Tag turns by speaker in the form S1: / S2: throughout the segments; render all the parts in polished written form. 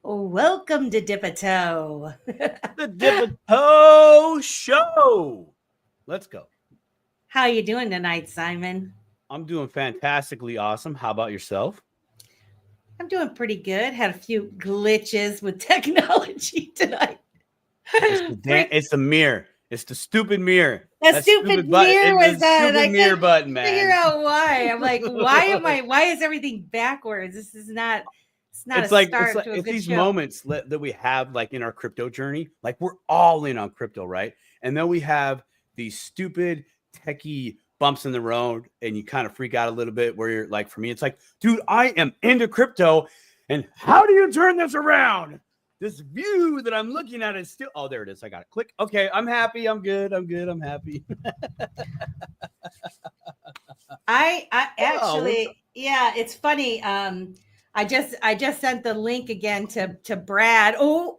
S1: Welcome to Dip-a-Toe.
S2: The Dip-a-Toe Show. Let's go.
S1: How you doing tonight, Simon?
S2: I'm doing fantastically awesome. How about yourself?
S1: I'm doing pretty good. Had a few glitches with technology tonight.
S2: It's the mirror. It's the stupid mirror.
S1: That stupid mirror was that.
S2: Stupid mirror button, man.
S1: Figure out why. I'm like, why is everything backwards? This is not. It's
S2: these moments that we have like in our crypto journey. Like we're all in on crypto, right? And then we have these stupid techie bumps in the road and you kind of freak out a little bit where you're like, for me, it's like, dude, I am into crypto. And how do you turn this around? This view that I'm looking at is still, oh, there it is. I got it. Click. Okay. I'm happy. I'm good. I'm happy.
S1: I actually, yeah, it's funny. I just sent the link again to Brad. Oh,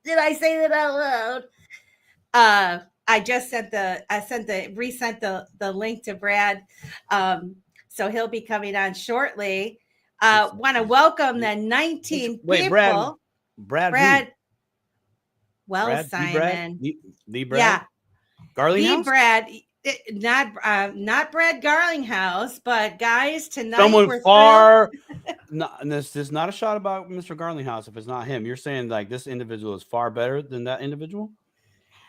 S1: did I say that out loud? I resent the link to Brad. So he'll be coming on shortly. Want to welcome the 19 people.
S2: Brad.
S1: Well,
S2: Brad,
S1: Simon.
S2: The Brad.
S1: Yeah.
S2: Garlinghouse?
S1: The Brad. Not Brad Garlinghouse, but guys, tonight
S2: someone far. This is not a shot about Mr. Garlinghouse. If it's not him, you're saying like this individual is far better than that individual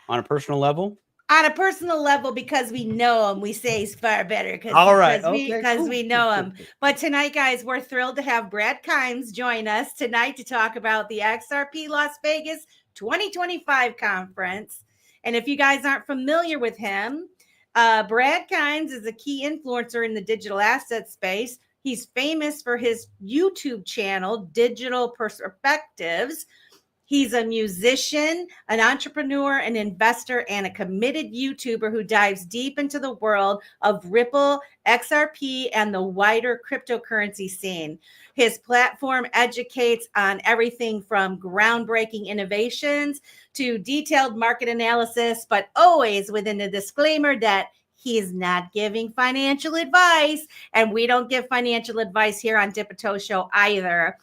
S2: on a personal level.
S1: On a personal level, because we know him, we say he's far better. Because we know him. But tonight, guys, we're thrilled to have Brad Kimes join us tonight to talk about the XRP Las Vegas 2025 conference. And if you guys aren't familiar with him, Brad Kimes is a key influencer in the digital asset space. He's famous for his YouTube channel, Digital Perspectives. He's a musician, an entrepreneur, an investor, and a committed YouTuber who dives deep into the world of Ripple, XRP, and the wider cryptocurrency scene. His platform educates on everything from groundbreaking innovations to detailed market analysis, but always within the disclaimer that he's not giving financial advice, and we don't give financial advice here on Dip-a-Toe Show either.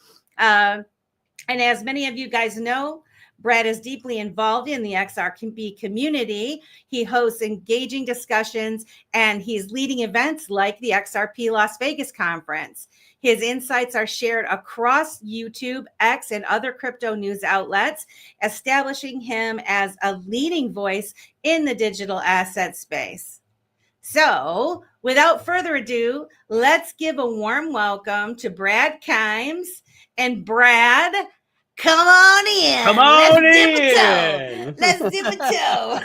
S1: And as many of you guys know, Brad is deeply involved in the XRP community. He hosts engaging discussions and he's leading events like the XRP Las Vegas conference. His insights are shared across YouTube, X, and other crypto news outlets, establishing him as a leading voice in the digital asset space. So, without further ado, let's give a warm welcome to Brad Kimes. And Brad, come on in.
S2: Come on in.
S1: Let's dip-a-toe.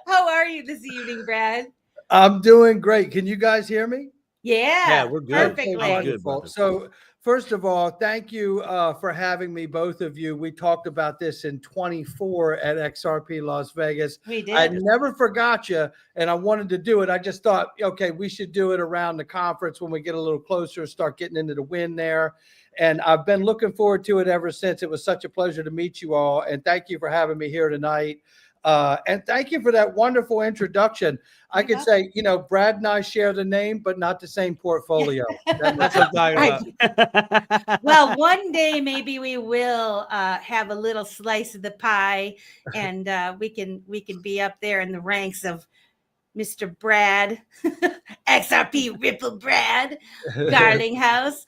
S1: How are you this evening, Brad?
S3: I'm doing great. Can you guys hear me?
S1: Yeah,
S2: we're good.
S1: Perfectly.
S3: Wonderful. So, first of all, thank you for having me, both of you. We talked about this in 24 at XRP Las Vegas.
S1: We did.
S3: I never forgot you, and I wanted to do it. I just thought, okay, we should do it around the conference when we get a little closer, start getting into the wind there. And I've been looking forward to it ever since. It was such a pleasure to meet you all, and thank you for having me here tonight. And thank you for that wonderful introduction. I could say, Brad and I share the name, but not the same portfolio.
S2: That's what I'm talking about.
S1: Well, one day maybe we will have a little slice of the pie, and we can be up there in the ranks of Mr. Brad, XRP Ripple Brad, Garlinghouse.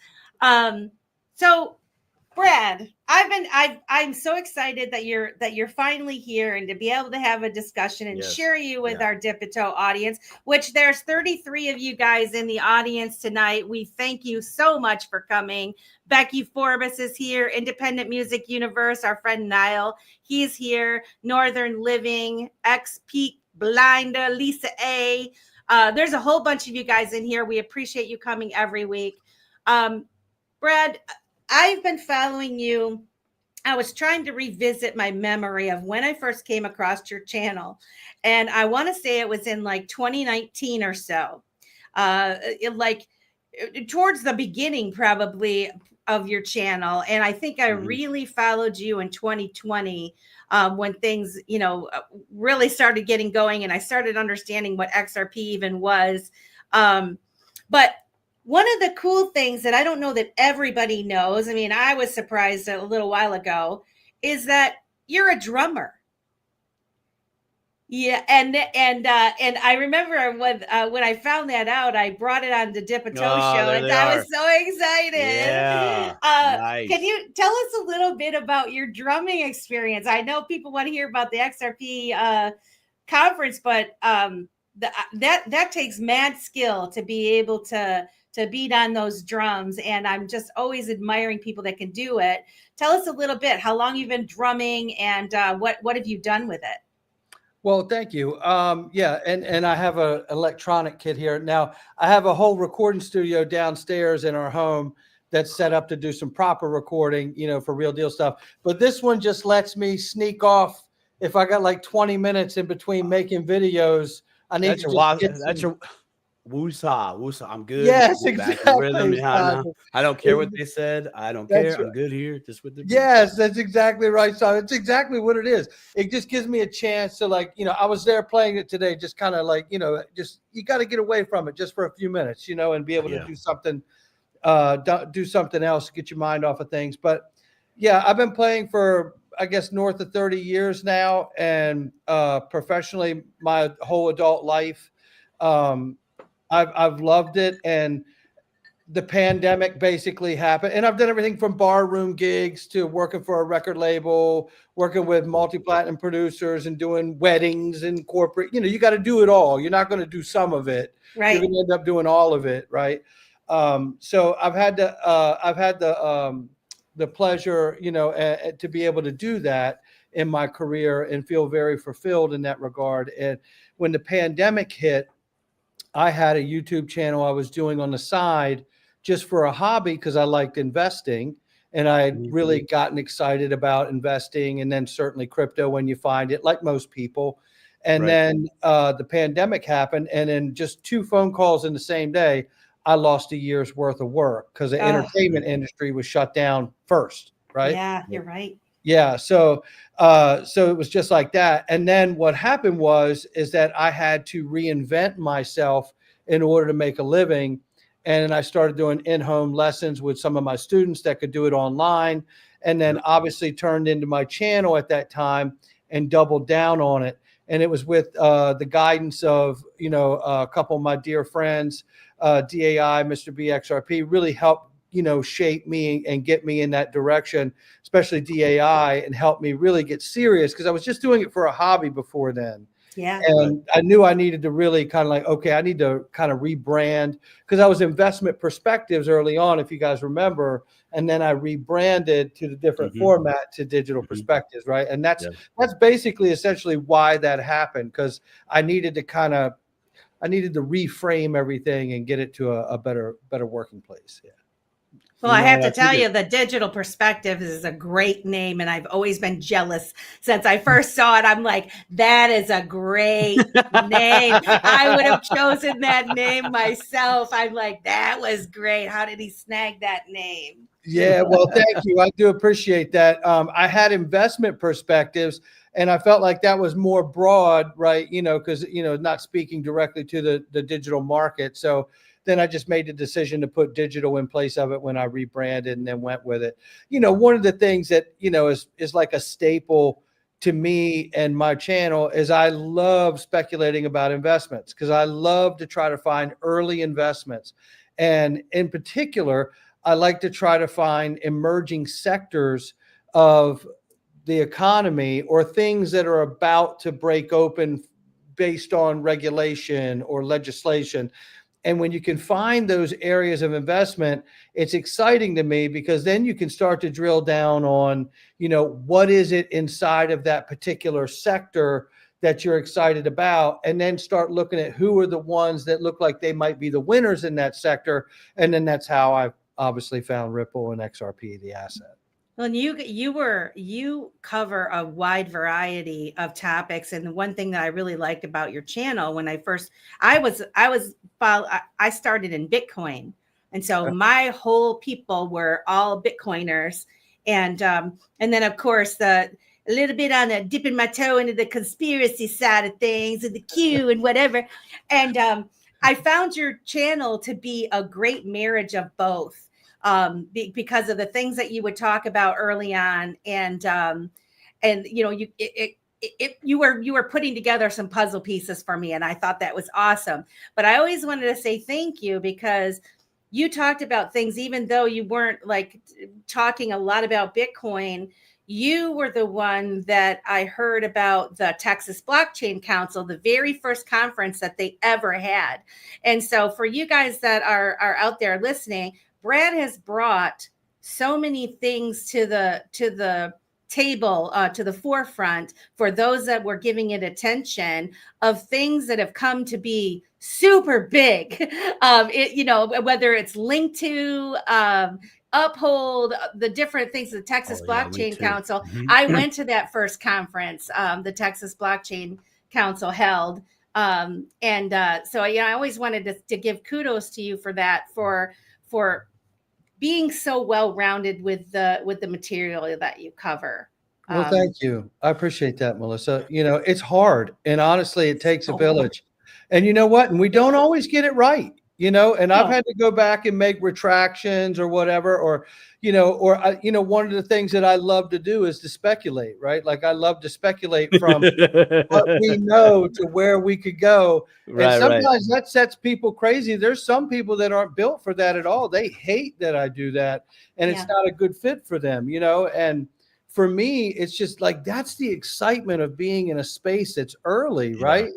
S1: So, Brad, I'm so excited that you're finally here and to be able to have a discussion and share you with our Dip-a-Toe audience, which there's 33 of you guys in the audience tonight. We thank you so much for coming. Becky Forbes is here, Independent Music Universe, our friend Niall, he's here, Northern Living, X-Peak Blinder, Lisa A. There's a whole bunch of you guys in here. We appreciate you coming every week. Brad, I've been following you. I was trying to revisit my memory of when I first came across your channel. And I want to say it was in like 2019 or so. Towards the beginning probably of your channel. And I think I really followed you in 2020 when things, really started getting going and I started understanding what XRP even was. But one of the cool things that I don't know that everybody knows, I mean, I was surprised a little while ago, is that you're a drummer. Yeah, and I remember when I found that out, I brought it on the Dip a Toe show, and I was so excited.
S2: Yeah, nice.
S1: Can you tell us a little bit about your drumming experience? I know people want to hear about the XRP conference, but that takes mad skill to be able to beat on those drums, and I'm just always admiring people that can do it. Tell us a little bit how long you've been drumming, and what have you done with it?
S3: Well, thank you. Yeah, and I have an electronic kit here. Now, I have a whole recording studio downstairs in our home that's set up to do some proper recording, for real deal stuff. But this one just lets me sneak off if I got like 20 minutes in between making videos. I need
S2: that's
S3: to
S2: that's your woosah. I'm good.
S3: Yes, exactly.
S2: Rhythm. I don't care what they said. I don't care. I'm good here. Just with the
S3: Yes, that's exactly right. So it's exactly what it is. It just gives me a chance to I was there playing it today, just kind of just you got to get away from it just for a few minutes, and be able to do something else, get your mind off of things. But yeah, I've been playing for, I guess, north of 30 years now, and professionally my whole adult life. I've loved it, and the pandemic basically happened, and I've done everything from barroom gigs to working for a record label, working with multi-platinum producers, and doing weddings and corporate. You got to do it all. You're not going to do some of it.
S1: Right.
S3: You're going to end up doing all of it. Right. So I've had the pleasure, to be able to do that in my career and feel very fulfilled in that regard. And when the pandemic hit, I had a YouTube channel I was doing on the side just for a hobby because I liked investing, and I had really gotten excited about investing, and then certainly crypto when you find it, like most people. And then the pandemic happened, and in just 2 phone calls in the same day, I lost a year's worth of work because the entertainment industry was shut down first, right?
S1: Yeah, you're right.
S3: Yeah. So it was just like that. And then what happened is that I had to reinvent myself in order to make a living. And I started doing in-home lessons with some of my students that could do it online. And then obviously turned into my channel at that time and doubled down on it. And it was with the guidance of, a couple of my dear friends, DAI, Mr. B, XRP, really helped shape me and get me in that direction, especially DAI, and help me really get serious because I was just doing it for a hobby before then.
S1: Yeah.
S3: And I knew I needed to really kind of okay, I need to kind of rebrand because I was Investment Perspectives early on, if you guys remember. And then I rebranded to the different format to Digital Perspectives. Right. And that's basically essentially why that happened, because I needed to reframe everything and get it to a better working place. Yeah.
S1: Well, I have to tell you, the Digital Perspectives is a great name, and I've always been jealous since I first saw it. I'm like, that is a great name. I would have chosen that name myself. I'm like, that was great. How did he snag that name?
S3: Yeah, well, thank you. I do appreciate that. I had Investment Perspectives, and I felt like that was more broad, right? Because, not speaking directly to the digital market. So then I just made the decision to put digital in place of it when I rebranded and then went with it. One of the things that, is like a staple to me and my channel is I love speculating about investments because I love to try to find early investments. And in particular, I like to try to find emerging sectors of the economy or things that are about to break open based on regulation or legislation. And when you can find those areas of investment, it's exciting to me because then you can start to drill down on, what is it inside of that particular sector that you're excited about, and then start looking at who are the ones that look like they might be the winners in that sector. And then that's how I've obviously found Ripple and XRP, the asset.
S1: Well, and you cover a wide variety of topics, and the one thing that I really liked about your channel when I started in Bitcoin, and so my whole people were all Bitcoiners, and then of course a little bit on the dipping my toe into the conspiracy side of things and the Q and whatever, and I found your channel to be a great marriage of both, because of the things that you would talk about early on, and you know, you were putting together some puzzle pieces for me, and I thought that was awesome. But I always wanted to say thank you, because you talked about things, even though you weren't like talking a lot about Bitcoin. You were the one that I heard about the Texas Blockchain Council, the very first conference that they ever had. And so for you guys that are out there listening, Brad has brought so many things to the table, to the forefront, for those that were giving it attention, of things that have come to be super big. You know, whether it's linked to, uphold the different things, the Texas Blockchain Council.
S2: Mm-hmm.
S1: I went to that first conference, the Texas Blockchain Council held. So yeah, I always wanted to give kudos to you for that, for being so well-rounded with the material that you cover.
S3: Well, thank you. I appreciate that, Melissa. You know, it's hard, and honestly, it takes a village. And you know what? And we don't always get it right, you know, and I've had to go back and make retractions or whatever, or, you know, one of the things that I love to do is to speculate, right? Like I love to speculate from what we know to where we could go. And sometimes that sets people crazy. There's some people that aren't built for that at all. They hate that I do that, and it's not a good fit for them, you know. And for me, it's just like, that's the excitement of being in a space that's early, right?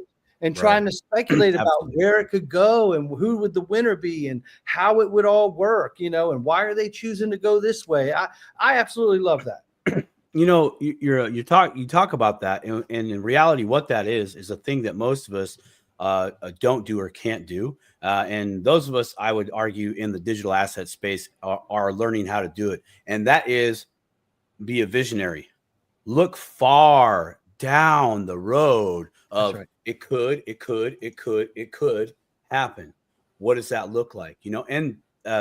S3: And trying to speculate about where it could go, and who would the winner be, and how it would all work, you know, and why are they choosing to go this way? I absolutely love that.
S2: You know, you talk about that, and in reality, what that is a thing that most of us don't do or can't do. And those of us, I would argue, in the digital asset space are learning how to do it. And that is, be a visionary. Look far down the road of it could happen. What does that look like? You know, and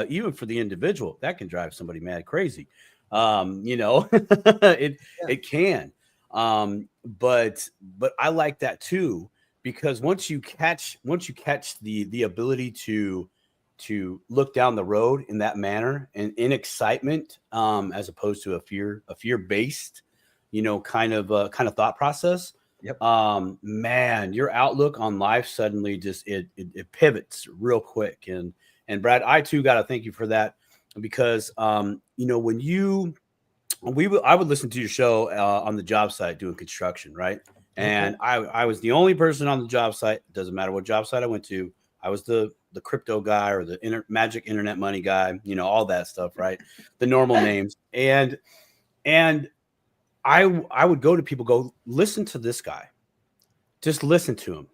S2: even for the individual, that can drive somebody mad crazy. You know, it can. But I like that too, because once you catch the ability to look down the road in that manner, and in excitement, as opposed to a fear based, you know, kind of thought process. Man, your outlook on life suddenly just it pivots real quick. And Brad, I too got to thank you for that, because you know, when I would listen to your show on the job site doing construction, right? And I was the only person on the job site. Doesn't matter what job site I went to. I was the crypto guy, or the magic internet money guy, you know, all that stuff, right? The normal names. And I would go to people, go, listen to this guy. Just listen to him.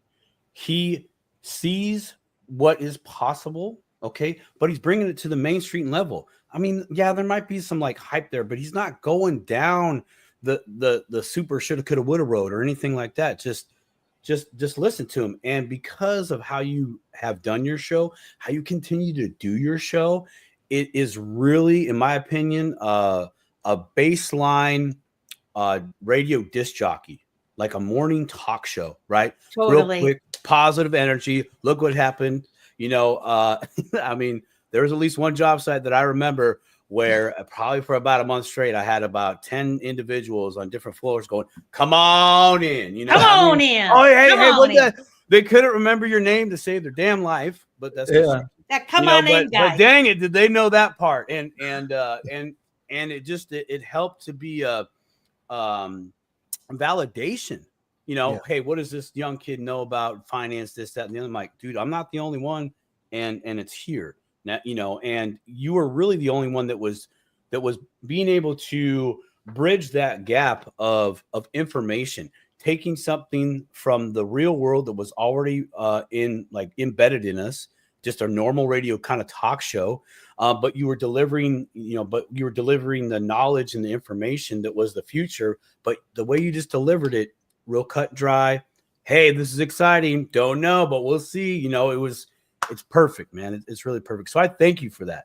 S2: He sees what is possible, okay? But he's bringing it to the mainstream level. I mean, yeah, there might be some like hype there, but he's not going down the super shoulda, coulda, woulda road or anything like that. Just listen to him. And because of how you have done your show, how you continue to do your show, it is really, in my opinion, a baseline radio disc jockey, like a morning talk show, right?
S1: Totally.
S2: Real quick, positive energy. Look what happened. You know, I mean, there was at least one job site that I remember where probably for about a month straight, I had about 10 individuals on different floors going, "Come on in, you know,
S1: come on in.
S2: Oh, hey, what that?" They couldn't remember your name to save their damn life, but that's
S1: that come on in guy.
S2: But dang it, did they know that part? And it just it helped to be a validation. You know, hey, what does this young kid know about finance, this, that, and the other? I'm like, dude, I'm not the only one, and it's here. Now, you know, and you were really the only one that was being able to bridge that gap of information, taking something from the real world that was already embedded in us, just a normal radio kind of talk show, but you were delivering the knowledge and the information that was the future. But the way you just delivered it, real cut and dry. Hey, this is exciting. Don't know, but we'll see. You know, it's perfect, man. It's really perfect. So I thank you for that.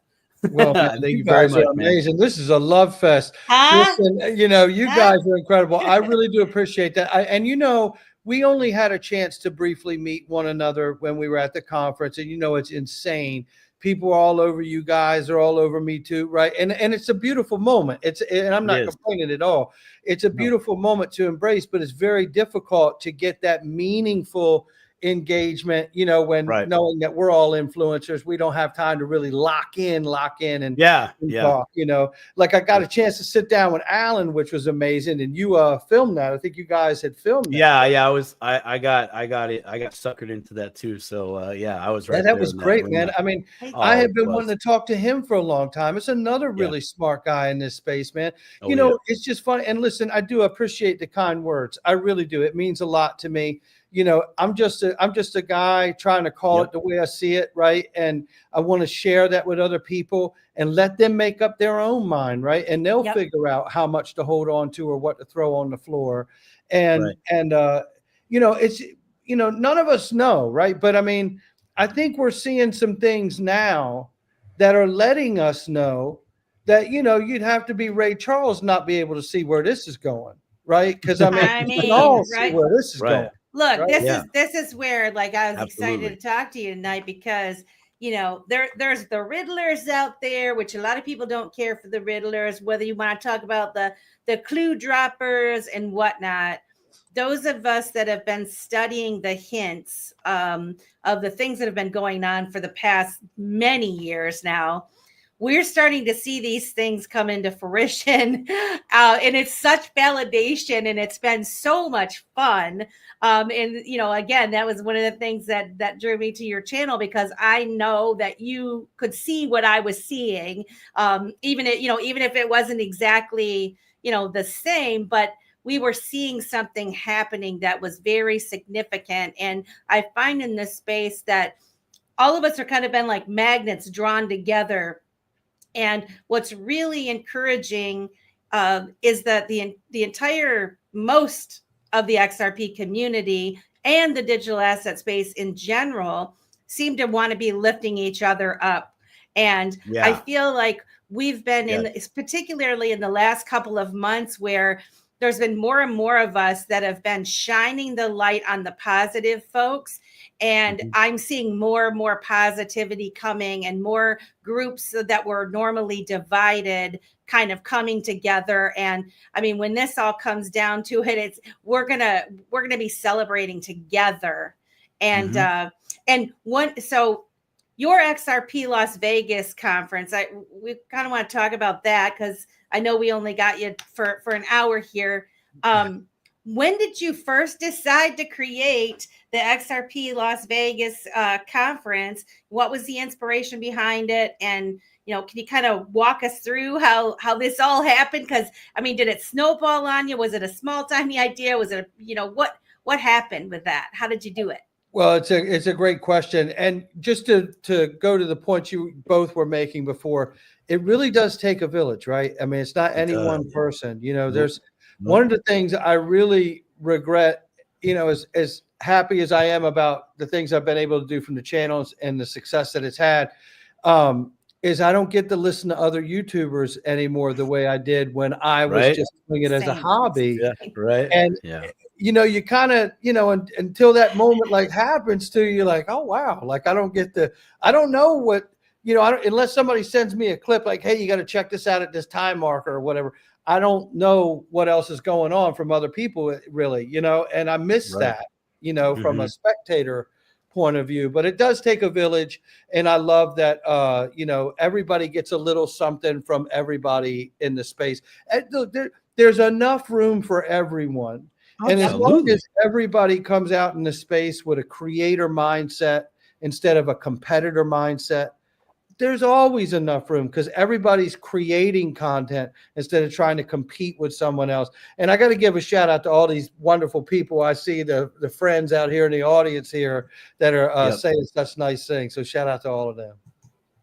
S3: Well, man, thank you very much, amazing. Man. This is a love fest. Listen, you know, you guys are incredible. I really do appreciate that. And you know, we only had a chance to briefly meet one another when we were at the conference. And, it's insane. People are all over you guys, are all over me too, right? And it's a beautiful moment. And I'm not complaining at all. It's a beautiful moment to embrace, but it's very difficult to get that meaningful engagement, when knowing that we're all influencers, we don't have time to really lock in and talk, like I got a chance to sit down with Alan, which was amazing. And you filmed that. I think you guys had filmed that.
S2: I got suckered into that too. So I was right.
S3: That was great, man. I mean, I have been wanting to talk to him for a long time. It's another really smart guy in this space, man. It's just funny. And listen, I do appreciate the kind words. I really do. It means a lot to me. I'm just a guy trying to call it the way I see it, right? And I want to share that with other people and let them make up their own mind, right? And they'll figure out how much to hold on to or what to throw on the floor. And it's none of us know, right? But I mean, I think we're seeing some things now that are letting us know that you'd have to be Ray Charles not be able to see where this is going, right? Because we can all see where this is going.
S1: Look, this is where, like, I was excited to talk to you tonight because, there's the Riddlers out there, which a lot of people don't care for the Riddlers, whether you want to talk about the clue droppers and whatnot. Those of us that have been studying the hints of the things that have been going on for the past many years now, we're starting to see these things come into fruition, and it's such validation, and it's been so much fun. And again, that was one of the things that drew me to your channel, because I know that you could see what I was seeing, even if it wasn't exactly the same, but we were seeing something happening that was very significant. And I find in this space that all of us are kind of been like magnets drawn together. And what's really encouraging is that the entire most of the XRP community and the digital asset space in general seem to want to be lifting each other up. And I feel like we've been particularly in the last couple of months, where there's been more and more of us that have been shining the light on the positive folks. And I'm seeing more and more positivity coming, and more groups that were normally divided kind of coming together. And I mean, when this all comes down to it, we're gonna be celebrating together. And so your XRP Las Vegas conference, we kind of want to talk about that, because I know we only got you for an hour here. When did you first decide to create the XRP Las Vegas conference? What was the inspiration behind it? And, can you kind of walk us through how this all happened? Because, I mean, did it snowball on you? Was it a small, tiny idea? Was it, what happened with that? How did you do it?
S3: Well, it's a great question. And just to go to the point you both were making before, it really does take a village, right? I mean, it's not any one person. There's one of the things I really regret, as happy as I am about the things I've been able to do from the channels and the success that it's had, is I don't get to listen to other YouTubers anymore the way I did when I was just doing it as a hobby.
S2: Yeah, right.
S3: And you kind of, until that moment like happens to you, like, oh wow, like I don't know what, unless somebody sends me a clip like, hey, you got to check this out at this time marker or whatever. I don't know what else is going on from other people, really, and I miss that, from a spectator point of view. But it does take a village, and I love that, everybody gets a little something from everybody in the space. There's enough room for everyone. And as long as everybody comes out in the space with a creator mindset instead of a competitor mindset, there's always enough room, because everybody's creating content instead of trying to compete with someone else. And I got to give a shout out to all these wonderful people. I see the friends out here in the audience here that are saying such nice things. So shout out to all of them.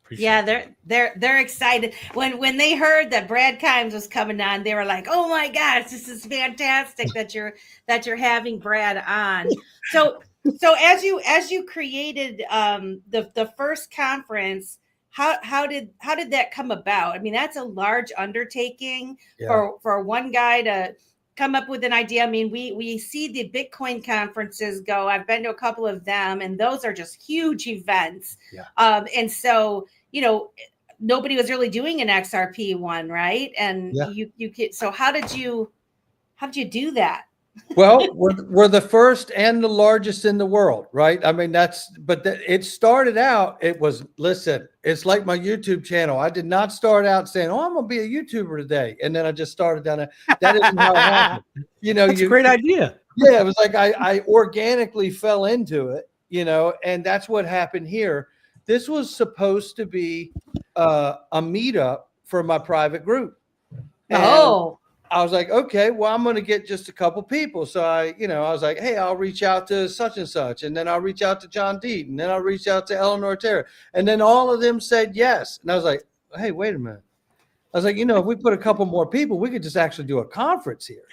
S1: They're excited. When they heard that Brad Kimes was coming on, they were like, "Oh my gosh, this is fantastic that you're having Brad on." So as you created the first conference, how did that come about? I mean, that's a large undertaking for one guy to come up with an idea? I mean, we see the Bitcoin conferences go. I've been to a couple of them, and those are just huge events.
S2: Yeah.
S1: And so, nobody was really doing an XRP one, right? And you get, so how did you do that?
S3: Well, we're the first and the largest in the world, right? I mean, it started out, listen, it's like my YouTube channel. I did not start out saying, oh, I'm going to be a YouTuber today. And then I just started down that isn't how it happened.
S2: That's a great idea.
S3: Yeah. It was like, I organically fell into it, and that's what happened here. This was supposed to be a meetup for my private group. And I was like, okay, well, I'm going to get just a couple people. So I was like, hey, I'll reach out to such and such. And then I'll reach out to John Deed. And then I'll reach out to Eleanor Terra. And then all of them said yes. And I was like, hey, wait a minute. I was like, if we put a couple more people, we could just actually do a conference here,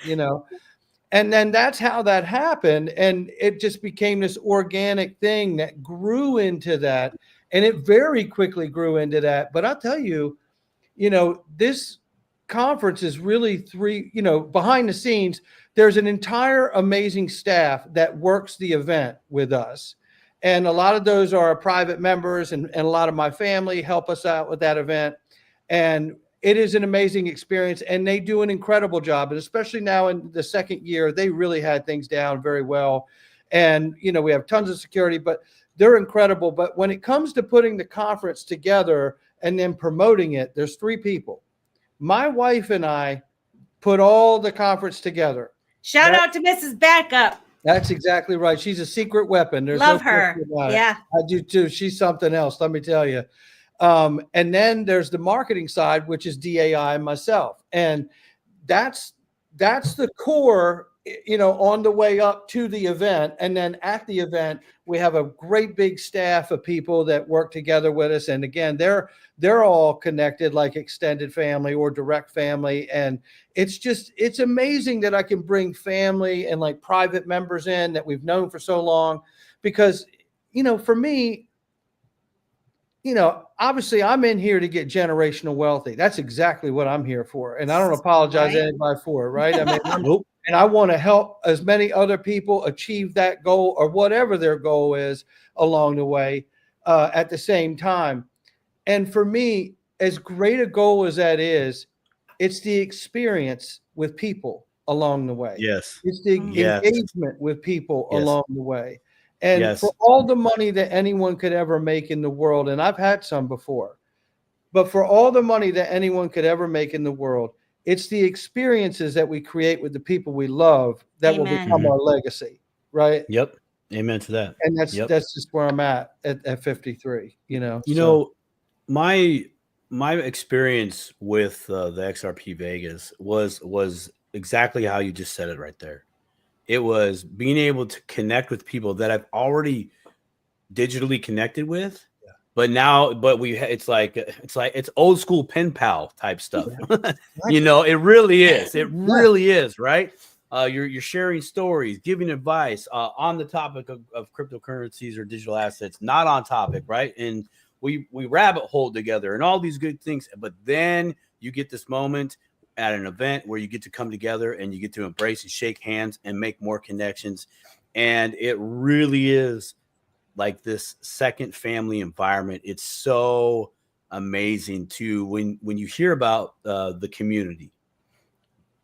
S3: And then that's how that happened. And it just became this organic thing that grew into that. And it very quickly grew into that. But I'll tell you, this conference is really behind the scenes, there's an entire amazing staff that works the event with us. And a lot of those are private members, and a lot of my family help us out with that event. And it is an amazing experience, and they do an incredible job. And especially now in the second year, they really had things down very well. And, we have tons of security, but they're incredible. But when it comes to putting the conference together and then promoting it, there's 3 people. My wife and I put all the conference together.
S1: Shout out to Mrs. Backup.
S3: That's exactly right. She's a secret weapon. There's
S1: Love her. Yeah.
S3: I do too. She's something else, let me tell you. And then there's the marketing side, which is DAI and myself. And that's the core, on the way up to the event. And then at the event, we have a great big staff of people that work together with us. And again, they're all connected like extended family or direct family. And it's amazing that I can bring family and like private members in that we've known for so long, because, for me, obviously I'm in here to get generational wealthy. That's exactly what I'm here for. And I don't apologize to anybody for it, right? I mean, and I want to help as many other people achieve that goal or whatever their goal is along the way at the same time. And for me, as great a goal as that is, it's the experience with people along the way.
S2: Yes.
S3: It's the engagement with people along the way. And for all the money that anyone could ever make in the world, and I've had some before, but for all the money that anyone could ever make in the world, it's the experiences that we create with the people we love that will become our legacy, right?
S2: Yep. Amen to that.
S3: And that's just where I'm at 53,
S2: my experience with the XRP Vegas was exactly how you just said it right there. It was being able to connect with people that I've already digitally connected with, it's old school pen pal type stuff. It really is. It really is, right? You're sharing stories, giving advice on the topic of cryptocurrencies or digital assets, not on topic, right? And we rabbit hole together and all these good things. But then you get this moment at an event where you get to come together and you get to embrace and shake hands and make more connections. And it really is like this second family environment. It's so amazing too when you hear about the community.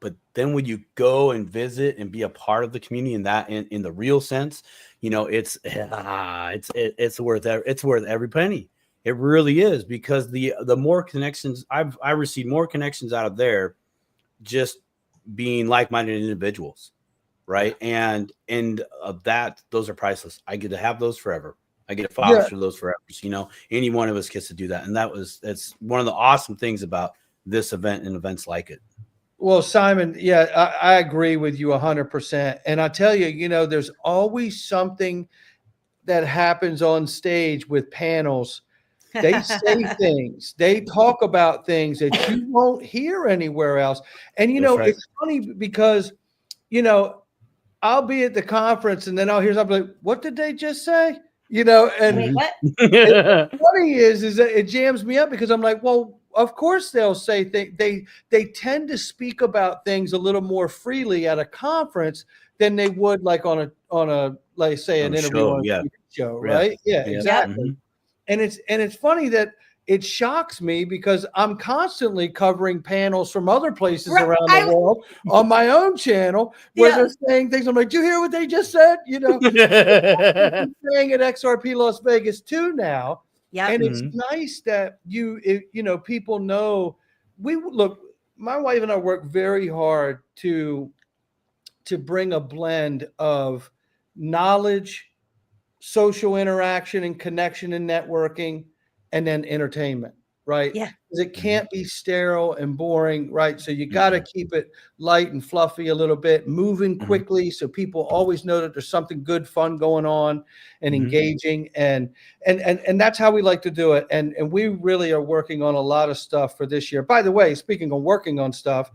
S2: But then when you go and visit and be a part of the community in the real sense, it's worth every penny. It really is, because the more connections I received more connections out of there, just being like-minded individuals, right? And of that, those are priceless. I get to have those forever. I get to foster those forever. Any one of us gets to do that, and that's one of the awesome things about this event and events like it.
S3: Well, Simon, I agree with you 100%. And I tell you, there's always something that happens on stage with panels. They say things, they talk about things that you won't hear anywhere else. And, it's funny because, I'll be at the conference and then I'll hear something like, what did they just say? And
S1: wait, what?
S3: What's funny is that it jams me up, because I'm like, well, of course they'll say they tend to speak about things a little more freely at a conference than they would like on a like say an interview on a TV show, right? Yeah, exactly. And it's funny that it shocks me because I'm constantly covering panels from other places around the world on my own channel where they're saying things. I'm like, do you hear what they just said? You know, saying at XRP Las Vegas too now. Yeah. And it's nice that people know my wife and I work very hard to bring a blend of knowledge, social interaction and connection and networking, and then entertainment, right? Yeah. Because it can't be sterile and boring, right? So you got to keep it light and fluffy a little bit, moving quickly, so people always know that there's something good, fun going on, and engaging, and that's how we like to do it. And we really are working on a lot of stuff for this year. By the way, speaking of working on stuff,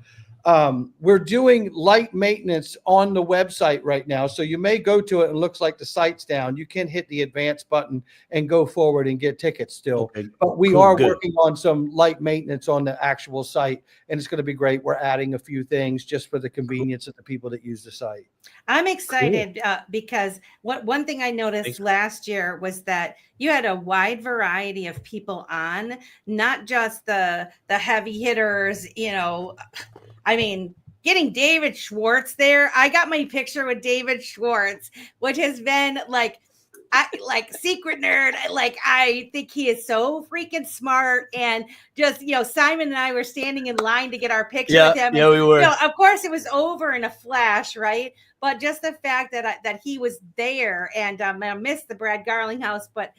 S3: we're doing light maintenance on the website right now. So you may go to it and it looks like the site's down. You can hit the advance button and go forward and get tickets still. Okay. But we are working on some light maintenance on the actual site, and it's going to be great. We're adding a few things just for the convenience of the people that use the site.
S1: I'm excited because one thing I noticed last year was that you had a wide variety of people on, not just the heavy hitters, I mean, getting David Schwartz there. I got my picture with David Schwartz, which has been like secret nerd. I think he is so freaking smart. And just, Simon and I were standing in line to get our picture with him.
S2: Yeah, we were.
S1: Of course, it was over in a flash, right? But just the fact that he was there, and I missed the Brad Garling house, but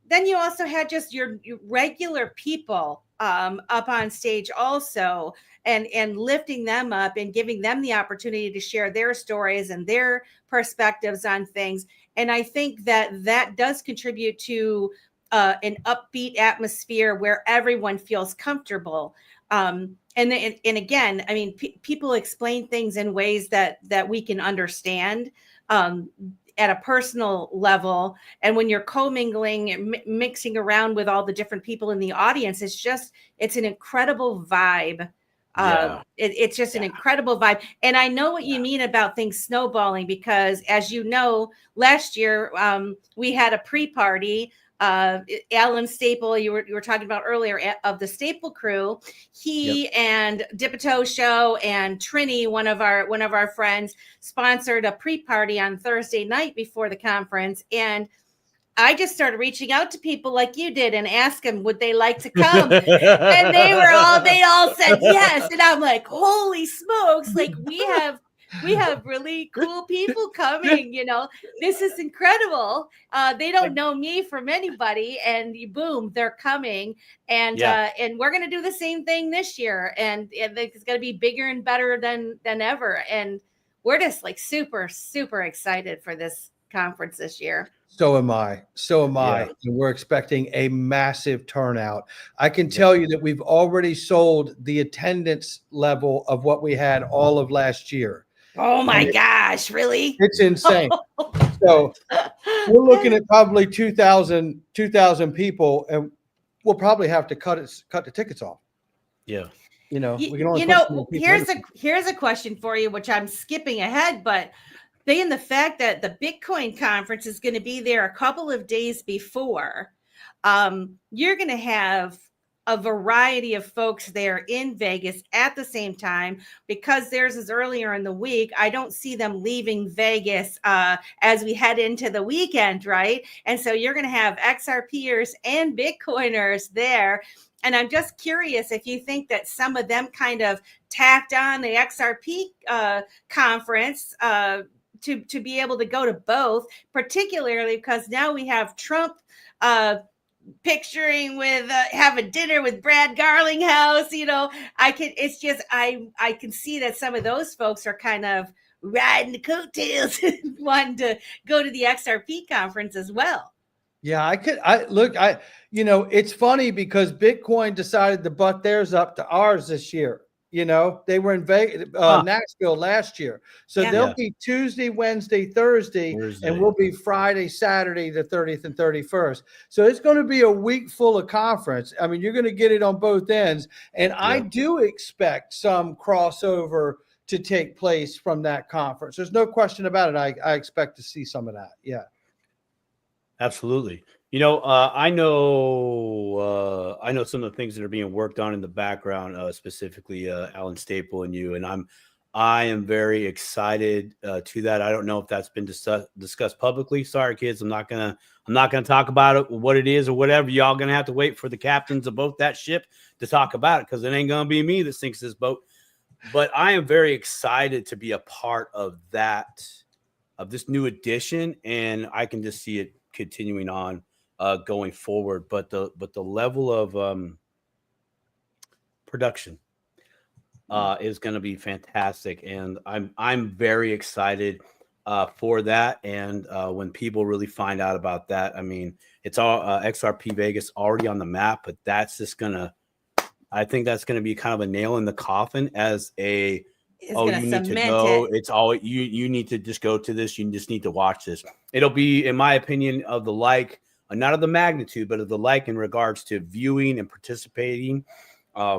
S1: then you also had just your regular people up on stage also, and lifting them up and giving them the opportunity to share their stories and their perspectives on things. And I think that does contribute to an upbeat atmosphere where everyone feels comfortable. And again, I mean, people explain things in ways that we can understand at a personal level. And when you're commingling and mixing around with all the different people in the audience, it's an incredible vibe. It's just an incredible vibe. And I know what you mean about things snowballing, because as you know, last year we had a pre-party. Alan Staple, you were talking about earlier, of the Staple crew. He and Dipito Show and Trini, one of our friends, sponsored a pre-party on Thursday night before the conference. And I just started reaching out to people like you did and ask them, would they like to come? And they all said yes. And I'm like, holy smokes, like we have really cool people coming, this is incredible. They don't know me from anybody, and boom, they're coming. And we're going to do the same thing this year. And it's going to be bigger and better than ever. And we're just like super, super excited for this conference this year.
S3: So am I. Yeah. And we're expecting a massive turnout. I can tell you that we've already sold the attendance level of what we had all of last year.
S1: Oh my gosh, really?
S3: It's insane. So we're looking at probably 2,000 people, and we'll probably have to cut the tickets off.
S2: Yeah.
S3: We can only
S1: here's a question for you, which I'm skipping ahead, but being the fact that the Bitcoin conference is going to be there a couple of days before, you're going to have a variety of folks there in Vegas at the same time, because theirs is earlier in the week. I don't see them leaving Vegas as we head into the weekend, right? And so you're going to have XRPers and Bitcoiners there. And I'm just curious if you think that some of them kind of tacked on the XRP conference to be able to go to both, particularly because now we have Trump picturing with having dinner with Brad Garling house. I can see that some of those folks are kind of riding the coattails and wanting to go to the XRP conference as well.
S3: Yeah, it's funny because Bitcoin decided to butt theirs up to ours this year. You know, they were in Nashville last year. So they'll be Tuesday, Wednesday, Thursday, and we'll be Friday, Saturday, the 30th and 31st. So it's going to be a week full of conference. I mean, you're going to get it on both ends. And I do expect some crossover to take place from that conference. There's no question about it. I expect to see some of that. Yeah.
S2: Absolutely. You know, I know some of the things that are being worked on in the background, specifically Alan Staple and you, and I am very excited to that. I don't know if that's been discussed publicly. Sorry, kids, I'm not gonna talk about it, what it is or whatever. Y'all gonna have to wait for the captains of both that ship to talk about it, because it ain't gonna be me that sinks this boat. But I am very excited to be a part of that, of this new edition, and I can just see it continuing on going forward. But the level of production is going to be fantastic, and I'm very excited for that. And when people really find out about that, I mean, it's all XRP Vegas already on the map, but that's just gonna, I think that's going to be kind of a nail in the coffin as a, you need to go. It's all you need to just go to this. You just need to watch this. It'll be, in my opinion, of the like, not of the magnitude, but of the like in regards to viewing and participating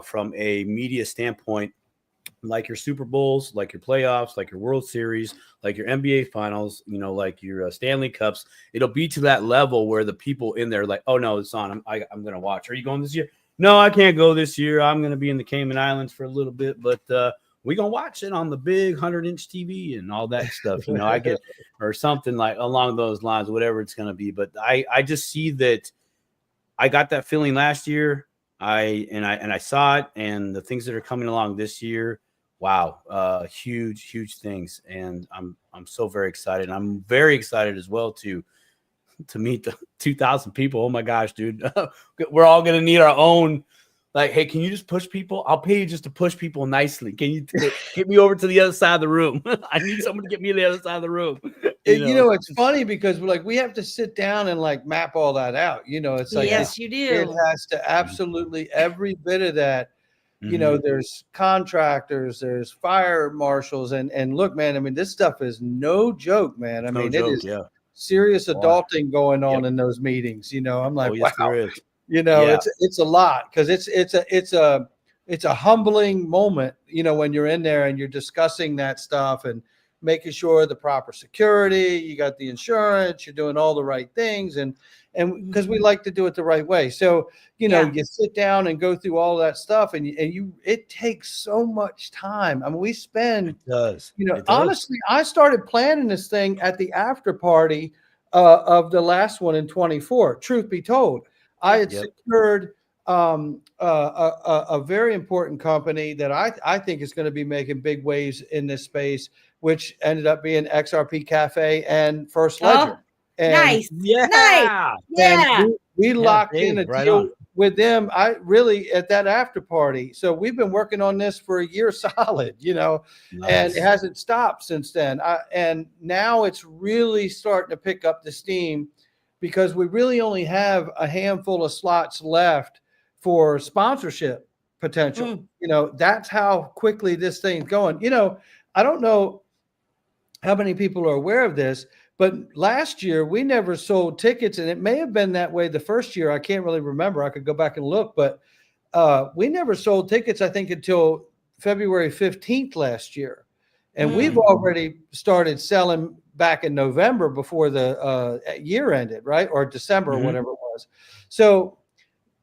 S2: from a media standpoint, like your Super Bowls, like your playoffs, like your World Series, like your NBA Finals, you know, like your Stanley Cups. It'll be to that level where the people in there like, oh no, it's on. I'm going to watch. Are you going this year? No, I can't go this year. I'm going to be in the Cayman Islands for a little bit, but we're going to watch it on the big 100-inch TV and all that stuff. You know, I get, or something like along those lines, whatever it's going to be. But I just see that I got that feeling last year. I saw it, and the things that are coming along this year, wow, huge things. And I'm so very excited. I'm very excited as well to meet the 2,000 people. Oh my gosh, dude. We're all going to need our own. Like, hey, can you just push people? I'll pay you just to push people nicely. Can you get me over to the other side of the room? I need someone to get me to the other side of the room.
S3: You know, it's funny because we have to sit down and like map all that out. You know, it's like,
S1: yes, you do.
S3: It has to absolutely every bit of that. You know, there's contractors, there's fire marshals, and look, man, I mean, this stuff is no joke, man. I mean, it is serious adulting going on in those meetings. You know, I'm like,
S2: yes,
S3: wow.
S2: there is.
S3: You know, it's a lot, because it's a humbling moment, you know, when you're in there and you're discussing that stuff and making sure the proper security, you got the insurance, you're doing all the right things, and because we like to do it the right way. So, you know, you sit down and go through all that stuff, and it takes so much time. I mean, we spend, you know, honestly, I started planning this thing at the after party of the last one in 24. Truth be told, I had secured a very important company that I think is going to be making big waves in this space, which ended up being XRP Cafe and First Ledger. And
S1: nice. Yeah.
S3: And we locked in a deal with them. I really at that after party. So we've been working on this for a year solid, you know, and it hasn't stopped since then. And now it's really starting to pick up the steam, because we really only have a handful of slots left for sponsorship potential. You know, that's how quickly this thing's going. You know, I don't know how many people are aware of this, but last year we never sold tickets, and it may have been that way the first year. I can't really remember. I could go back and look, but we never sold tickets, I think, until February 15th last year. And we've already started selling back in November before the year ended, right? Or December, or whatever it was. So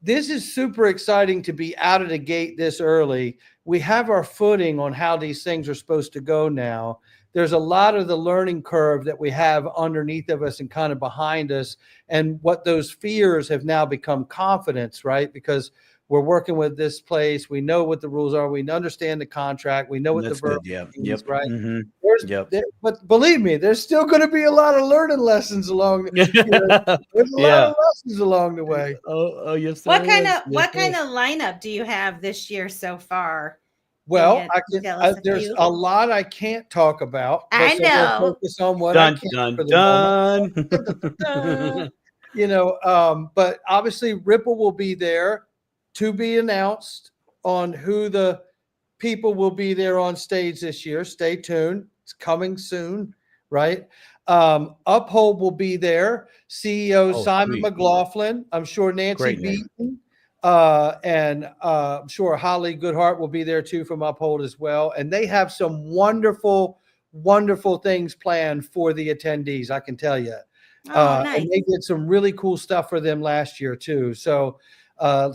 S3: this is super exciting to be out of the gate this early. We have our footing on how these things are supposed to go now. There's a lot of the learning curve that we have underneath of us and kind of behind us. And what those fears have now become confidence, right? Because we're working with this place. We know what the rules are. We understand the contract. We know what the verb means, right? But believe me, there's still going to be a lot of learning lessons along. There's a lot of lessons along the way.
S2: Oh yes.
S1: What kind of lineup do you have this year so far?
S3: Well, there's a lot I can't talk about.
S1: I know.
S3: We'll focus on what I can for the moment. You know, but obviously Ripple will be there, to be announced on who the people will be there on stage this year. Stay tuned. It's coming soon, right? Uphold will be there. CEO Simon McLaughlin. I'm sure Nancy Beaton. And I'm sure Holly Goodhart will be there too from Uphold as well. And they have some wonderful things planned for the attendees, I can tell you.
S1: Nice.
S3: And they did some really cool stuff for them last year too. So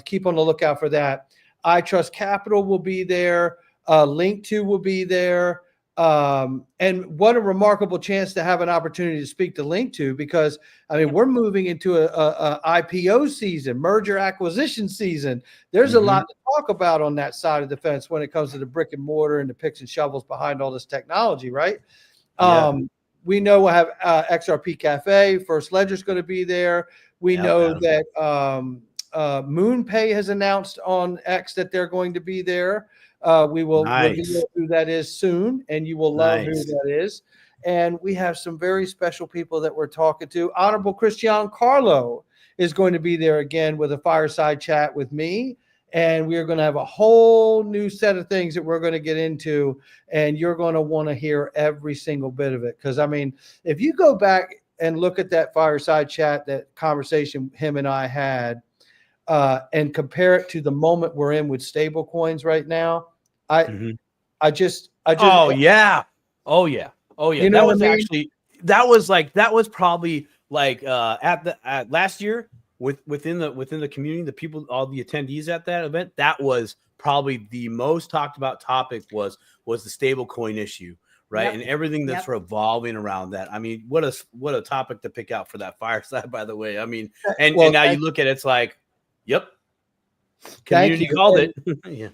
S3: keep on the lookout for that. I Trust Capital will be there. Link2 will be there. And what a remarkable chance to have an opportunity to speak to Link2, because I mean, we're moving into a IPO season, merger acquisition season. There's a lot to talk about on that side of the fence when it comes to the brick and mortar and the picks and shovels behind all this technology, right? We know we'll have XRP Cafe. First Ledger's going to be there. We know that MoonPay has announced on X that they're going to be there. We will reveal who that is soon, and you will love who that is. And we have some very special people that we're talking to. Honorable Christian Carlo is going to be there again with a fireside chat with me. And we are going to have a whole new set of things that we're going to get into. And you're going to want to hear every single bit of it. Because, I mean, if you go back and look at that fireside chat, that conversation him and I had, and compare it to the moment we're in with stable coins right now, I just
S2: oh yeah. You know, that was probably like at last year within the community, the people, all the attendees at that event, that was probably the most talked about topic was the stable coin issue, right? And everything that's revolving around that. I mean, what a topic to pick out for that fireside, by the way. I mean, and now you look at it, it's like, community called it.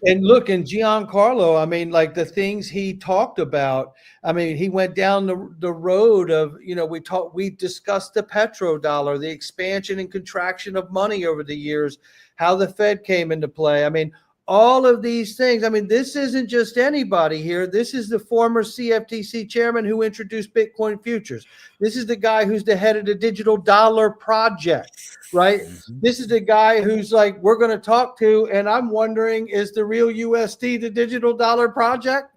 S3: And look, and Giancarlo, I mean, like the things he talked about, I mean, he went down the road of, you know, we discussed the petrodollar, the expansion and contraction of money over the years, how the Fed came into play. I mean, all of these things. I mean, this isn't just anybody here. This is the former CFTC chairman who introduced Bitcoin futures. This is the guy who's the head of the Digital Dollar Project, right? This is the guy who's like, we're going to talk to, and I'm wondering, is the real USD the Digital Dollar Project?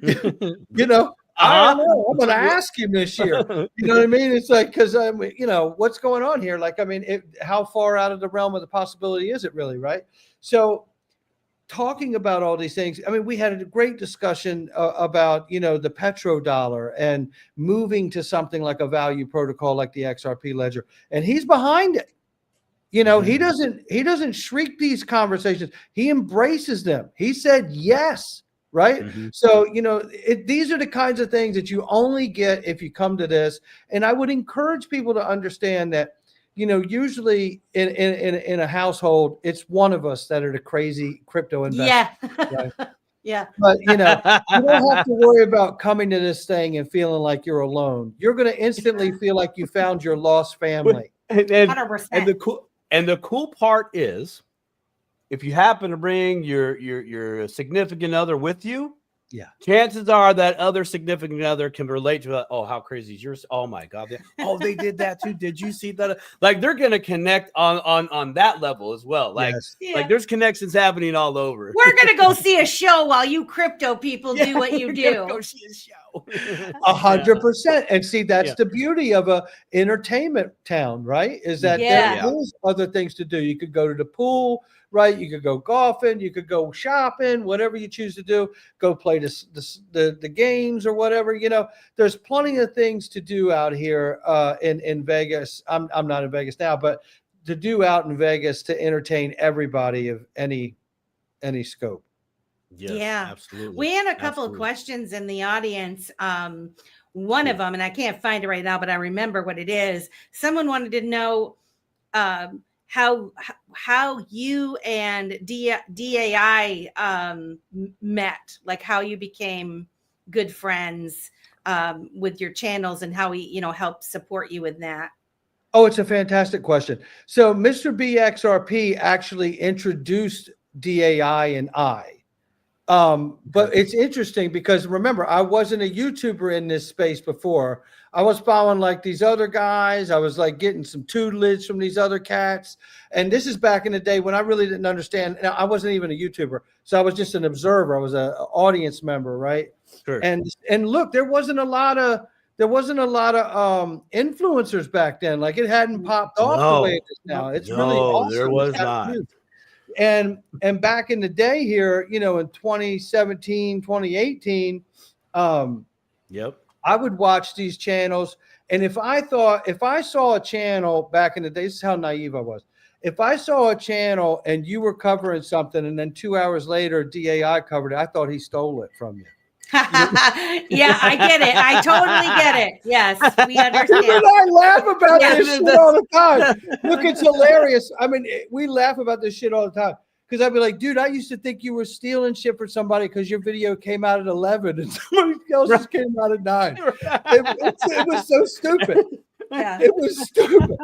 S3: You know, I don't know. I'm going to ask him this year. You know what I mean? It's like, because you know, what's going on here? Like, I mean, how far out of the realm of the possibility is it really, right? So, talking about all these things, I mean, we had a great discussion about, you know, the petrodollar and moving to something like a value protocol like the XRP ledger, and he's behind it. You know, he doesn't shriek these conversations. He embraces them. He said yes, right? So, you know, these are the kinds of things that you only get if you come to this. And I would encourage people to understand that, you know, usually in a household, it's one of us that are the crazy crypto investors. Right? But, you know, you don't have to worry about coming to this thing and feeling like you're alone. You're going to instantly feel like you found your lost family.
S2: And the cool part is, if you happen to bring your significant other with you, chances are that other significant other can relate to it. Oh, how crazy is yours? Oh my God. Oh, they did that too. Did you see that? Like, they're going to connect on that level as well. Like, like there's connections happening all over.
S1: We're going to go see a show while you crypto people do what you do.
S2: Go see a show.
S3: 100%. And see, that's the beauty of a entertainment town, right? Is that there's other things to do. You could go to the pool, right? You could go golfing, you could go shopping, whatever you choose to do, go play the games or whatever. You know, there's plenty of things to do out here in Vegas. I'm not in Vegas now, but to do out in Vegas to entertain everybody of any scope.
S2: Yes, absolutely.
S1: We had a couple of questions in the audience. One of them, and I can't find it right now, but I remember what it is. Someone wanted to know how you and DAI met, like how you became good friends with your channels, and how he, you know, helped support you with that.
S3: Oh, it's a fantastic question. So Mr. BXRP actually introduced DAI and I But it's interesting because remember, I wasn't a YouTuber in this space before. I was following like these other guys. I was like getting some tutelage from these other cats. And this is back in the day when I really didn't understand. Now, I wasn't even a YouTuber. So I was just an observer. I was an audience member, right?
S2: Sure.
S3: And look, there wasn't a lot of influencers back then. Like it hadn't popped off the way it is now. It's really awesome.
S2: There was not.
S3: And back in the day here, you know, in 2017, 2018,
S2: yep,
S3: I would watch these channels. And if I saw a channel back in the day, this is how naive I was. If I saw a channel and you were covering something and then 2 hours later DAI covered it, I thought he stole it from you.
S1: Yeah, I get it. I totally get it. Yes, we understand.
S3: I laugh about this shit all the time. Look, it's hilarious. I mean, we laugh about this shit all the time. Because I'd be like, dude, I used to think you were stealing shit for somebody because your video came out at 11 and somebody else's came out at 9. It was so stupid.
S1: Yeah.
S3: It was stupid.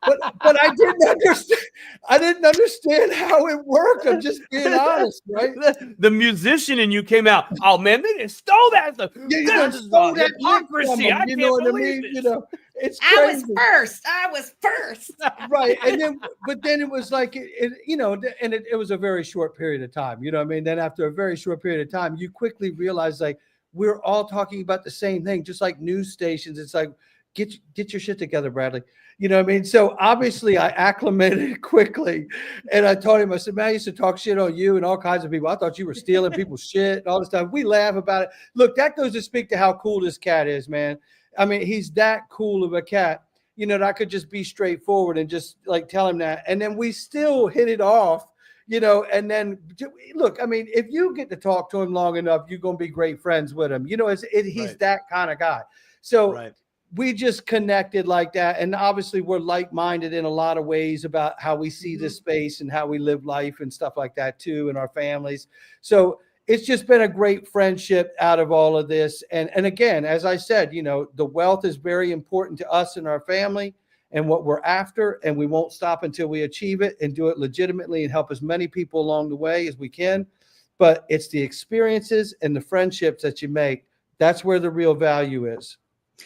S3: But I didn't understand. I didn't understand how it worked. I'm just being honest, right?
S2: The musician in you came out. Oh man, they just stole that stuff.
S3: Yeah, you stole that
S2: hypocrisy. I
S3: you know
S2: can't
S3: what I
S2: believe
S3: mean?
S2: it.
S3: You know, it's
S1: crazy.
S3: crazy.
S1: I was first.
S3: Right. And then, but then it was like, you know, and it was a very short period of time. You know what I mean? Then after a very short period of time, you quickly realize like we're all talking about the same thing, just like news stations. It's like, get your shit together, Bradley. You know what I mean? So obviously I acclimated quickly. And I told him, I said, man, I used to talk shit on you and all kinds of people. I thought you were stealing people's shit and all this stuff. We laugh about it. Look, that goes to speak to how cool this cat is, man. I mean, he's that cool of a cat, you know, that I could just be straightforward and just like tell him that. And then we still hit it off, you know, and then look, I mean, if you get to talk to him long enough, you're going to be great friends with him. You know, he's that kind of guy. So we just connected like that. And obviously we're like-minded in a lot of ways about how we see this space and how we live life and stuff like that too, and our families. So it's just been a great friendship out of all of this. And again, as I said, you know, the wealth is very important to us and our family and what we're after, and we won't stop until we achieve it and do it legitimately and help as many people along the way as we can. But it's the experiences and the friendships that you make. That's where the real value is.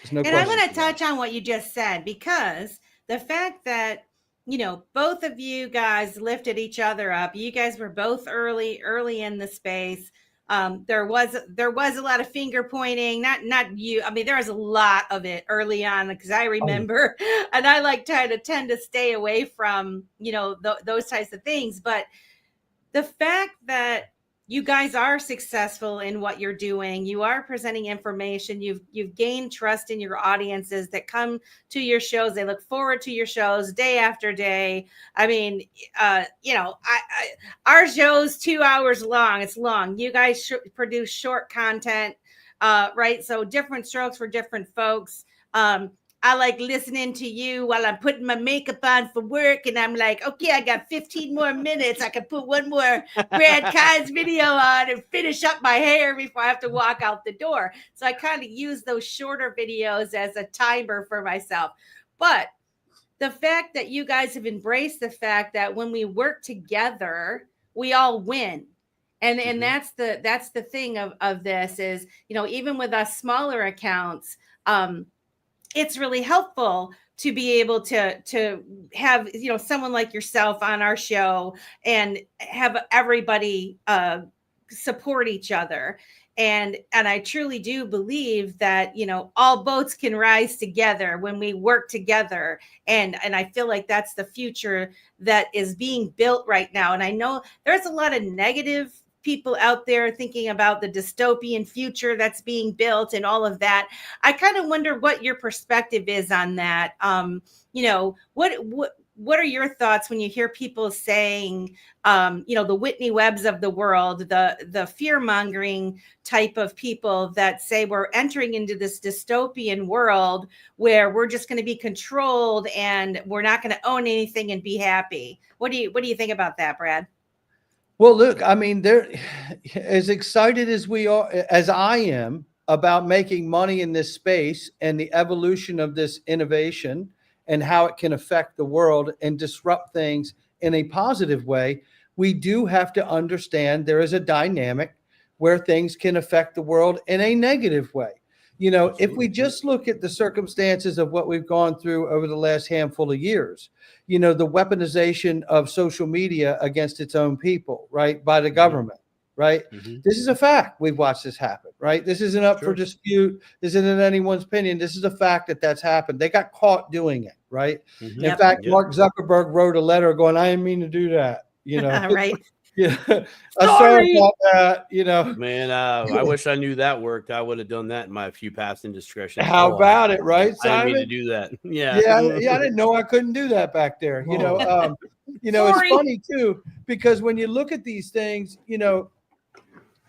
S1: And I want to touch on what you just said, because the fact that, you know, both of you guys lifted each other up. You guys were both early in the space. There was a lot of finger pointing, not you. I mean, there was a lot of it early on, because I remember, and I like tend to stay away from, you know, those types of things. But the fact that you guys are successful in what you're doing, you are presenting information, you've gained trust in your audiences that come to your shows. They look forward to your shows day after day. I mean, you know, our show's 2 hours long. It's long. You guys produce short content, right? So different strokes for different folks. I like listening to you while I'm putting my makeup on for work, and I'm like, okay, I got 15 more minutes. I can put one more Brad Kine's video on and finish up my hair before I have to walk out the door. So I kind of use those shorter videos as a timer for myself. But the fact that you guys have embraced the fact that when we work together, we all win. And that's the thing of this is, you know, even with us smaller accounts, it's really helpful to be able to have, you know, someone like yourself on our show and have everybody support each other. And I truly do believe that, you know, all boats can rise together when we work together. And I feel like that's the future that is being built right now. And I know there's a lot of negative people out there thinking about the dystopian future that's being built and all of that. I kind of wonder what your perspective is on that. You know, what are your thoughts when you hear people saying, you know, the Whitney Webbs of the world, the fear mongering type of people that say we're entering into this dystopian world where we're just going to be controlled and we're not going to own anything and be happy? What do you think about that, Brad?
S3: Well, look, I mean, they're as excited as we are, as I am, about making money in this space and the evolution of this innovation and how it can affect the world and disrupt things in a positive way. We do have to understand there is a dynamic where things can affect the world in a negative way. You know,
S2: Absolutely.
S3: if we just look at the circumstances of what we've gone through over the last handful of years, you know, the weaponization of social media against its own people, right, by the government, right? This is a fact. We've watched this happen, right? This isn't up for dispute. This isn't anyone's opinion. This is a fact that that's happened. They got caught doing it, right? In fact, Mark Zuckerberg wrote a letter going, "I didn't mean to do that," you know,
S1: right?
S3: Yeah, sorry about that. You know,
S2: man, I wish I knew that worked. I would have done that in my few past indiscretions.
S3: How about it, right, Simon?
S2: I didn't mean to do that. Yeah.
S3: I didn't know I couldn't do that back there. You know, it's funny too, because when you look at these things, you know,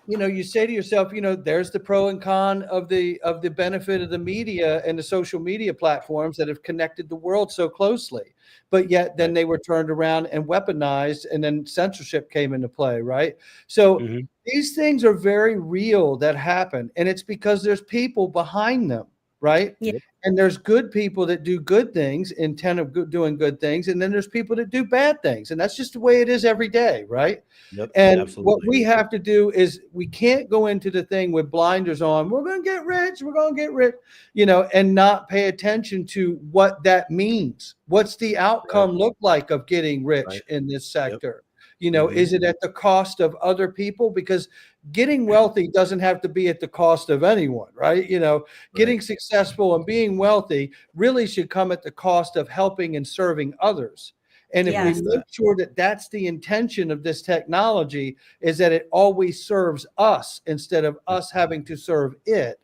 S3: you say to yourself, you know, there's the pro and con of the benefit of the media and the social media platforms that have connected the world so closely. But yet then they were turned around and weaponized, and then censorship came into play, right? So these things are very real that happen, and it's because there's people behind them, right?
S1: Yep.
S3: And there's good people that do good things, intent of doing good things, and then there's people that do bad things, and that's just the way it is every day, right?
S2: Yep,
S3: and
S2: absolutely.
S3: What we have to do is we can't go into the thing with blinders on. We're going to get rich. We're going to get rich, you know, and not pay attention to what that means. What's the outcome look like of getting rich in this sector? You know, is it at the cost of other people? Because getting wealthy doesn't have to be at the cost of anyone, right? You know, getting successful and being wealthy really should come at the cost of helping and serving others. And if we make sure that that's the intention of this technology, is that it always serves us instead of us having to serve it,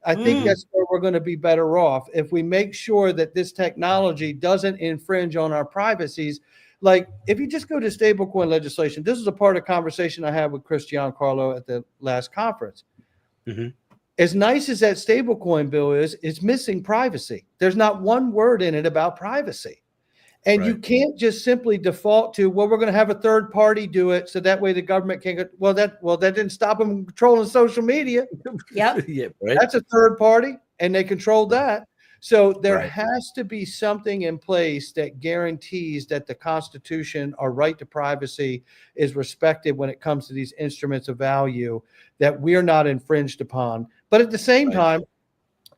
S3: I think that's where we're going to be better off. If we make sure that this technology doesn't infringe on our privacies. Like, if you just go to stablecoin legislation, this is a part of conversation I had with Chris Giancarlo at the last conference. As nice as that stablecoin bill is, it's missing privacy. There's not one word in it about privacy. And you can't just simply default to, well, we're going to have a third party do it, so that way the government can't get, that didn't stop them from controlling social media. That's a third party, and they controlled that. So there has to be something in place that guarantees that the Constitution, our right to privacy, is respected when it comes to these instruments of value, that we're not infringed upon. But at the same time,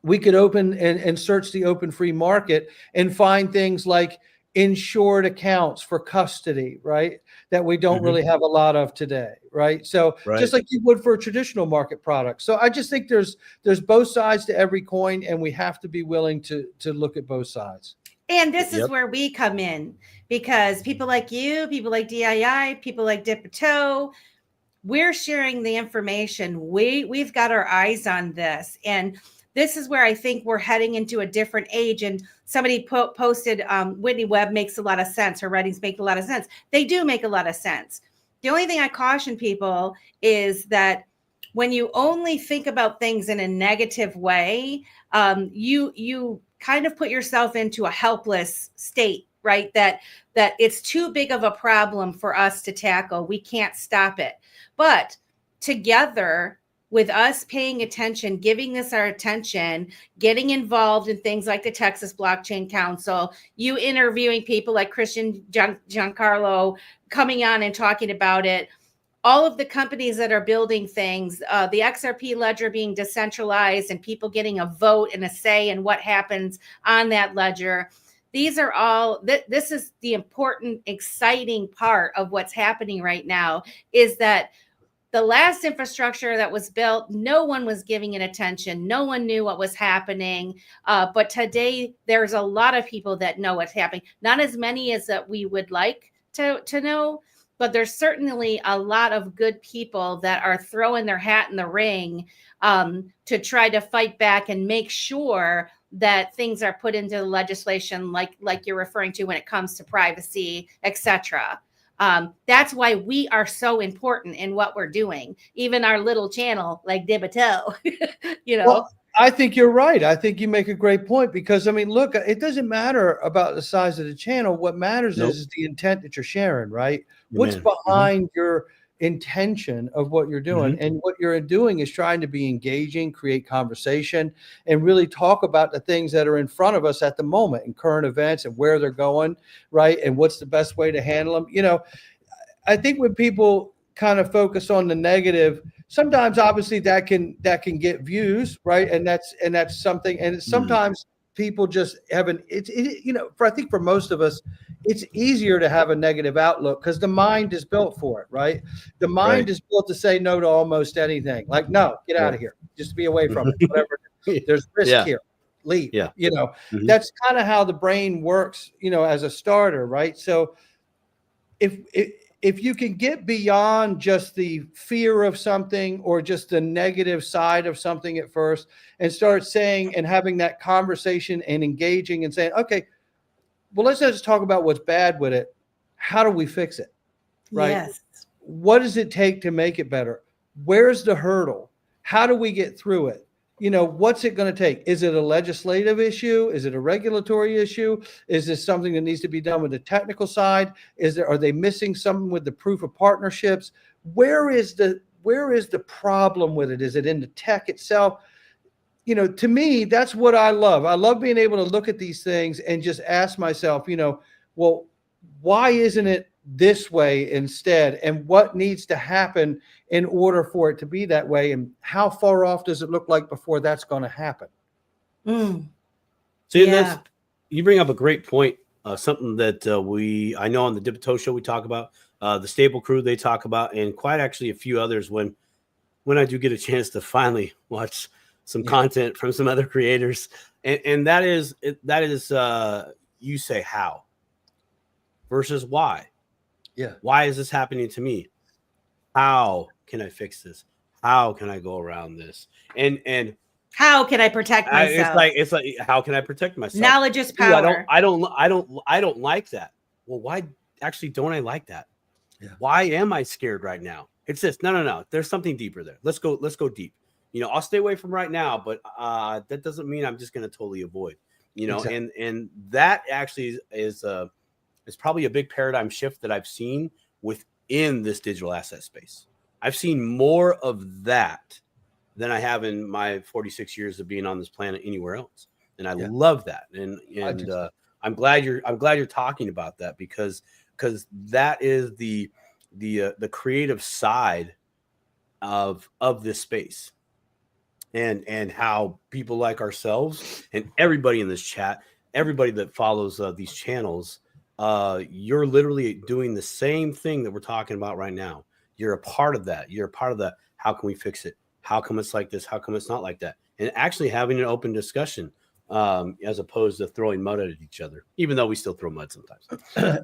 S3: we could open and search the open free market and find things like insured accounts for custody, right? That we don't really have a lot of today, right? So just like you would for a traditional market product. So I just think there's both sides to every coin, and we have to be willing to look at both sides.
S1: And this is where we come in, because people like you, people like DII, people like Dip a Toe, we're sharing the information. We've got our eyes on this, and this is where I think we're heading into a different age. And somebody posted, Whitney Webb makes a lot of sense. Her writings make a lot of sense. They do make a lot of sense. The only thing I caution people is that when you only think about things in a negative way, you kind of put yourself into a helpless state, right? That it's too big of a problem for us to tackle. We can't stop it. But together, with us paying attention, giving this our attention, getting involved in things like the Texas Blockchain Council, you interviewing people like Christian Giancarlo, coming on and talking about it, all of the companies that are building things, the XRP ledger being decentralized and people getting a vote and a say in what happens on that ledger. These are all, this is the important, exciting part of what's happening right now, is that the last infrastructure that was built, no one was giving it attention. No one knew what was happening. But today, there's a lot of people that know what's happening. Not as many as that we would like to know, but there's certainly a lot of good people that are throwing their hat in the ring to try to fight back and make sure that things are put into the legislation like you're referring to when it comes to privacy, etc. That's why we are so important in what we're doing, even our little channel like Dip a Toe, you know.
S3: Well, I think you're right. I think you make a great point, because I mean, look, it doesn't matter about the size of the channel. What matters is the intent that you're sharing, right? What's behind your intention of what you're doing? And what you're doing is trying to be engaging, create conversation, and really talk about the things that are in front of us at the moment, and current events and where they're going, right? And what's the best way to handle them. You know, I think when people kind of focus on the negative, sometimes obviously that can get views, right? And that's something. And sometimes people just haven't. I think for most of us, it's easier to have a negative outlook because the mind is built for it, right? The mind is built to say no to almost anything. Like, no, get out of here, just be away from it. Whatever. There's risk here. Leave.
S2: Yeah.
S3: That's kind of how the brain works, as a starter, right? So if you can get beyond just the fear of something or just the negative side of something at first and start saying and having that conversation and engaging and saying, okay, well, let's just talk about what's bad with it. How do we fix it? Right?
S1: Yes.
S3: What does it take to make it better? Where's the hurdle? How do we get through it? What's it going to take? Is it a legislative issue? Is it a regulatory issue? Is this something that needs to be done with the technical side? Are they missing something with the proof of partnerships? Where is the problem with it? Is it in the tech itself? To me, that's what I love. I love being able to look at these things and just ask myself, well, why isn't it this way instead? And what needs to happen in order for it to be that way? And how far off does it look like before that's going to happen?
S2: See, you bring up a great point. Something that I know on the Dipito show we talk about, the Stable Crew they talk about, and quite actually a few others when I do get a chance to finally watch some content from some other creators, and that is you say how versus why.
S3: Yeah.
S2: Why is this happening to me? How can I fix this? How can I go around this? And
S1: how can I protect myself?
S2: It's like how can I protect myself?
S1: Knowledge is power.
S2: Ooh, I don't like that. Well, why actually don't I like that? Yeah. Why am I scared right now? It's this. No. There's something deeper there. Let's go deep. I'll stay away from right now, but that doesn't mean I'm just going to totally avoid. Exactly. And that actually is probably a big paradigm shift that I've seen within this digital asset space. I've seen more of that than I have in my 46 years of being on this planet anywhere else. And I love that. And I'm glad you're talking about that because that is the creative side of this space. And how people like ourselves and everybody in this chat, everybody that follows these channels, you're literally doing the same thing that we're talking about right now. You're a part of that. You're a part of the how can we fix it? How come it's like this? How come it's not like that? And actually having an open discussion as opposed to throwing mud at each other, even though we still throw mud sometimes.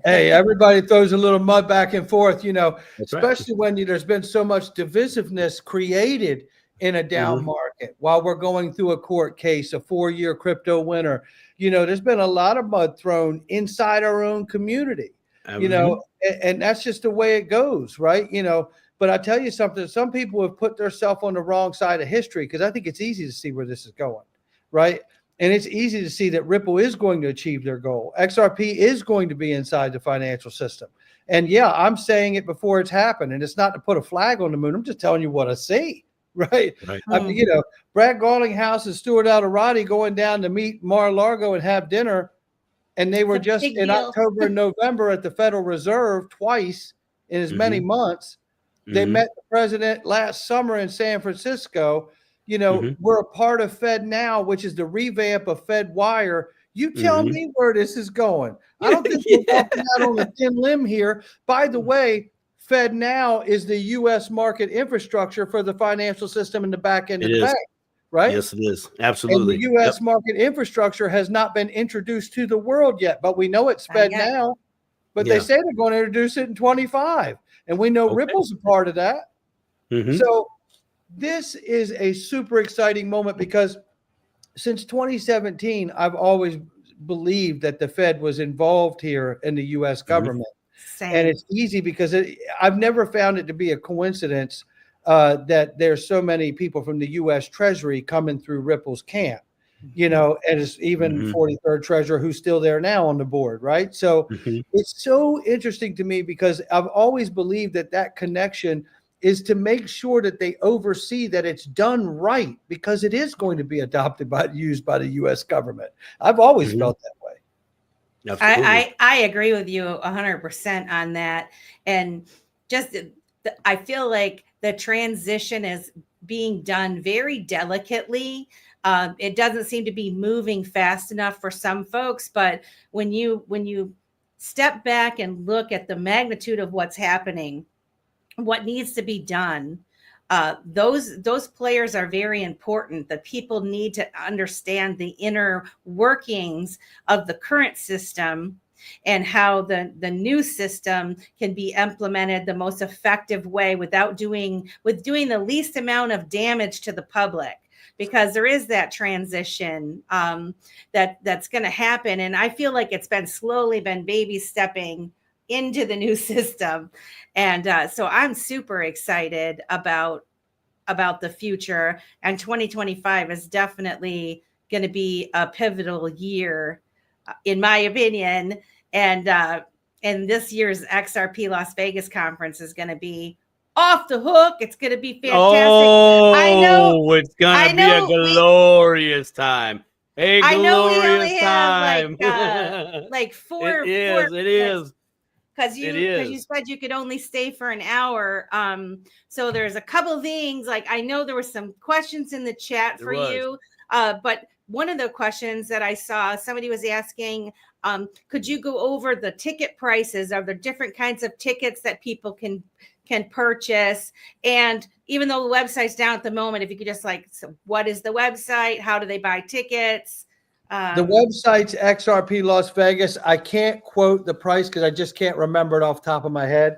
S3: Hey, everybody throws a little mud back and forth,
S2: That's
S3: especially when there's been so much divisiveness created in a down market while we're going through a court case, a 4-year crypto winter. There's been a lot of mud thrown inside our own community, and that's just the way it goes, right? But I tell you something, some people have put themselves on the wrong side of history because I think it's easy to see where this is going, right? And it's easy to see that Ripple is going to achieve their goal. XRP is going to be inside the financial system. And I'm saying it before it's happened. And it's not to put a flag on the moon. I'm just telling you what I see. Right. I mean, Brad Garlinghouse and Stuart Alderati going down to meet Mar-a-Lago and have dinner. And they were just in October and November at the Federal Reserve twice in as many months. They met the president last summer in San Francisco. We're a part of Fed Now, which is the revamp of Fed Wire. You tell me where this is going. I don't think we're walking out on a thin limb here. By the way, Fed Now is the U.S. market infrastructure for the financial system in the back end of the bank, right?
S2: Yes, it is. Absolutely.
S3: And the U.S. market infrastructure has not been introduced to the world yet, but we know it's Fed Now. But they say they're going to introduce it in 25, and we know Ripple's a part of that. So this is a super exciting moment because since 2017, I've always believed that the Fed was involved here in the U.S. government. And it's easy because I've never found it to be a coincidence that there's so many people from the U.S. Treasury coming through Ripple's camp, and it's even 43rd Treasurer who's still there now on the board, right? So it's so interesting to me because I've always believed that connection is to make sure that they oversee that it's done right because it is going to be used by the U.S. government. I've always felt that way.
S1: I agree with you 100% on that. And just I feel like the transition is being done very delicately. It doesn't seem to be moving fast enough for some folks, but when you step back and look at the magnitude of what's happening, what needs to be done, those players are very important. The people need to understand the inner workings of the current system and how the new system can be implemented the most effective way with doing the least amount of damage to the public, because there is that transition that's going to happen. And I feel like it's been baby stepping into the new system. And so I'm super excited about the future. And 2025 is definitely going to be a pivotal year, in my opinion. And this year's XRP Las Vegas conference is going to be off the hook. It's going to be fantastic.
S2: Oh, I know it's going to be a glorious time.
S1: I know we only have like four.
S2: It is.
S1: Because you said you could only stay for an hour. So there's a couple things. Like, I know there were some questions in the chat for you. But one of the questions that I saw, somebody was asking, could you go over the ticket prices? Are there different kinds of tickets that people can purchase? And even though the website's down at the moment, if you could just so what is the website? How do they buy tickets?
S3: The website's XRP Las Vegas. I can't quote the price because I just can't remember it off the top of my head.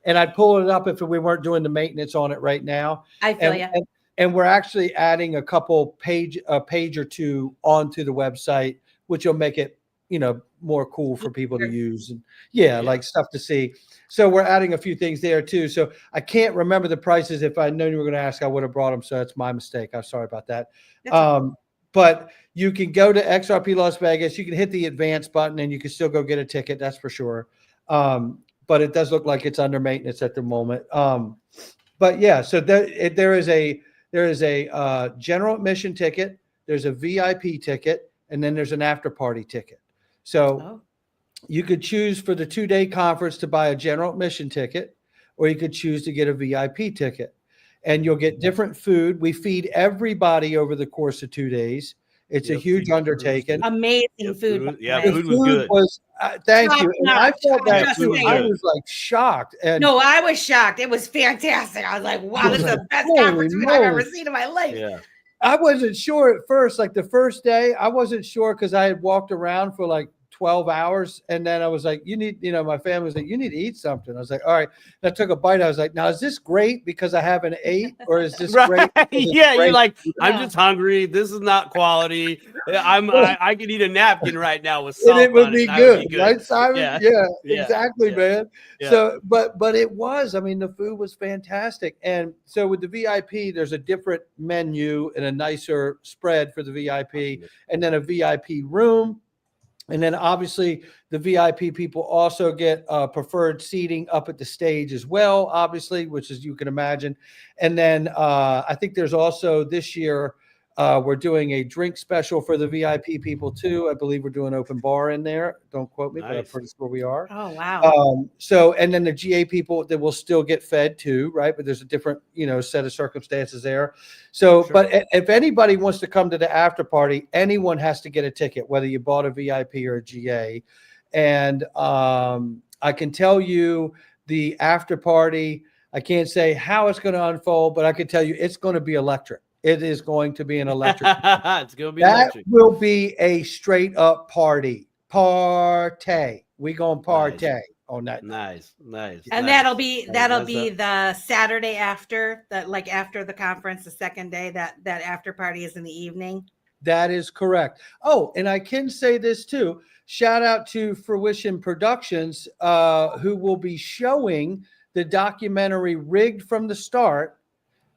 S3: And I'd pull it up if we weren't doing the maintenance on it right now.
S1: I feel you.
S3: And we're actually adding a page or two onto the website, which will make it, more cool for people to use. And like stuff to see. So we're adding a few things there too. So I can't remember the prices. If I known you were going to ask, I would have brought them. So it's my mistake. I'm sorry about that. But you can go to XRP Las Vegas. You can hit the advance button and you can still go get a ticket. That's for sure. But it does look like it's under maintenance at the moment. But yeah, so there is a general admission ticket. There's a VIP ticket, and then there's an after party ticket. So you could choose for the 2-day conference to buy a general admission ticket, or you could choose to get a VIP ticket. And you'll get different food. We feed everybody over the course of 2 days. It's a huge undertaking.
S1: Amazing food.
S2: Yeah, food was good.
S3: Thank you. And I felt that too. I was shocked. And
S1: no, I was shocked. It was fantastic. I was like, wow, this is the best conference I've ever seen in my life.
S3: Yeah. I wasn't sure at first, the first day, I wasn't sure because I had walked around for 12 hours. And then I was like, my family was like, you need to eat something. I was like, all right. And I took a bite. I was like, now, is this great because I haven't ate, or is this great?
S2: Yeah. You're like, I'm just hungry. This is not quality. I could eat a napkin right now with salt.
S3: And it would be good. Right, Simon?
S2: Yeah,
S3: exactly, man. Yeah. So, but it was, the food was fantastic. And so with the VIP, there's a different menu and a nicer spread for the VIP, and then a VIP room. And then obviously the VIP people also get preferred seating up at the stage as well, obviously, which is, you can imagine. And then I think there's also this year, we're doing a drink special for the VIP people too. I believe we're doing open bar in there. Don't quote me, but I'm pretty sure we are.
S1: Oh, wow.
S3: So, and then the GA people that will still get fed too, right? But there's a different, set of circumstances there. So, sure. But if anybody wants to come to the after party, anyone has to get a ticket, whether you bought a VIP or a GA. And I can tell you the after party, I can't say how it's going to unfold, but I can tell you it's going to be electric. It is going to be an electric.
S2: It's going to be electric.
S3: That will be a straight up party. Partay. We going partay on that.
S2: Nice.
S1: And that'll be the Saturday after after the conference, the second day. That after party is in the evening.
S3: That is correct. Oh, and I can say this too. Shout out to Fruition Productions, who will be showing the documentary Rigged from the Start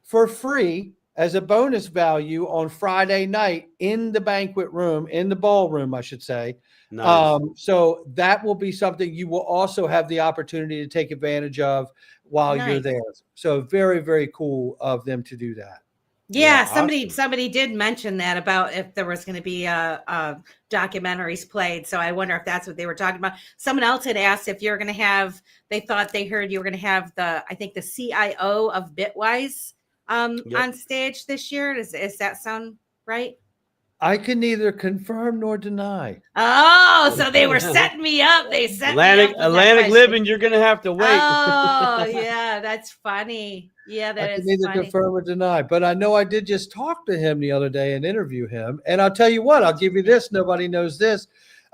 S3: for free as a bonus value on Friday night in the banquet room, in the ballroom, I should say. Nice. So that will be something you will also have the opportunity to take advantage of while you're there. So very, very cool of them to do that.
S1: Yeah, somebody did mention that about if there was going to be documentaries played. So I wonder if that's what they were talking about. Someone else had asked if you're going to have. They thought they heard you were going to have I think the CIO of Bitwise on stage this year. Does that sound right?
S3: I can neither confirm nor deny.
S1: Oh, so they were setting me up. They set me up.
S2: Atlantic Living, you're going to have to wait.
S1: Oh, yeah, that's funny. Yeah, that is funny. I can
S3: neither confirm or deny, but I know I did just talk to him the other day and interview him. And I'll tell you what, I'll give you this. Nobody knows this.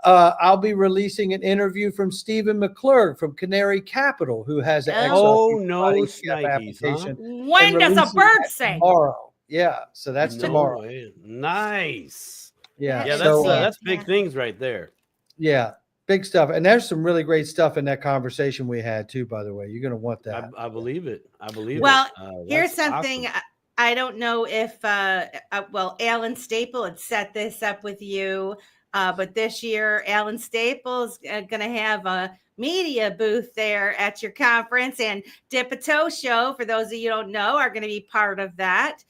S3: I'll be releasing an interview from Stephen McClurg from Canary Capital, who has an
S2: application.
S3: Huh?
S1: When does a bird sing?
S3: Tomorrow. Yeah, so that's tomorrow.
S2: Nice.
S3: Yeah,
S2: that's big things right there.
S3: Yeah, big stuff. And there's some really great stuff in that conversation we had too, by the way. You're going to want that.
S2: I believe it.
S1: Well, here's something. Awesome. I don't know if, Alan Staple had set this up with you, but this year, Alan Staple's going to have a media booth there at your conference, and Dip a Toe Show, for those of you who don't know, are going to be part of that.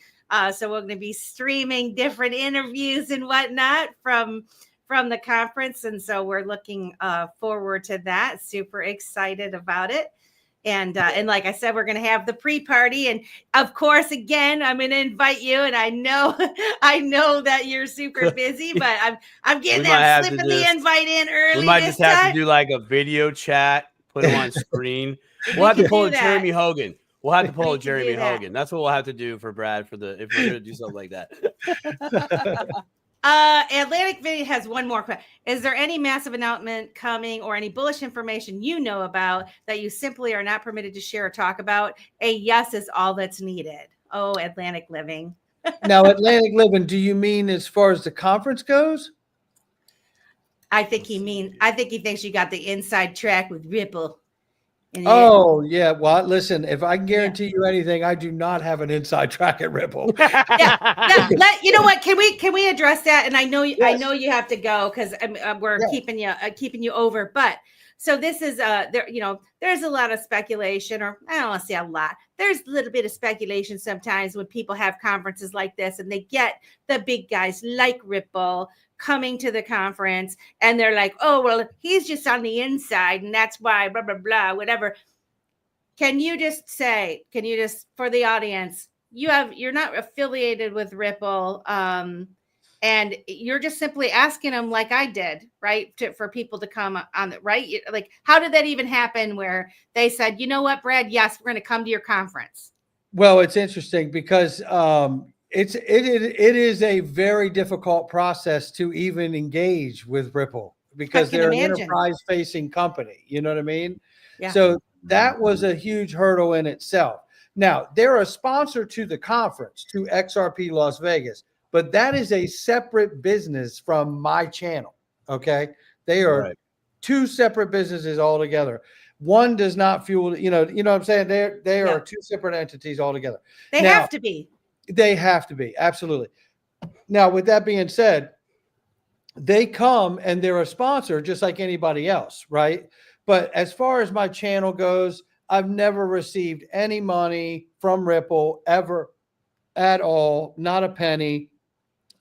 S1: So we're going to be streaming different interviews and whatnot from the conference. And so we're looking forward to that. Super excited about it. And like I said, we're going to have the pre-party. And of course, again, I'm going to invite you. And I know that you're super busy, but I'm getting that slip of the invite in early.
S2: We might just have to do like a video chat, put them on screen. We'll have to pull a Jeremy Hogan. We'll have to pull a Jeremy Hogan. That's what we'll have to do for Brad if we're going to do something like that.
S1: Atlantic Video has one more question. Is there any massive announcement coming or any bullish information you know about that you simply are not permitted to share or talk about? A yes is all that's needed. Oh, Atlantic Living.
S3: Now, Atlantic Living, do you mean as far as the conference goes?
S1: I think he thinks you got the inside track with Ripple.
S3: Oh, yeah. Well, listen, if I can guarantee you anything, I do not have an inside track at Ripple.
S1: You know what? Can we address that? And I know you have to go because we're keeping you over. But so this is there's a lot of speculation, or I don't want to say a lot. There's a little bit of speculation sometimes when people have conferences like this and they get the big guys like Ripple coming to the conference and they're like, oh, well, he's just on the inside and that's why blah, blah, blah, whatever. Can you just for the audience, you're not affiliated with Ripple, and you're just simply asking them like I did, right? For people to come on it, right? Like, how did that even happen where they said, you know what, Brad, yes, we're going to come to your conference?
S3: Well, it's interesting because it is a very difficult process to even engage with Ripple because they're an enterprise-facing company. You know what I mean? Yeah. So that was a huge hurdle in itself. Now, they're a sponsor to the conference, to XRP Las Vegas, but that is a separate business from my channel, okay? They are two separate businesses altogether. One does not fuel, you know what I'm saying? They are two separate entities altogether.
S1: They have to be.
S3: They have to be, absolutely. Now, with that being said, they come and they're a sponsor just like anybody else, right? But as far as my channel goes, I've never received any money from Ripple ever at all, not a penny.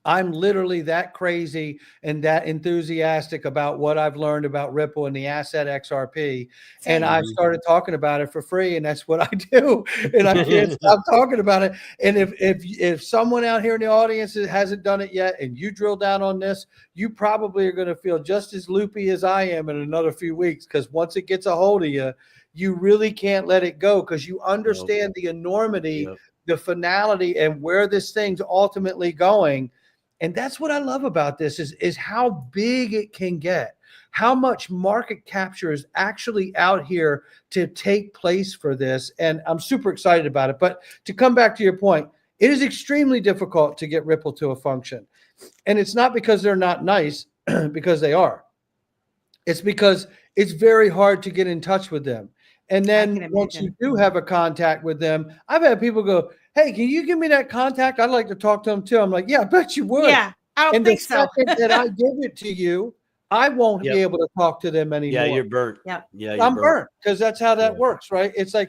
S3: I'm literally that crazy and that enthusiastic about what I've learned about Ripple and the asset XRP. And I started talking about it for free, and that's what I do. And I can't stop talking about it. And if someone out here in the audience hasn't done it yet and you drill down on this, you probably are going to feel just as loopy as I am in another few weeks, because once it gets a hold of you, you really can't let it go because you understand the enormity, the finality, and where this thing's ultimately going. And that's what I love about this is how big it can get, how much market capture is actually out here to take place for this. And I'm super excited about it. But to come back to your point, it is extremely difficult to get Ripple to a function. And it's not because they're not nice, because they are. It's because it's very hard to get in touch with them. And then once you do have a contact with them, I've had people go, hey, can you give me that contact? I'd like to talk to them too. I'm like, yeah, I bet you would.
S1: Yeah, I don't think so.
S3: And the second that I give it to you, I won't be able to talk to them anymore.
S2: Yeah, you're burnt.
S1: Yep.
S2: Yeah,
S3: I'm burnt because that's how that works, right? It's like,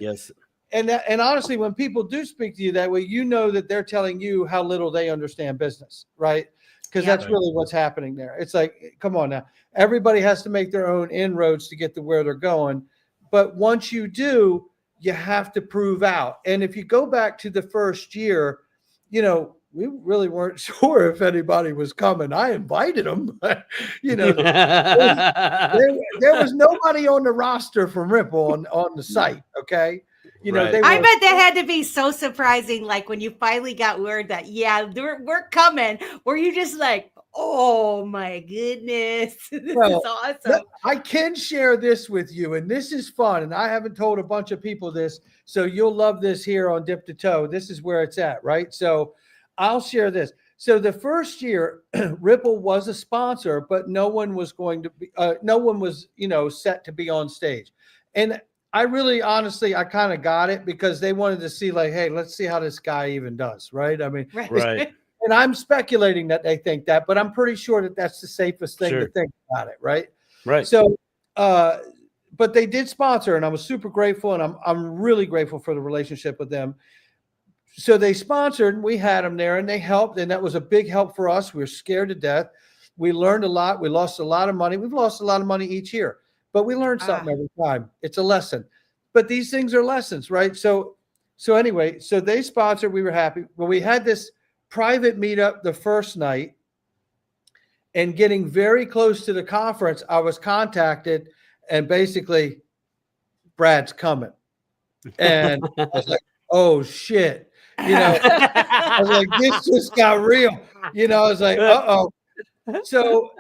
S3: And honestly, when people do speak to you that way, you know that they're telling you how little they understand business, right? Because that's really what's happening there. It's like, come on now, everybody has to make their own inroads to get to where they're going. But once you do, you have to prove out. And if you go back to the first year, you know, we really weren't sure if anybody was coming. I invited them, but you know, there was nobody on the roster from Ripple on the site. Okay. You know,
S1: I bet that had to be so surprising. Like when you finally got word that, we're coming. Were you just like, oh my goodness, this is awesome.
S3: I can share this with you, and this is fun. And I haven't told a bunch of people this, so you'll love this here on Dip to Toe. This is where it's at, right? So I'll share this. So the first year, Ripple was a sponsor, but no one was going to be, no one was, you know, set to be on stage. And I really, honestly, I kind of got it because they wanted to see like, hey, let's see how this guy even does, right? I mean,
S2: right.
S3: And I'm speculating that they think that, but I'm pretty sure that that's the safest thing to think about it, right?
S2: Right.
S3: So, but they did sponsor, and I was super grateful, and I'm really grateful for the relationship with them. So they sponsored, and we had them there, and they helped, and that was a big help for us. We were scared to death. We learned a lot. We lost a lot of money. We've lost a lot of money each year, but we learned something every time. It's a lesson. But these things are lessons, right? So anyway, so they sponsored. We were happy. Well, we had this private meetup the first night, and getting very close to the conference, I was contacted, and basically, Brad's coming. And I was like, oh, shit. You know, I was like, this just got real. You know, I was like, uh-oh. So,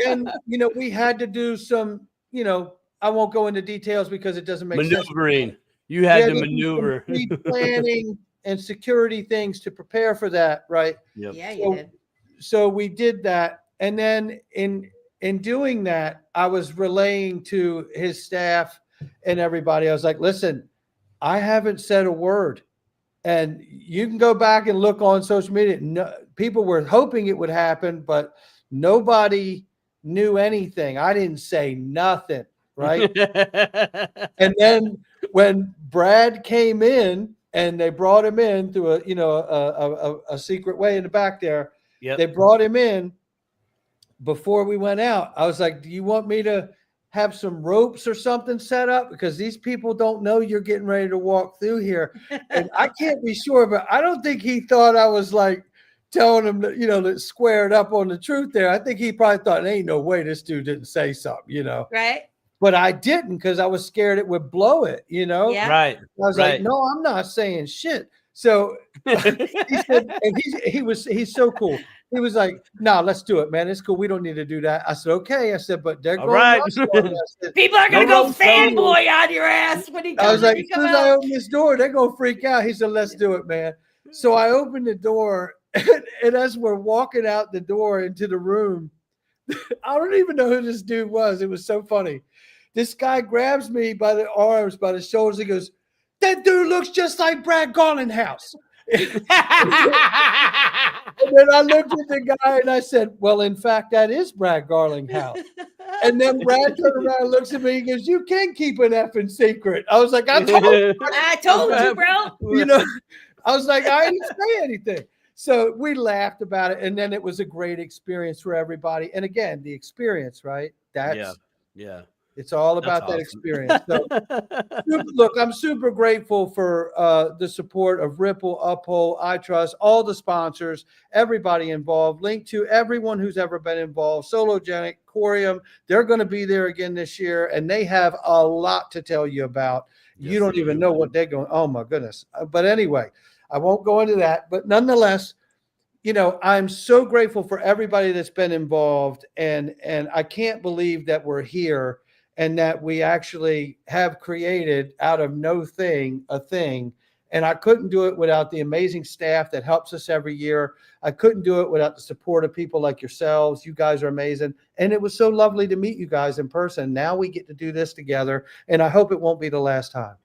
S3: and, you know, we had to do some, you know, I won't go into details because it doesn't make
S2: maneuvering.
S3: sense.
S2: You had to maneuver.
S3: Planning and security things to prepare for that, right?
S2: Yep.
S1: Yeah, you did.
S3: So we did that. And then in doing that, I was relaying to his staff and everybody, I was like, listen, I haven't said a word. And you can go back and look on social media. No, people were hoping it would happen, but nobody knew anything. I didn't say nothing, right? And then when Brad came in and they brought him in through a secret way in the back there, they brought him in before we went out. I was like, do you want me to have some ropes or something set up? Because these people don't know you're getting ready to walk through here. And I can't be sure, but I don't think he thought I was like telling him that, you know, that squared up on the truth there. I think he probably thought, ain't no way this dude didn't say something, you know?
S1: Right.
S3: But I didn't, because I was scared it would blow it, you know?
S1: Yeah.
S2: Right.
S3: I was like, no, I'm not saying shit. So he said, and he's so cool. He was like, no, let's do it, man. It's cool. We don't need to do that. I said, okay. I said, but they're going
S1: people are going to go fanboy on your ass when he comes.
S3: I was like, as soon as I open this door, they're going to freak out. He said, let's do it, man. So I opened the door, and as we're walking out the door into the room, I don't even know who this dude was. It was so funny. This guy grabs me by the arms, by the shoulders. He goes, that dude looks just like Brad Garlinghouse. And then I looked at the guy and I said, well, in fact, that is Brad Garlinghouse. And then Brad turned around and looks at me and goes, you can keep an effing secret. I was like, I told
S1: you, bro.
S3: You know, I was like, I didn't say anything. So we laughed about it. And then it was a great experience for everybody. And again, the experience, right? That's it's all about that experience. So, look, I'm super grateful for the support of Ripple, Uphold, iTrust, all the sponsors, everybody involved. Link to everyone who's ever been involved. Sologenic, Corium, they're going to be there again this year, and they have a lot to tell you about. You don't even know what they're going. Oh my goodness! But anyway, I won't go into that. But nonetheless, you know, I'm so grateful for everybody that's been involved, and I can't believe that we're here. And that we actually have created out of no thing a thing. And I couldn't do it without the amazing staff that helps us every year. I couldn't do it without the support of people like yourselves. You guys are amazing. And it was so lovely to meet you guys in person. Now we get to do this together. And I hope it won't be the last time.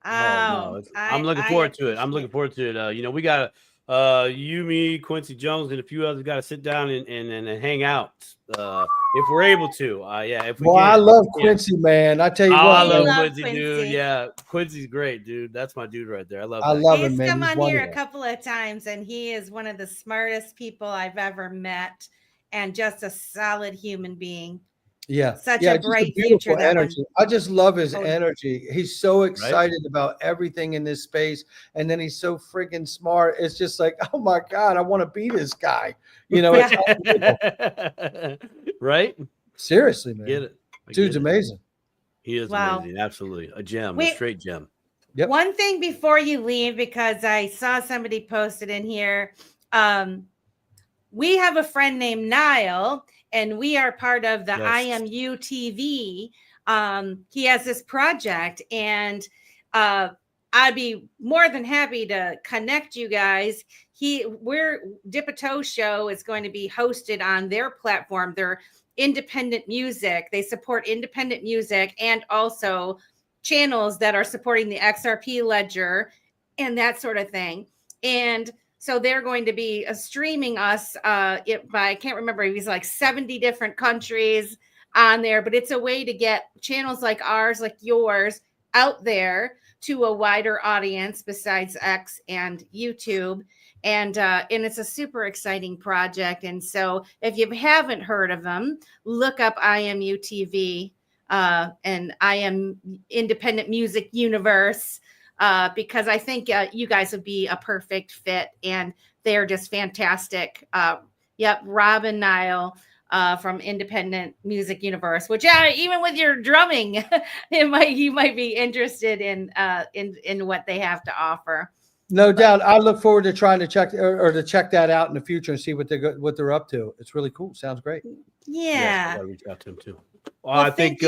S2: I'm looking forward to it. I'm looking forward to it. You know, we got You, me, Quincy Jones, and a few others got to sit down and hang out. If we're able to. Yeah, if we
S3: Well,
S2: can.
S3: I love Quincy, man. I tell you what,
S2: I love
S1: Quincy,
S2: dude. Yeah, Quincy's great, dude. That's my dude right there. I love
S3: him,
S1: He's
S3: man.
S1: come
S3: He's
S1: on
S3: wonderful.
S1: here a couple of times, and he is one of the smartest people I've ever met, and just a solid human being.
S3: Yeah,
S1: such a bright future.
S3: Energy. I just love his energy. He's so excited about everything in this space, and then he's so freaking smart. It's just like, oh my God, I want to be this guy. You know,
S2: right?
S3: Seriously, man.
S2: Get it.
S3: Dude's amazing.
S2: He is amazing. Absolutely. A gem, a straight gem.
S3: Yep.
S1: One thing before you leave, because I saw somebody posted in here. We have a friend named Niall, and we are part of the IMU TV. He has this project, and I'd be more than happy to connect you guys. Dip a Toe Show is going to be hosted on their platform. They're independent music. They support independent music and also channels that are supporting the XRP ledger and that sort of thing. And so they're going to be streaming us by, I can't remember, it was like 70 different countries on there, but it's a way to get channels like ours, like yours, out there to a wider audience besides X and YouTube. And it's a super exciting project. And so if you haven't heard of them, look up IMU TV and IM Independent Music Universe. Because I think you guys would be a perfect fit, and they're just fantastic. Yep, Rob and Niall from Independent Music Universe, which even with your drumming, you might be interested in what they have to offer.
S3: No doubt. I look forward to trying to check that out in the future and see what they're up to. It's really cool. Sounds great.
S1: Yeah.
S2: I gotta reach out to him too. Well, I think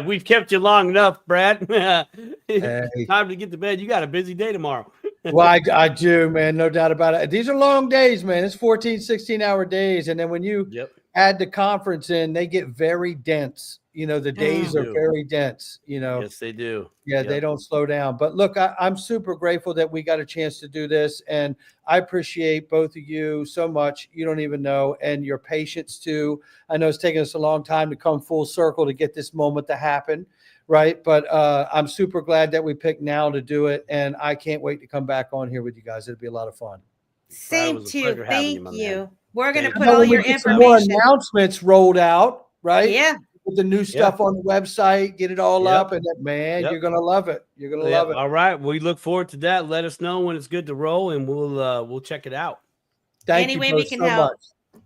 S2: we've kept you long enough, Brad. Time to get to bed. You got a busy day tomorrow.
S3: Well, I do, man. No doubt about it. These are long days, man. It's 14, 16-hour days. And then when you add the conference in, they get very dense. You know, the days are very dense, you know.
S2: Yes, they do.
S3: Yeah, they don't slow down. But look, I'm super grateful that we got a chance to do this. And I appreciate both of you so much. You don't even know. And your patience too. I know it's taken us a long time to come full circle to get this moment to happen. Right. But I'm super glad that we picked now to do it. And I can't wait to come back on here with you guys. It'll be a lot of fun.
S1: Same too. Thank you. We're going to put all your information.
S3: Some more announcements rolled out. Right.
S1: Yeah.
S3: With the new stuff on the website, get it all up, and you're gonna love it. You're gonna love it.
S2: All right, we look forward to that. Let us know when it's good to roll, and we'll check it out.
S3: Thank you
S1: we can help. Much.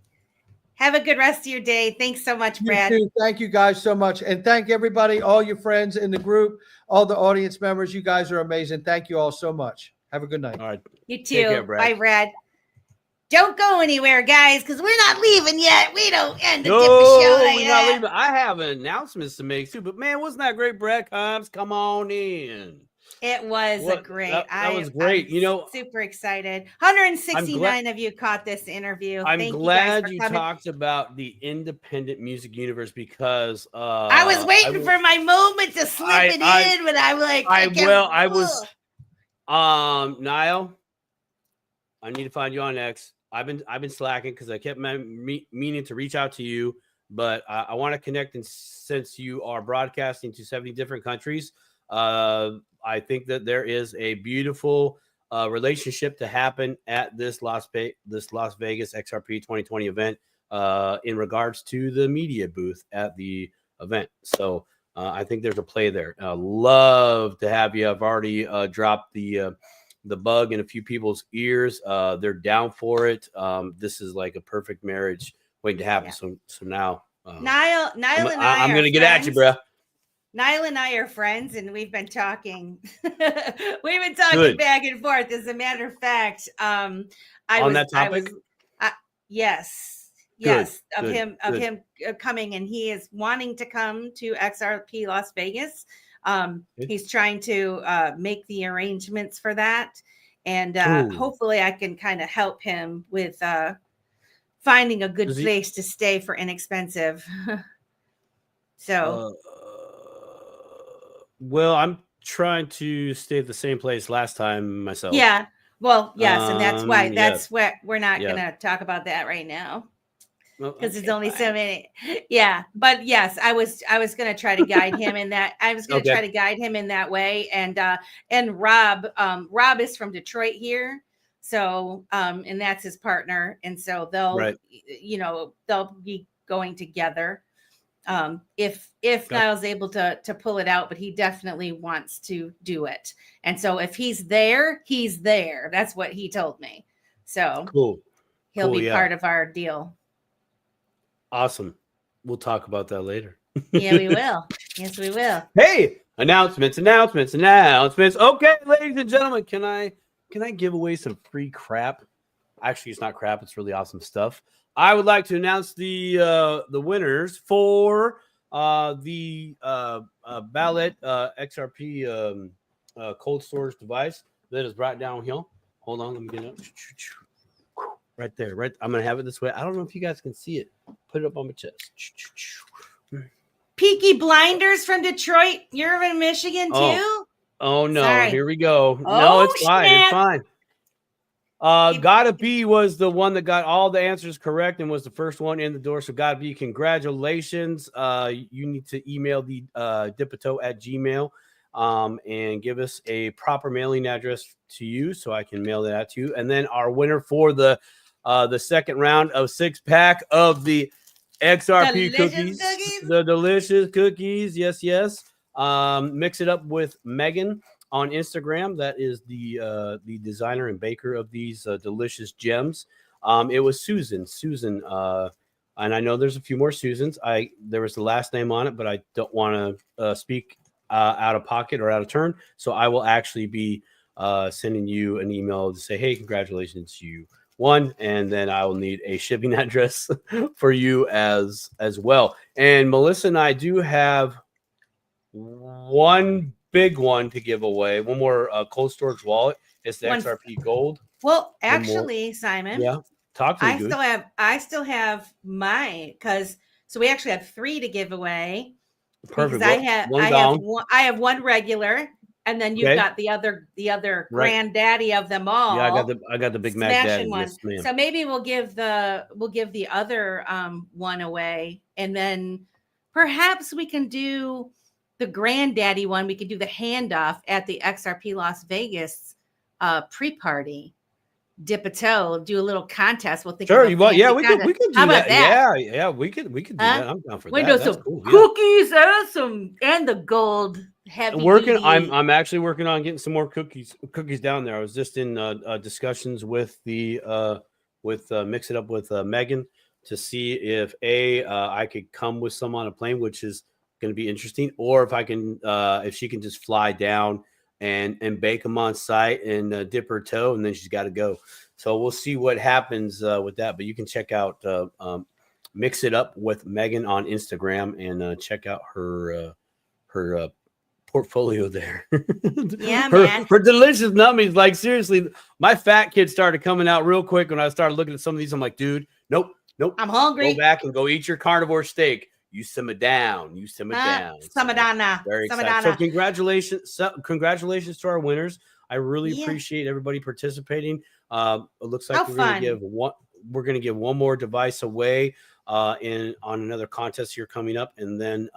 S1: Have a good rest of your day. Thanks so much, Brad.
S3: You too. Thank you guys so much, and thank everybody, all your friends in the group, all the audience members. You guys are amazing. Thank you all so much. Have a good night.
S2: All right,
S1: you too. Take care, Brad. Bye, Brad. Don't go anywhere, guys, because we're not leaving yet. We don't end the show like
S2: we're not leaving. I have announcements to make too, but man, wasn't that great, Brad Combs? Come on in.
S1: It was great.
S2: That was great.
S1: I'm super excited. 169 of you caught this interview.
S2: I'm glad you talked about the independent music universe because
S1: I was waiting for my moment to slip in, but I'm like,
S2: Niall, I need to find you on X. I've been slacking because I kept meaning to reach out to you, but I want to connect. And since you are broadcasting to 70 different countries, I think that there is a beautiful relationship to happen at this Las Vegas XRP 2020 event in regards to the media booth at the event. So I think there's a play there. Love to have you. I've already dropped the bug in a few people's ears. They're down for it. This is like a perfect marriage waiting to happen. Yeah. So now
S1: Niall and I
S2: I'm gonna get at you, bro.
S1: Niall and I are friends, and we've been talking. We've been talking back and forth. As a matter of fact,
S2: on that topic.
S1: Yes, of him coming, and he is wanting to come to XRP Las Vegas. He's trying to make the arrangements for that. And hopefully I can kind of help him with finding a good place to stay for inexpensive. So.
S2: Well, I'm trying to stay at the same place last time myself.
S1: Yeah. Well, yes, and that's why
S2: Yes.
S1: we're not
S2: Yeah.
S1: going to talk about that right now. Because
S2: Okay,
S1: there's only
S2: fine.
S1: so many. Yeah. But yes, I was going to try to guide him in that. I was going to try to guide him in that way. And Rob is from Detroit here. So, and that's his partner. And so they'll be going together. If Niall's able to pull it out, but he definitely wants to do it. And so if he's there, he's there. That's what he told me. So
S2: cool.
S1: He'll be part of our deal.
S2: Awesome. We'll talk about that later.
S1: Yeah, we will. Yes, we will.
S2: Hey, announcements. Okay, ladies and gentlemen, can I give away some free crap? Actually, it's not crap. It's really awesome stuff. I would like to announce the winners for the ballot XRP cold storage device that is right down here. Hold on, let me get it up. Right there, right. I'm gonna have it this way. I don't know if you guys can see it. Put it up on my chest.
S1: Peaky Blinders from Detroit. You're in Michigan too?
S2: Oh no!
S1: Sorry.
S2: Here we go. No, it's fine.
S1: Snap.
S2: It's fine. Gotta Be was the one that got all the answers correct and was the first one in the door. So Gotta Be, congratulations. You need to email the dipito@gmail. And give us a proper mailing address to you so I can mail that out to you. And then our winner for the second round of 6-pack of the XRP cookies, the delicious cookies. Yes. Mix It Up with Megan on Instagram. That is the designer and baker of these delicious gems. It was Susan, and I know there's a few more Susans. There was the last name on it, but I don't want to speak out of pocket or out of turn. So I will actually be sending you an email to say, hey, congratulations, you won. And then I will need a shipping address for you as well. And Melissa and I do have one big one to give away. One more cold storage wallet. It's the XRP Gold.
S1: Well, actually, Simon.
S2: Yeah. Talk to me.
S1: I still have mine so we actually have 3 to give away.
S2: Perfect.
S1: I have one regular, and then you've got the other granddaddy of them all.
S2: Yeah, I got the Big Mac Daddy
S1: one.
S2: Yes,
S1: so maybe we'll give the other one away, and then perhaps we can do the granddaddy one. We could do the handoff at the XRP Las Vegas pre-party. Dip a toe, do a little contest. We'll think.
S2: Sure, you want? Yeah, we could do
S1: How
S2: that.
S1: About that.
S2: Yeah, we could do that. I'm down for
S1: we
S2: that.
S1: Do some cool. Cookies, and the gold heavy.
S2: I'm actually working on getting some more cookies down there. I was just in discussions with the Mix It Up with Megan to see if I could come with some on a plane, which is going to be interesting, or if I can if she can just fly down and bake them on site and dip her toe, and then she's got to go. So we'll see what happens with that. But you can check out Mix It Up with Megan on Instagram and check out her portfolio there.
S1: Yeah, man.
S2: Her delicious nummies. Like, seriously, my fat kid started coming out real quick when I started looking at some of these. I'm like, dude, nope.
S1: I'm hungry.
S2: Go back and go eat your carnivore steak. You simmer down.
S1: Simmer down now.
S2: Very excited. So congratulations to our winners. I really appreciate everybody participating. It looks like we're going to give one more device away on another contest here coming up, and then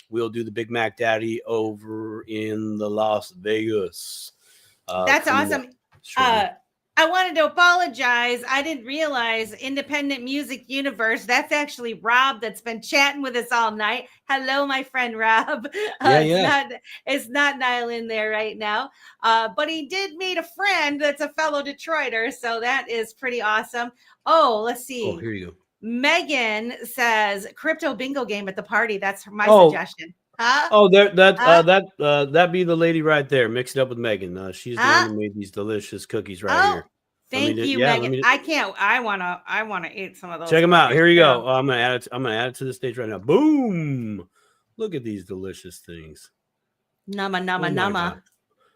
S2: we'll do the Big Mac Daddy over in the Las Vegas.
S1: That's awesome. I wanted to apologize. I didn't realize Independent Music Universe. That's actually Rob that's been chatting with us all night. Hello, my friend Rob. It's not Niall in there right now. But he did meet a friend that's a fellow Detroiter. So that is pretty awesome. Oh, let's see.
S2: Oh, here you go.
S1: Megan says crypto bingo game at the party. That's my suggestion. Huh?
S2: Oh, that be the lady right there. Mix It Up with Megan. She's the one who made these delicious cookies right here.
S1: Thank you, Megan. I can't. I wanna eat some of those.
S2: Check them out. Here you go. I'm gonna add it to the stage right now. Boom! Look at these delicious things.
S1: Nama.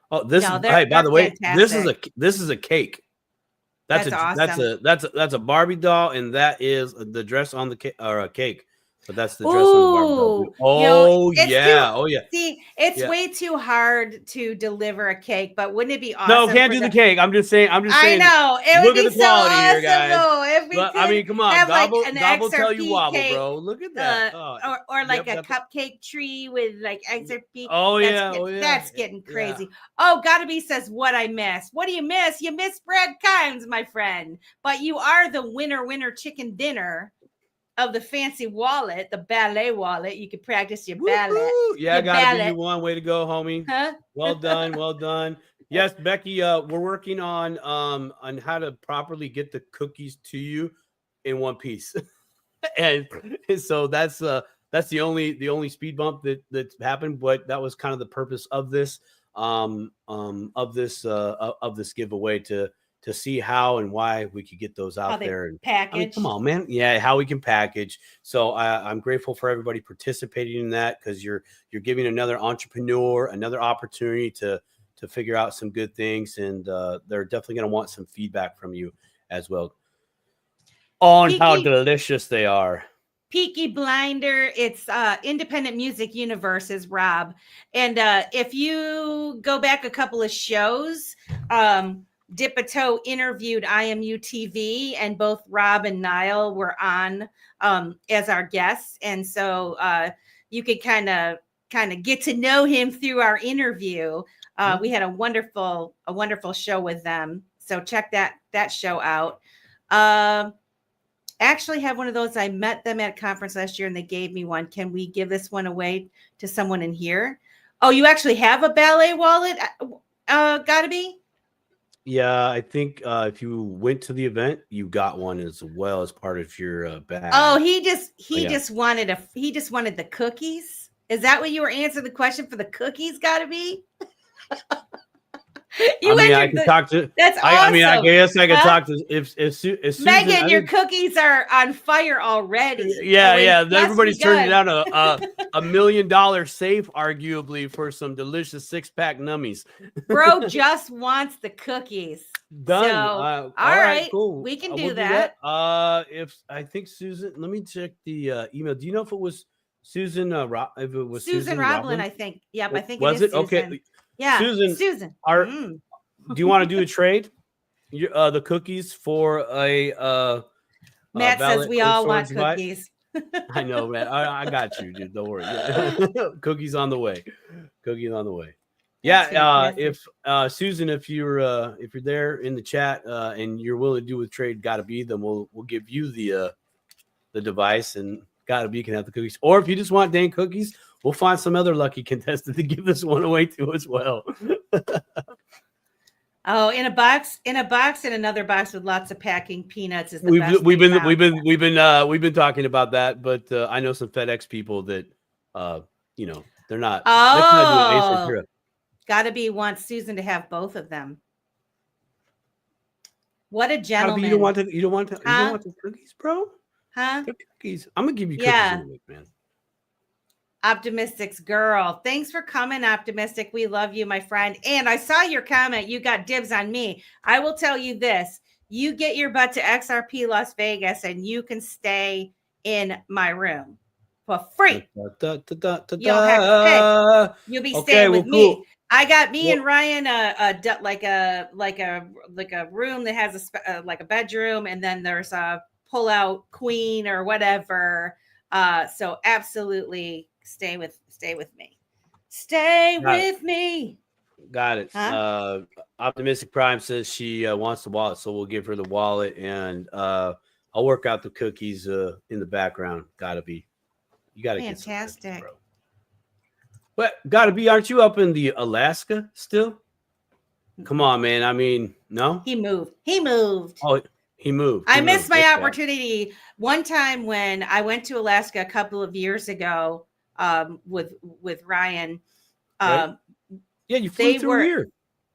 S2: Oh, this is. Hey, by the way, this is a cake. That's awesome. That's a Barbie doll, and that is the dress on the cake or a cake. But that's the dress on the barbell. Oh, yeah. Oh, yeah.
S1: See, it's way too hard to deliver a cake, but wouldn't it be awesome?
S2: No, can't do the cake. I'm just saying.
S1: I know. It would be so awesome, though, if we could
S2: I mean, come on.
S1: have
S2: Gobble,
S1: like an
S2: gobble
S1: XRP
S2: tell you wobble,
S1: cake,
S2: bro. Look at that.
S1: Or like a cupcake tree with like XRP.
S2: Oh,
S1: That's getting crazy. Oh, Gotta Be says, what I miss. What do you miss? You miss Brad Kimes, my friend. But you are the winner chicken dinner of the fancy wallet, the ballet wallet. You can practice your ballet.
S2: Yeah, Gotta Be, you won. Way to go, homie. Huh? Well done. Well done. Yes, Becky, we're working on how to properly get the cookies to you in one piece. and so that's the only speed bump that's happened, but that was kind of the purpose of this giveaway, to see how and why we could get those out there and
S1: package.
S2: I mean, come on, man. Yeah, how we can package. So I'm grateful for everybody participating in that, because you're giving another entrepreneur another opportunity to figure out some good things, and they're definitely going to want some feedback from you as well on how delicious they are.
S1: Peaky Blinder, it's Independent Music Universes, Rob. And if you go back a couple of shows, Dipito interviewed IMU TV, and both Rob and Niall were on as our guests. And so you could kind of get to know him through our interview. We had a wonderful show with them. So check that show out. Actually have one of those. I met them at a conference last year and they gave me one. Can we give this one away to someone in here? Oh, you actually have a ballet wallet? Gotta Be?
S2: Yeah, I think if you went to the event, you got one as well as part of your bag.
S1: Oh, he just wanted the cookies. Is that what you were answering the question for the cookies? Gotta Be?
S2: I can talk to.
S1: That's awesome.
S2: I guess I could talk to if Susan,
S1: Megan, your cookies are on fire already.
S2: Yeah. Everybody's turning down a $1 million safe, arguably, for some delicious 6-pack nummies.
S1: Bro just wants the cookies.
S2: Done.
S1: So, all right, cool. We can do that.
S2: If I think Susan, let me check the email. Do you know if it was Susan? If it was
S1: Susan Roblin, I think. Yep, I think
S2: was
S1: it.
S2: Okay.
S1: Yeah, Susan.
S2: Do you want to do a trade? The cookies for a
S1: Matt says we all want cookies.
S2: I know, man. I got you, dude. Don't worry. Cookies on the way. Yeah. If Susan, if you're there in the chat and you're willing to do a trade, Gotta Be, then we'll give you the device, and Gotta Be can have the cookies. Or if you just want dang cookies, we'll find some other lucky contestant to give this one away to as well.
S1: Oh, in a box, and another box with lots of packing peanuts is the best.
S2: We've been talking about that, but I know some FedEx people that they're not.
S1: Oh, Gotta Be wants Susan to have both of them. What a gentleman!
S2: You don't want the cookies, bro?
S1: Huh?
S2: The cookies. I'm gonna give you cookies in a week, man.
S1: Optimistic's girl. Thanks for coming, Optimistic. We love you, my friend. And I saw your comment. You got dibs on me. I will tell you this. You get your butt to XRP Las Vegas and you can stay in my room for free. You don't have to pay. You'll be staying with me. I got me and Ryan like a room that has like a bedroom, and then there's a pull-out queen or whatever. So absolutely stay with me. Stay with me.
S2: Got it. Huh? Optimistic Prime says she wants the wallet, so we'll give her the wallet, and I'll work out the cookies in the background. Gotta be. You gotta get fantastic, cookies, bro. But Gotta Be, aren't you up in the Alaska still? Come on, man. I mean, no.
S1: He moved.
S2: Oh, he moved.
S1: I missed my opportunity. One time when I went to Alaska a couple of years ago with Ryan.
S2: Right. Yeah, you flew through here.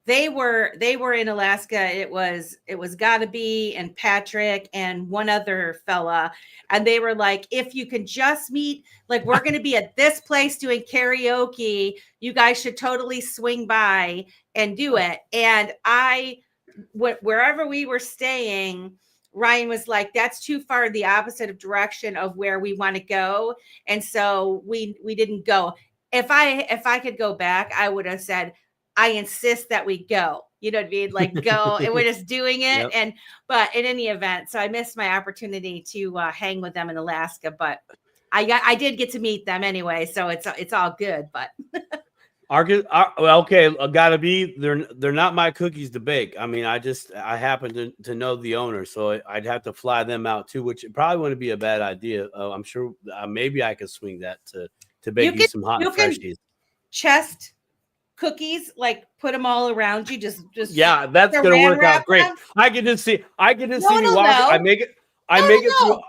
S1: They were in Alaska. It was Gotta Be and Patrick and one other fella. And they were like, if you can just meet, like, we're going to be at this place doing karaoke. You guys should totally swing by and do it. And wherever we were staying, Ryan was like, that's too far the opposite of direction of where we want to go. And so we didn't go. If I could go back, I would have said, I insist that we go. You know what I mean? Like go, and we're just doing it.
S2: Yep.
S1: But in any event, so I missed my opportunity to hang with them in Alaska, but I did get to meet them anyway. So it's all good, but.
S2: Well, okay, gotta be. They're not my cookies to bake. I mean, I happen to know the owner, so I'd have to fly them out too, which probably wouldn't be a bad idea. I'm sure maybe I could swing that to bake you some hot and freshies.
S1: Chest cookies, like put them all around you. Just
S2: yeah, that's gonna work out great. I can just see me walking. I make it through.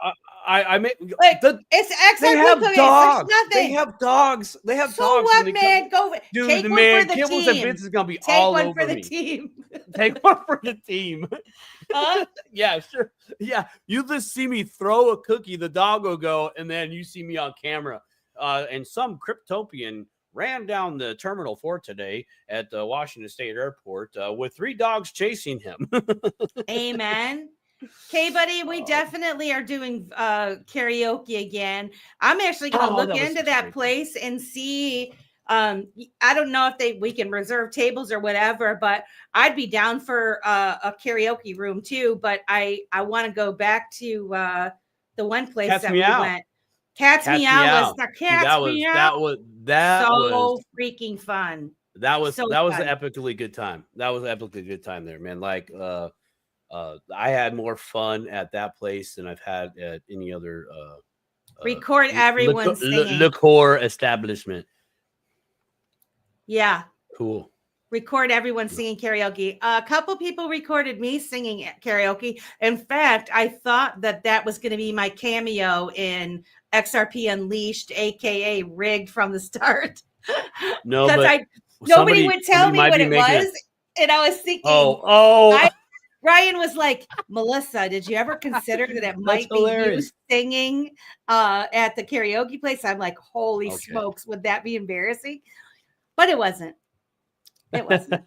S2: I make
S1: like it's XRP cookies.
S2: Dogs. They have dogs. They have
S1: so
S2: dogs.
S1: So what, man? Go
S2: dude.
S1: Take
S2: the
S1: one
S2: man,
S1: for the
S2: Kibbles
S1: team.
S2: and Vince is gonna be
S1: Take
S2: all
S1: one
S2: over
S1: for the
S2: me.
S1: team.
S2: Take one for the team. Yeah, sure. Yeah, you just see me throw a cookie, the dog will go, and then you see me on camera. And some cryptopian ran down the Terminal 4 today at the Washington State Airport with 3 dogs chasing him.
S1: Amen. Okay, buddy, we definitely are doing karaoke again. I'm actually going to look into that place and see. I don't know if we can reserve tables or whatever, but I'd be down for a karaoke room too. But I want to go back to the one place
S2: Cats
S1: that
S2: Me
S1: we
S2: Out.
S1: went. Cats Me Out was so freaking fun.
S2: That was
S1: so
S2: an epically good time. That was an epically good time there, man. Like I had more fun at that place than I've had at any other
S1: record everyone singing
S2: liquor establishment.
S1: Yeah.
S2: Cool.
S1: Record everyone singing karaoke. A couple people recorded me singing karaoke. In fact, I thought that was going to be my cameo in XRP Unleashed, aka Rigged from the start.
S2: No, but
S1: nobody would tell me what it was, and I was thinking, Ryan was like, Melissa, did you ever consider that it might be you singing at the karaoke place? I'm like, holy smokes, would that be embarrassing? But it wasn't. It wasn't.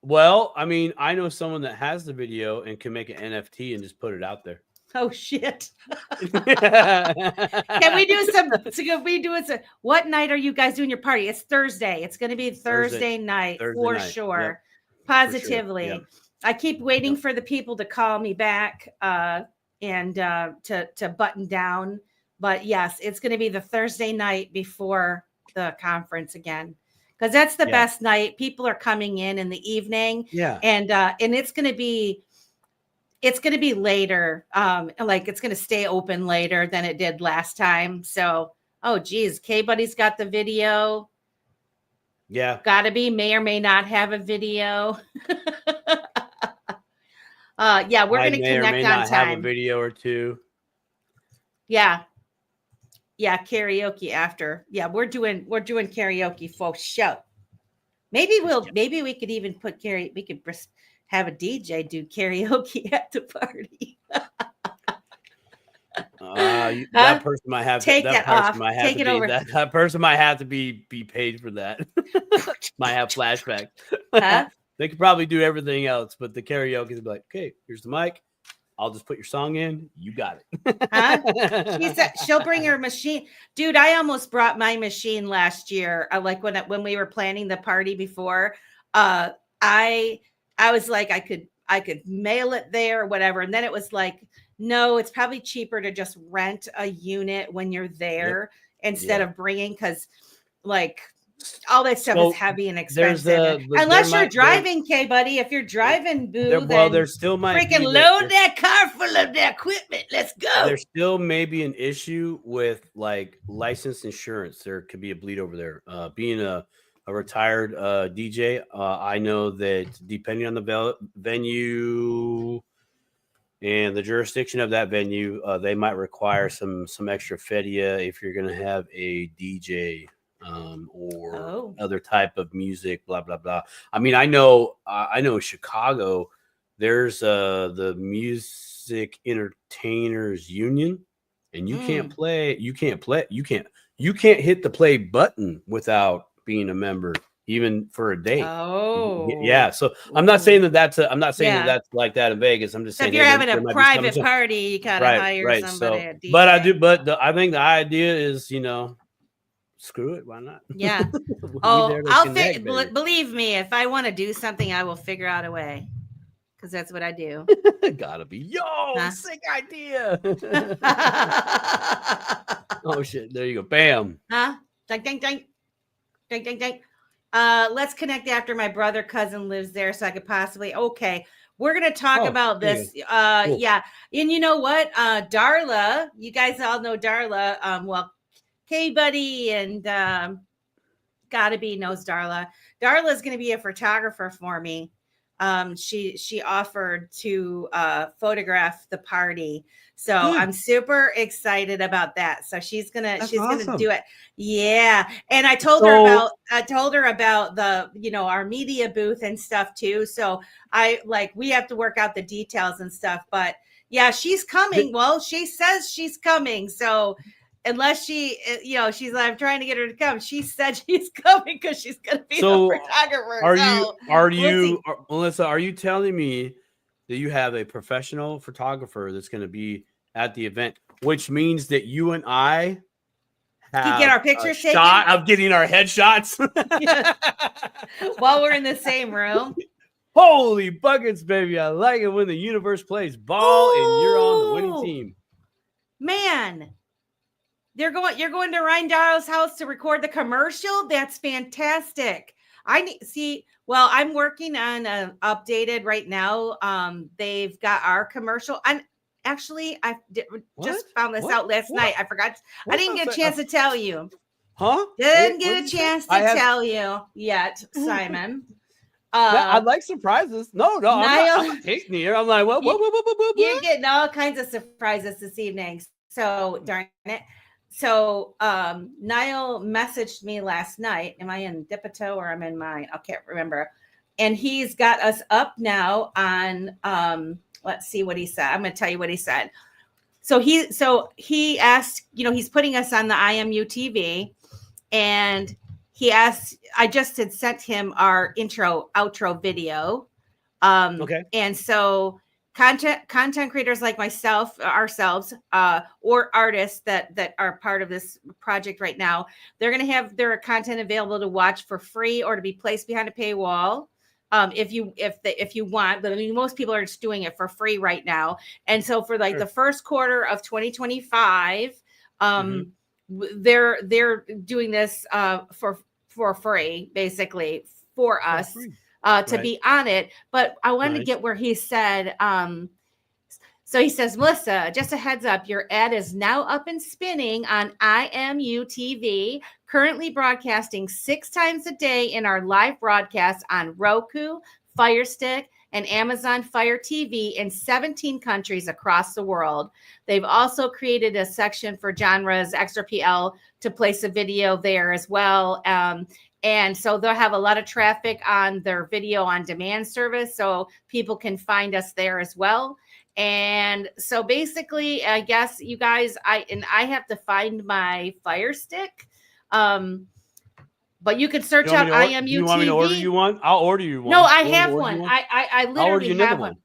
S2: Well, I mean, I know someone that has the video and can make an NFT and just put it out there.
S1: Oh shit! Can we do some? What night are you guys doing your party? It's Thursday. It's going to be Thursday night for sure. Yep. Positively. Yep. I keep waiting for the people to call me back and to button down. But yes, it's going to be the Thursday night before the conference again. Because that's the best night. People are coming in the evening.
S2: Yeah.
S1: And it's going to be later. Like it's going to stay open later than it did last time. So, geez, K-Buddy's got the video.
S2: Yeah.
S1: Gotta be, may or may not have a video. We're going to connect on time.
S2: Have a video or two.
S1: Yeah, karaoke after. Yeah, we're doing karaoke for show. Maybe we could even we could have a DJ do karaoke at the party.
S2: That person might have
S1: take that off. Take it over.
S2: That person might have to be paid for that. Might have flashbacks.
S1: Huh?
S2: They could probably do everything else, but the karaoke is like, okay, here's the mic. I'll just put your song in. You got it.
S1: Huh? She said she'll bring her machine. Dude, I almost brought my machine last year. Like when we were planning the party before. I was like, I could mail it there or whatever. And then it was like, no, it's probably cheaper to just rent a unit when you're there instead of bringing, because like all that stuff is heavy and expensive. Unless you're driving, K-Buddy. If you're driving, boo,
S2: there still might
S1: freaking load that car full of the equipment. Let's go.
S2: There still may be an issue with like licensed insurance. There could be a bleed over there. Being a retired DJ, I know that depending on the venue and the jurisdiction of that venue, they might require some extra fedia if you're going to have a DJ or other type of music, blah blah blah. I mean, I know in Chicago, there's the Music Entertainers Union, and you can't hit the play button without being a member even for a day.
S1: Oh,
S2: yeah. So I'm not saying that that's like that in Vegas. I'm just
S1: so
S2: saying
S1: if you're having a private party, you gotta hire somebody.
S2: So,
S1: a DJ.
S2: but I think the idea is, screw it. Why not?
S1: Yeah. Believe me, if I want to do something, I will figure out a way. Because that's what I do.
S2: Gotta be sick idea. Oh shit! There you go. Bam.
S1: Ding, ding, ding, ding, ding, ding. Let's connect after my brother cousin lives there, so I could possibly. Okay, we're gonna talk about this. Cool. Yeah, and you know what? Darla, you guys all know Darla. Well, K Buddy and Gotta Be knows Darla. Darla is gonna be a photographer for me. She offered to photograph the party, so I'm super excited about that. So she's gonna do it. Yeah, and I told her about the our media booth and stuff too. So we have to work out the details and stuff, but yeah, she's coming. Well, she says she's coming, so. Unless she, she's like, I'm trying to get her to come. She said she's coming because she's going to be the photographer.
S2: Melissa, are you telling me that you have a professional photographer that's going to be at the event, which means that you and I
S1: can get our pictures taken?
S2: Shot of getting our headshots
S1: while we're in the same room?
S2: Holy buckets, baby. I like it when the universe plays ball and you're on the winning team.
S1: Man. You're going to Ryan Darrow's house to record the commercial? That's fantastic. I'm working on an updated right now. They've got our commercial. And actually, just found this out last night. I forgot. I didn't get a chance to tell you.
S2: Huh?
S1: Didn't get a chance to tell you yet, Simon.
S2: I like surprises. No, I'm not hating here. I'm like, what?
S1: You're getting all kinds of surprises this evening. So, darn it. So Niall messaged me last night. Am I in Dipito or I'm in mine? I can't remember. And he's got us up now on let's see what he said. I'm going to tell you what he said. So he asked, he's putting us on the IMU TV, and he asked, I just had sent him our outro video. Okay. And so content creators like ourselves, or artists that are part of this project right now, they're going to have their content available to watch for free or to be placed behind a paywall. If you want, but I mean, most people are just doing it for free right now. And so for the first quarter of 2025, they're doing this for free, basically for us. To be on it, but I wanted to get where he said, so he says, Melissa, just a heads up, your ad is now up and spinning on IMU TV, currently broadcasting 6 times a day in our live broadcast on Roku, Fire Stick, and Amazon Fire TV in 17 countries across the world. They've also created a section for genres XRPL to place a video there as well. And so they'll have a lot of traffic on their video on demand service, so people can find us there as well. And so basically, I guess you guys, I have to find my Fire Stick. But you could search out IMU TV.
S2: You want me to order you one? I'll order you one.
S1: No, I have one. I literally have one.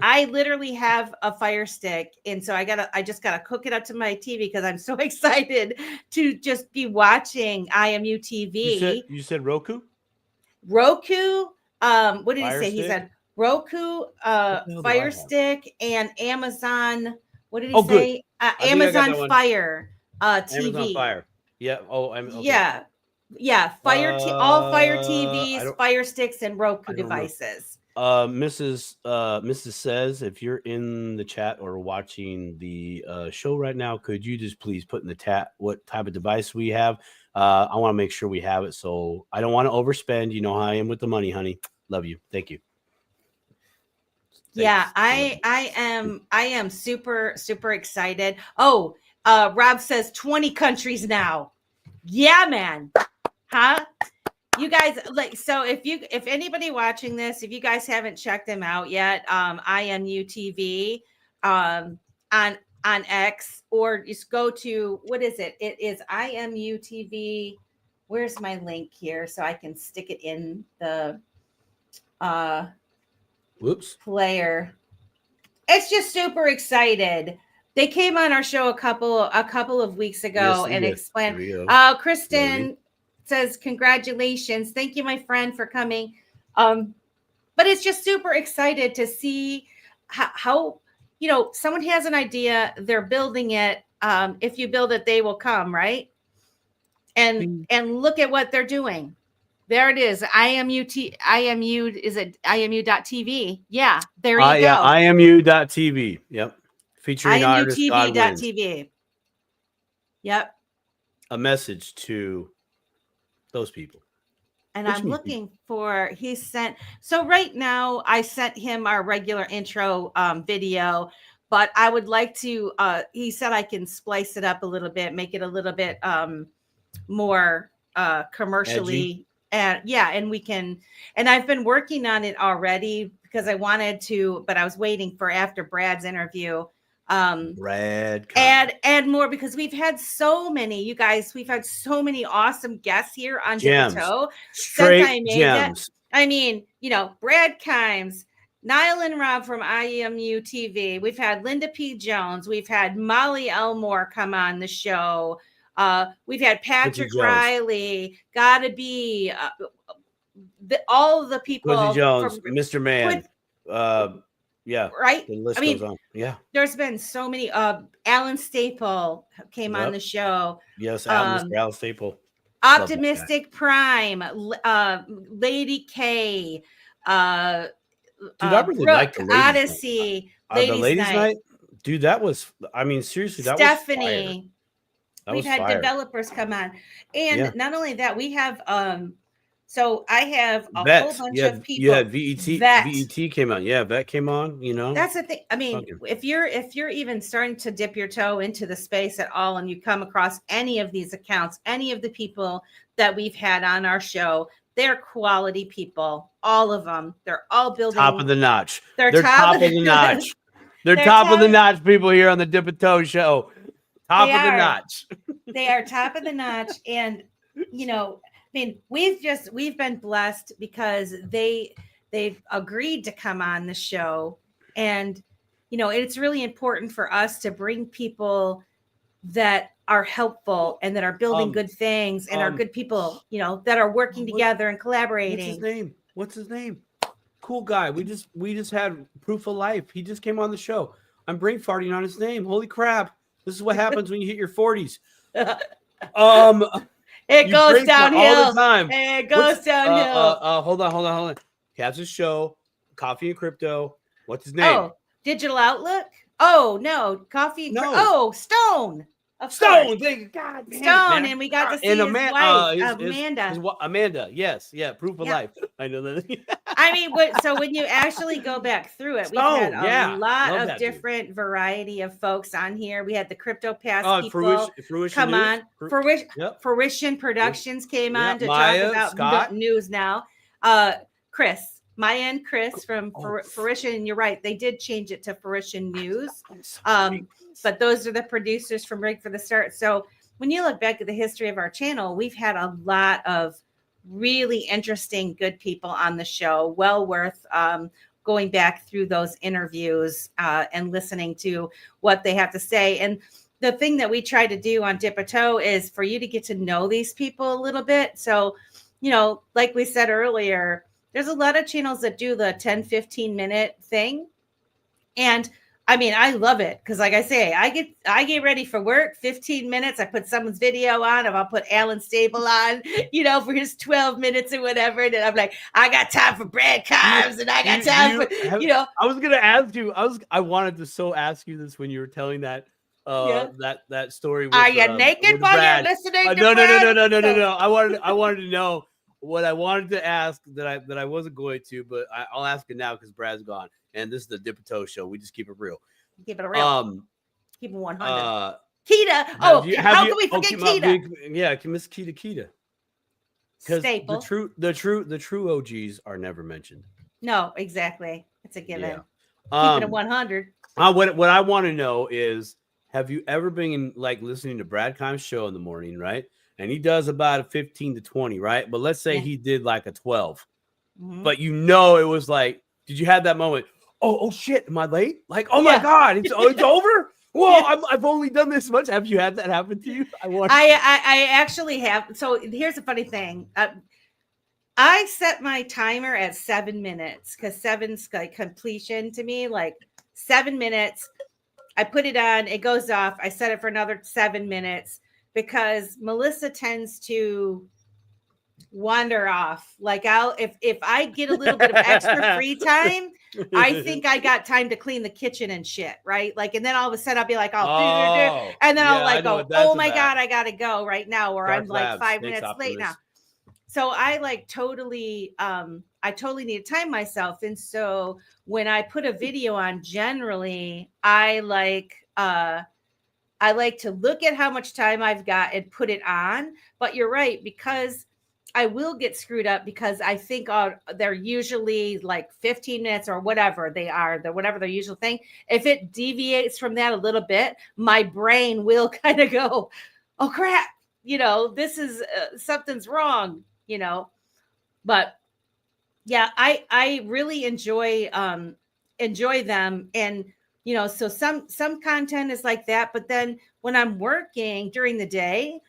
S1: I literally have a Fire Stick, and so I just gotta hook it up to my TV because I'm so excited to just be watching IMU TV.
S2: You said Roku?
S1: Roku. What did he say? He said Roku, Fire Stick, and Amazon. What did he say? Amazon Fire TV.
S2: Amazon Fire. Yeah.
S1: Okay. Yeah. All Fire TVs, Fire Sticks, and Roku devices.
S2: Mrs. says, if you're in the chat or watching the show right now, could you just please put in the chat what type of device we have? I want to make sure we have it, so I don't want to overspend. You know how I am with the money, honey. Love you. Thank you.
S1: Yeah, I am super, super excited. Oh, Rob says 20 countries now. Yeah, man. Huh? You guys, so if anybody watching this, if you guys haven't checked them out yet, IMU TV on X, or just go to, what is it? It is IMU TV where's my link here so I can stick it in the player. It's just super excited. They came on our show a couple of weeks ago and explained. Kristen says, congratulations. Thank you, my friend, for coming. But it's just super excited to see how someone has an idea, they're building it. If you build it, they will come, right? And look at what they're doing. There it is. IMU, is it IMU.TV? Yeah, there you go.
S2: Yeah, IMU.TV. Yep. Featuring artist God Wins.
S1: IMUTV.TV. Yep.
S2: A message to those people.
S1: And I'm looking for, so right now I sent him our regular intro video, but I would like to, he said I can splice it up a little bit, make it a little bit more commercially. Edgy. And we can, and I've been working on it already because I wanted to, but I was waiting for after Brad's interview.
S2: Brad,
S1: add more, because we've had so many, you guys, we've had so many awesome guests here on Dip-a-Toe.
S2: Straight gems.
S1: I mean, Brad Kimes, Niall and Rob from IMU TV. We've had Linda P. Jones. We've had Molly Elmore come on the show. We've had Patrick Riley, Gotta Be, all of the people.
S2: Quincy Jones, Mr. Man. Yeah.
S1: Right.
S2: The list goes on. Yeah.
S1: There's been so many. Alan Staple came on the show.
S2: Yes. Alan Staple.
S1: Optimistic Prime. Lady K.
S2: Dude, I really like the
S1: Odyssey.
S2: The ladies night. Dude, that was, I mean, seriously, that
S1: Stephanie.
S2: was fire.
S1: We've had developers come on. And not only that, we have so I have a whole bunch of people.
S2: Yeah, VET came on. Yeah, Vet came on,
S1: That's the thing. I mean, if you're even starting to dip your toe into the space at all and you come across any of these accounts, any of the people that we've had on our show, they're quality people. All of them. They're all building
S2: top of the notch.
S1: They're top of the notch.
S2: They're top of the notch people here on the Dip-a-Toe show. Top of the notch.
S1: They are top of the notch. And, I mean, we've been blessed because they've agreed to come on the show. And, it's really important for us to bring people that are helpful and that are building good things and are good people, that are working together and collaborating.
S2: What's his name? Cool guy. We just had Proof of Life. He just came on the show. I'm brain farting on his name. Holy crap. This is what happens when you hit your 40s.
S1: It goes downhill
S2: all the time.
S1: It goes downhill.
S2: Hold on. Kaz's show, Coffee and Crypto. What's his name?
S1: Oh, Digital Outlook. Oh no, Coffee. No. Stone.
S2: Stone. Thank you. God, man.
S1: Stone, and we got to see his wife, Amanda.
S2: Amanda, yes, yeah. Proof of Life. I know that.
S1: I mean, so when you actually go back through it, we've had a lot of different variety of folks on here. We had the Crypto Pass people come on. Fruition Productions came on to talk about news now. Chris, Maya and Chris from Fruition, and you're right, they did change it to Fruition News. But those are the producers from Rig for the Start. So when you look back at the history of our channel, we've had a lot of really interesting, good people on the show. Well worth going back through those interviews and listening to what they have to say. And the thing that we try to do on Dip-a-Toe is for you to get to know these people a little bit. So, like we said earlier, there's a lot of channels that do the 10, 15 minute thing. And I mean, I love it because, like I say, I get ready for work. 15 minutes. I put someone's video on, or I'll put Alan Stable on, for his 12 minutes or whatever. And I'm like, I got time for Brad Kimes, and I got time for.
S2: I was gonna ask you. I wanted to ask you this when you were telling that that story. With,
S1: Are you naked while you're listening?
S2: No. I wanted to know what I wanted to ask that I wasn't going to, but I'll ask it now because Brad's gone. And this is the Dip-a-Toe show. We just keep it real.
S1: Keep it real. Keep it 100. Keita. How can we forget Keita?
S2: Yeah, Miss Keita. Because the true OGs are never mentioned.
S1: No, exactly. It's a given. Yeah. Keep it at 100.
S2: What I want to know is, have you ever been listening to Brad Kimes' show in the morning, right? and he does about a 15 to 20, right? But let's say he did like a 12. But it was like, did you have that moment? Oh shit, am I late? Like, oh my God, it's over? Whoa, I've only done this much. Have you had that happen to you?
S1: I actually have. So here's a funny thing. I set my timer at 7 minutes because 7's like completion to me, like 7 minutes. I put it on, it goes off. I set it for another 7 minutes because Melissa tends to wander off. Like if I get a little bit of extra free time, I think I got time to clean the kitchen and shit, right? Like, and then all of a sudden I'll be like, and then I'll like go, oh my God, I gotta go right now, or I'm like 5 minutes late now. So I like totally, I totally need to time myself. And so when I put a video on, generally, I like to look at how much time I've got and put it on. But you're right, because I will get screwed up because I think they're usually like 15 minutes or whatever they are, whatever their usual thing. If it deviates from that a little bit, my brain will kind of go, oh crap, this is something's wrong, but yeah, I really enjoy them. And, so some content is like that, but then when I'm working during the day,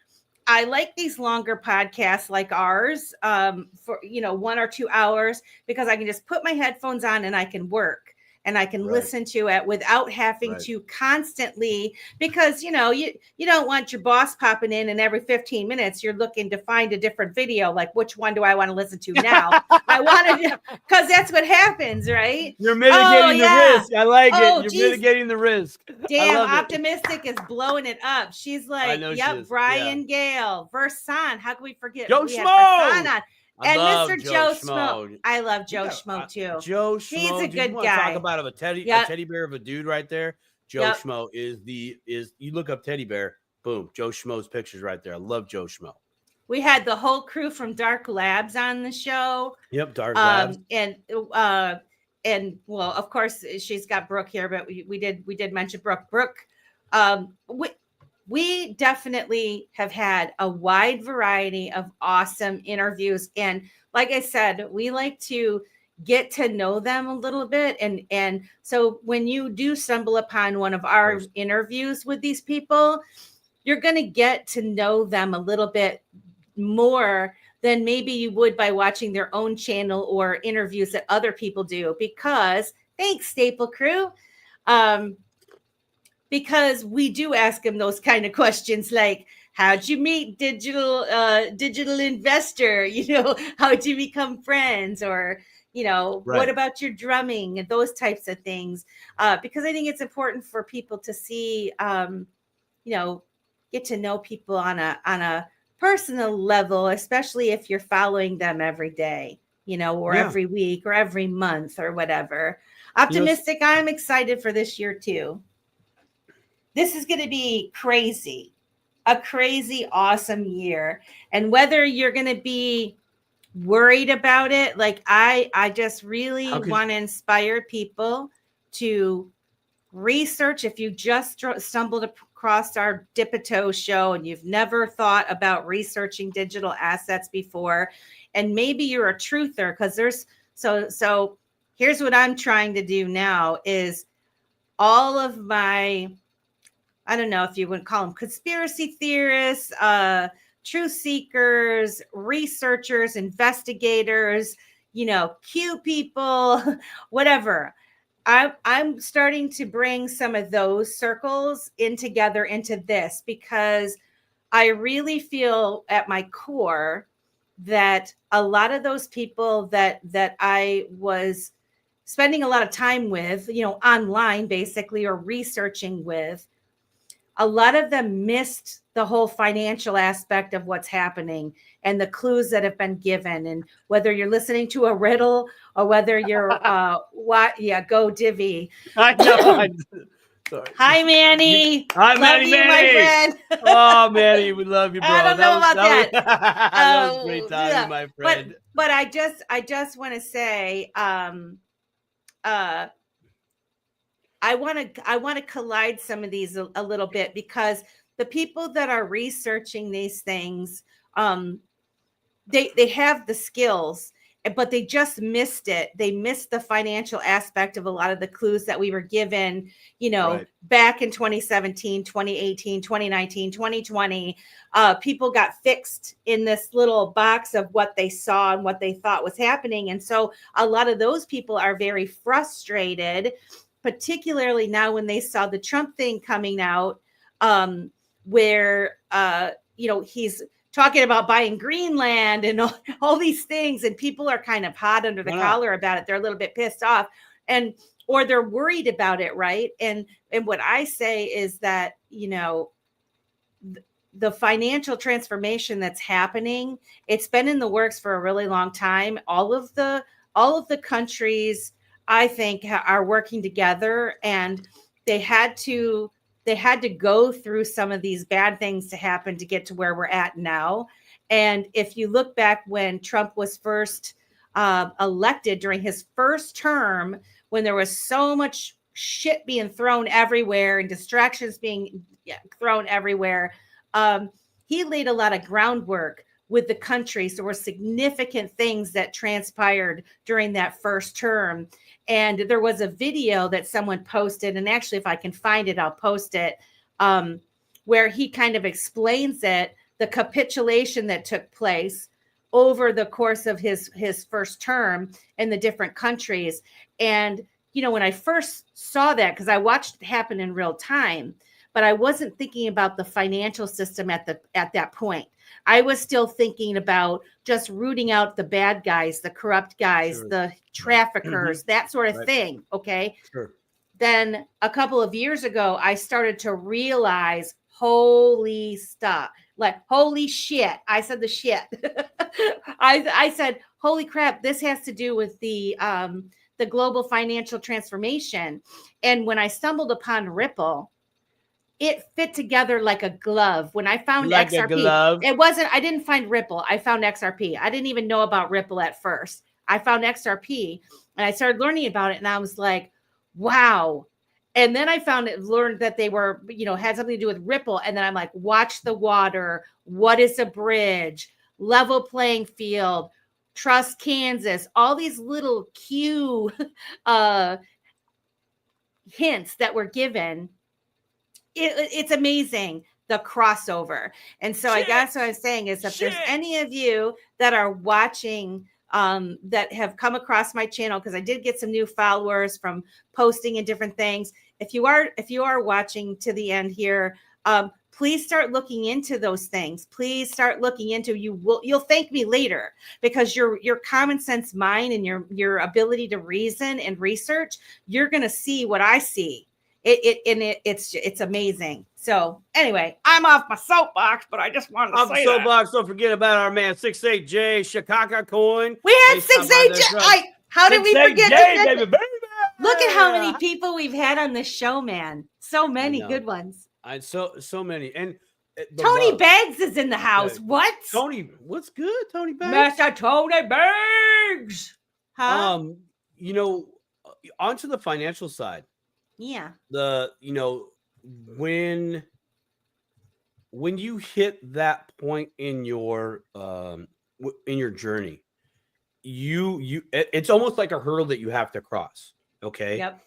S1: I like these longer podcasts like ours for, 1 or 2 hours, because I can just put my headphones on and I can work and I can listen to it without having to constantly, because, you don't want your boss popping in and every 15 minutes you're looking to find a different video. Like, which one do I want to listen to now? I want to, because that's what happens, right?
S2: You're mitigating the risk. I like it. You're mitigating the risk.
S1: Damn, Optimistic is blowing it up. She's like, yep, Brian Gale, Versan. How can we forget?
S2: Joe Schmo
S1: on. And Mr. Joe Schmo. I love Joe Schmo too.
S2: Joe Schmo.
S1: He's a good
S2: Talk
S1: guy.
S2: about a teddy bear of a dude right there. Joe Schmo is you look up teddy bear, boom, Joe Schmo's pictures right there. I love Joe Schmo.
S1: We had the whole crew from Dark Labs on the show.
S2: Yep, Dark Labs.
S1: And well, of course, she's got Brooke here, but we did mention Brooke. Brooke, we definitely have had a wide variety of awesome interviews. And like I said, we like to get to know them a little bit. And so when you do stumble upon one of our interviews with these people, you're going to get to know them a little bit more than maybe you would by watching their own channel or interviews that other people do. Because, thanks, Staple Crew. Because we do ask them those kind of questions like, how'd you meet digital investor? How'd you become friends? Or, what about your drumming and those types of things? Because I think it's important for people to see, get to know people on a personal level, especially if you're following them every day, or every week or every month or whatever. Optimistic, I'm excited for this year too. This is going to be crazy, a crazy, awesome year. And whether you're going to be worried about it, like I just really want to inspire people to research. If you just stumbled across our Dip a Toe show and you've never thought about researching digital assets before, and maybe you're a truther, because there's so here's what I'm trying to do now is all of my, I don't know if you would call them conspiracy theorists, truth seekers, researchers, investigators, Q people, whatever. I'm starting to bring some of those circles together into this, because I really feel at my core that a lot of those people that I was spending a lot of time with, online basically, or researching with, a lot of them missed the whole financial aspect of what's happening and the clues that have been given. And whether you're listening to a riddle or whether you're go Divvy.
S2: I know. Sorry.
S1: Hi, Manny.
S2: Hi,
S1: love you, my friend.
S2: Oh, Manny, we love you, bro.
S1: I don't know about that.
S2: That was great time, my friend.
S1: But I just want to say, I want to collide some of these a little bit, because the people that are researching these things, they have the skills, but they just missed it. They missed the financial aspect of a lot of the clues that we were given, back in 2017, 2018, 2019, 2020. People got fixed in this little box of what they saw and what they thought was happening. And so a lot of those people are very frustrated, particularly now when they saw the Trump thing coming out, where, he's talking about buying Greenland and all these things, and people are kind of hot under the collar about it. They're a little bit pissed off, or they're worried about it, right? And what I say is that, the financial transformation that's happening, it's been in the works for a really long time. All of the countries, I think, are working together, and they had to go through some of these bad things to happen to get to where we're at now. And if you look back when Trump was first elected, during his first term, when there was so much shit being thrown everywhere and distractions being thrown everywhere, he laid a lot of groundwork with the country. So there were significant things that transpired during that first term. And there was a video that someone posted, and actually, if I can find it, I'll post it, where he kind of explains it, the capitulation that took place over the course of his first term in the different countries. And, when I first saw that, because I watched it happen in real time, but I wasn't thinking about the financial system at that point. I was still thinking about just rooting out the bad guys, the corrupt guys,
S2: Sure.
S1: the traffickers, that sort of thing. Okay.
S2: Sure. Then
S1: a couple of years ago, I started to realize, holy stuff, like, holy shit. I said the shit. I said, holy crap, this has to do with the global financial transformation. And when I stumbled upon Ripple, it fit together like a glove. When I found XRP, I didn't find Ripple. I found XRP. I didn't even know about Ripple at first. I found XRP and I started learning about it. And I was like, wow. And then I learned that they were, had something to do with Ripple. And then I'm like, watch the water. What is a bridge? Level playing field. Trust Kansas. All these little cue hints that were given. It's amazing, the crossover. And so I guess what I'm saying is, if there's any of you that are watching that have come across my channel, because I did get some new followers from posting and different things. If you are watching to the end here, please start looking into those things. Please start looking into, you'll thank me later, because your common sense mind and your ability to reason and research, you're going to see what I see. It's amazing. So anyway, I'm off my soapbox, but I just wanted to say
S2: soapbox. Don't forget about our man 68J Chicago coin.
S1: We had 68J. How did we forget? Baby. Look at how many people we've had on this show, man. So many good ones.
S2: So many. And
S1: Tony Baggs is in the house. What?
S2: Tony, what's good, Tony Baggs?
S1: Master Tony Baggs. Huh?
S2: Onto the financial side.
S1: Yeah.
S2: When you hit that point in your journey, it's almost like a hurdle that you have to cross. Okay.
S1: Yep.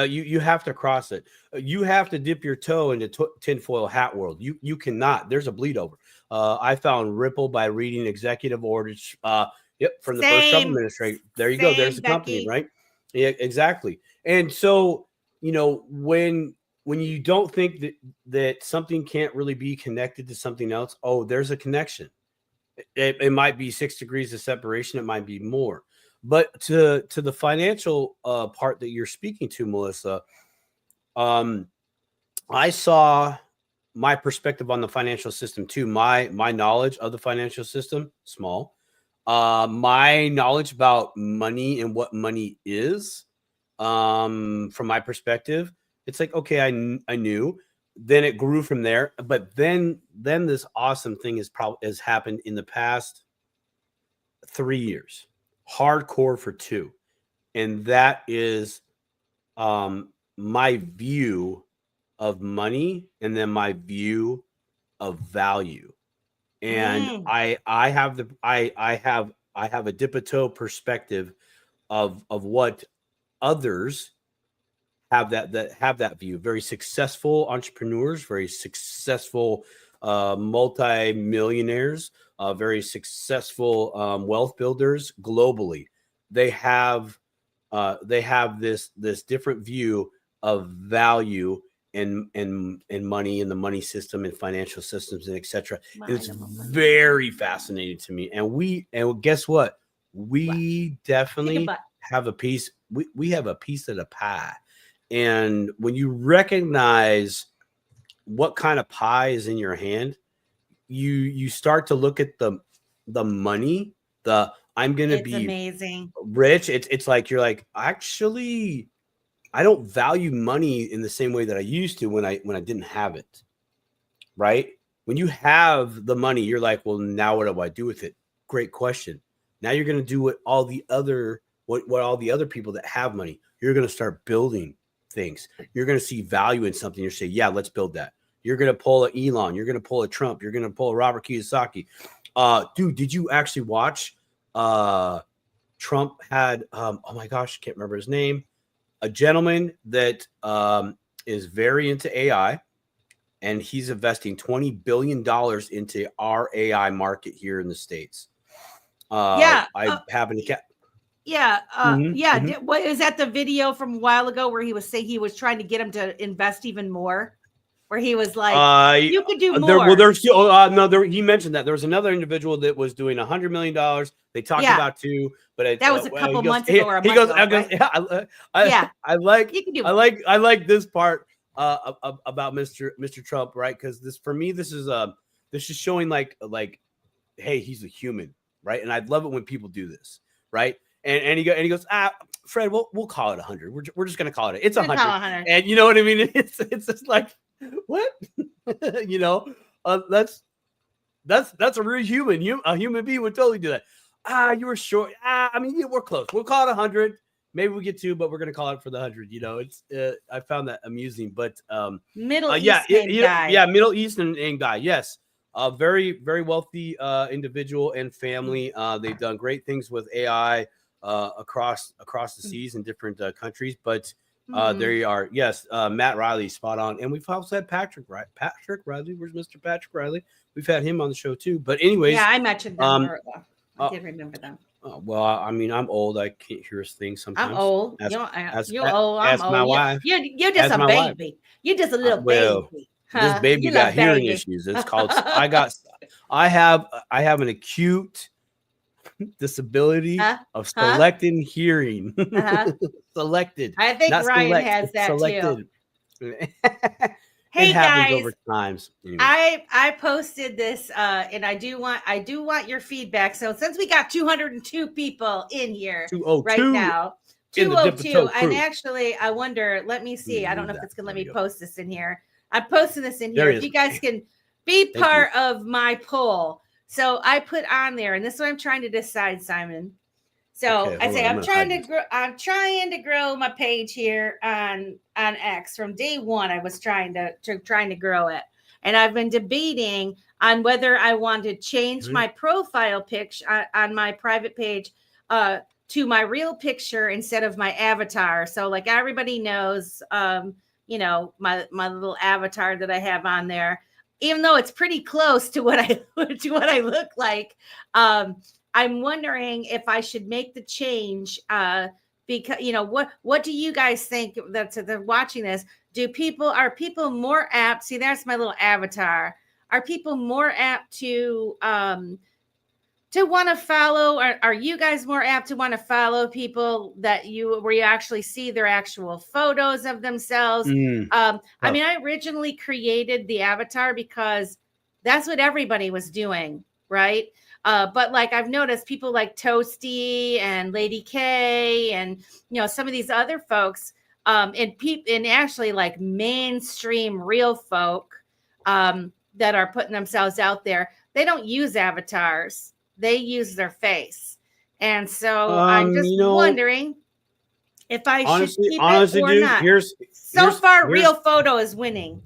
S2: You have to cross it. You have to dip your toe into tinfoil hat world. You cannot. There's a bleed over. I found Ripple by reading executive orders. From the first Trump administration. There you go. There's the company, right? Yeah, exactly. And so, when you don't think that something can't really be connected to something else, there's a connection. It might be 6 degrees of separation. It might be more. But to the financial part that you're speaking to, Melissa, I saw my perspective on the financial system too. My knowledge of the financial system, small. My knowledge about money and what money is, from my perspective, it's like, okay, I knew. Then it grew from there. But then this awesome thing has happened in the past 3 years. Hardcore for 2. And that is my view of money, and then my view of value. And I have a dip-a-toe perspective of what others have that view. Very successful entrepreneurs, very successful multi-millionaires, very successful wealth builders globally. They have this different view of value in money, in the money system and financial systems and etc. And it's very fascinating to me. And guess what? We definitely have a piece. We have a piece of the pie. And when you recognize what kind of pie is in your hand, you start to look at the money, I'm going to be
S1: amazing
S2: rich. It's like, you're like, actually, I don't value money in the same way that I used to when I didn't have it. Right? When you have the money, you're like, well, now what do I do with it? Great question. Now you're going to do what all the other people that have money, you're going to start building things. You're going to see value in something. You're saying, yeah, let's build that. You're going to pull a Elon. You're going to pull a Trump. You're going to pull a Robert Kiyosaki. Dude, did you actually watch? Trump had, oh my gosh, I can't remember his name. A gentleman that is very into AI, and he's investing $20 billion into our AI market here in the States. I happen to
S1: What is that, the video from a while ago where he was saying he was trying to get him to invest even more, where he was like, you could do more.
S2: He mentioned that there was another individual that was doing $100 million. They talked about two, but
S1: that was a couple months ago or a month ago.
S2: I like this part about Mr. Trump, right? Because this is showing like, hey, he's a human, right? And I love it when people do this, right? And he goes, Fred, we'll call it 100. We're just gonna call it. It's 100. And you know what I mean? It's just like, what? That's a real human. A human being would totally do that. You were short. We're close. We'll call it 100. Maybe we get 2, but we're gonna call it for the 100. It's I found that amusing. But
S1: Middle Eastern guy.
S2: Yeah, Middle Eastern guy. Yes. A very, very wealthy individual and family. They've done great things with AI across the seas in different countries. But there you are. Yes, Matt Riley, spot on. And we've also had Patrick Riley. Where's Mr. Patrick Riley? We've had him on the show too. But anyways,
S1: yeah, I mentioned them. I did remember them.
S2: Well, I'm old. I can't hear things sometimes.
S1: I'm old. You're old. I'm old.
S2: My wife.
S1: You're just a baby.
S2: Wife.
S1: You're just a little baby.
S2: This baby got hearing issues. It's called. I have an acute disability of selected hearing. Selected.
S1: I think Ryan has that
S2: selected.
S1: Too. Hey guys,
S2: over times.
S1: Anyway. I posted this and I do want your feedback. So since we got 202 people in here right now, 202, and actually I wonder, let me see. I don't know if it's gonna let me post this in here. I'm posting this in here. If you guys can be part of my poll. So I put on there, and this is what I'm trying to decide, Simon. So I say I'm trying to grow my page here on X. From day one, I was trying to grow it, and I've been debating on whether I want to change my profile picture on my private page to my real picture instead of my avatar. So like everybody knows, my little avatar that I have on there, even though it's pretty close to what I look like. I'm wondering if I should make the change because what do you guys think that they're watching this? Are people more apt? See, that's my little avatar. Are people more apt to want to follow? Are you guys more apt to want to follow people where you actually see their actual photos of themselves? I mean, I originally created the avatar because that's what everybody was doing, right? But like I've noticed people like Toasty and Lady K and some of these other folks and actually like mainstream real folk that are putting themselves out there, they don't use avatars. They use their face. And so I'm just wondering if I should keep it or not. So far, real photo is winning.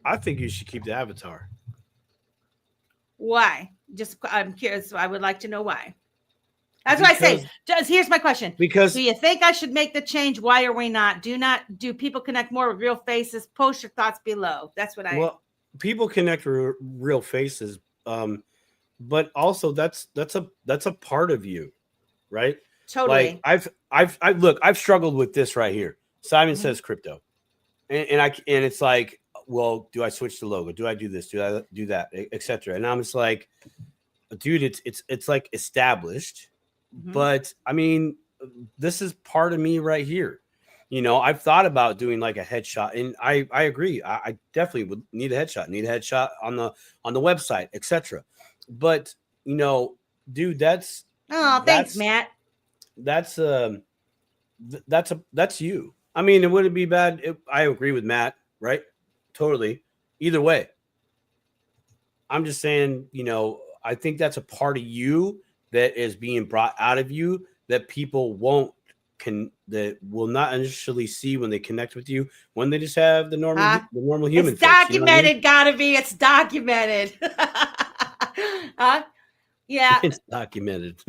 S2: I think you should keep the avatar.
S1: Why? I'm curious. I would like to know why. That's what I say. Here's my question.
S2: Because
S1: do you think I should make the change? Why are we not? Do people connect more with real faces? Post your thoughts below. That's what
S2: Well, people connect with real faces, but also that's a part of you, right?
S1: Totally.
S2: Like I've struggled with this right here. Simon says crypto, and it's like, well, do I switch the logo? Do I do this? Do I do that? Etc. And I'm just like, dude, it's like established. But I mean, this is part of me right here. You know, I've thought about doing like a headshot, and I agree. I definitely would need a headshot on the website, etc. But you know, dude, thanks,
S1: Matt.
S2: That's you. I mean, it wouldn't be bad. I agree with Matt, right? Totally. Either way, I'm just saying, you know, I think that's a part of you that is being brought out of you that people that will not initially see when they connect with you, when they just have the normal human.
S1: It's documented, you know gotta be. It's documented. Yeah,
S2: it's documented.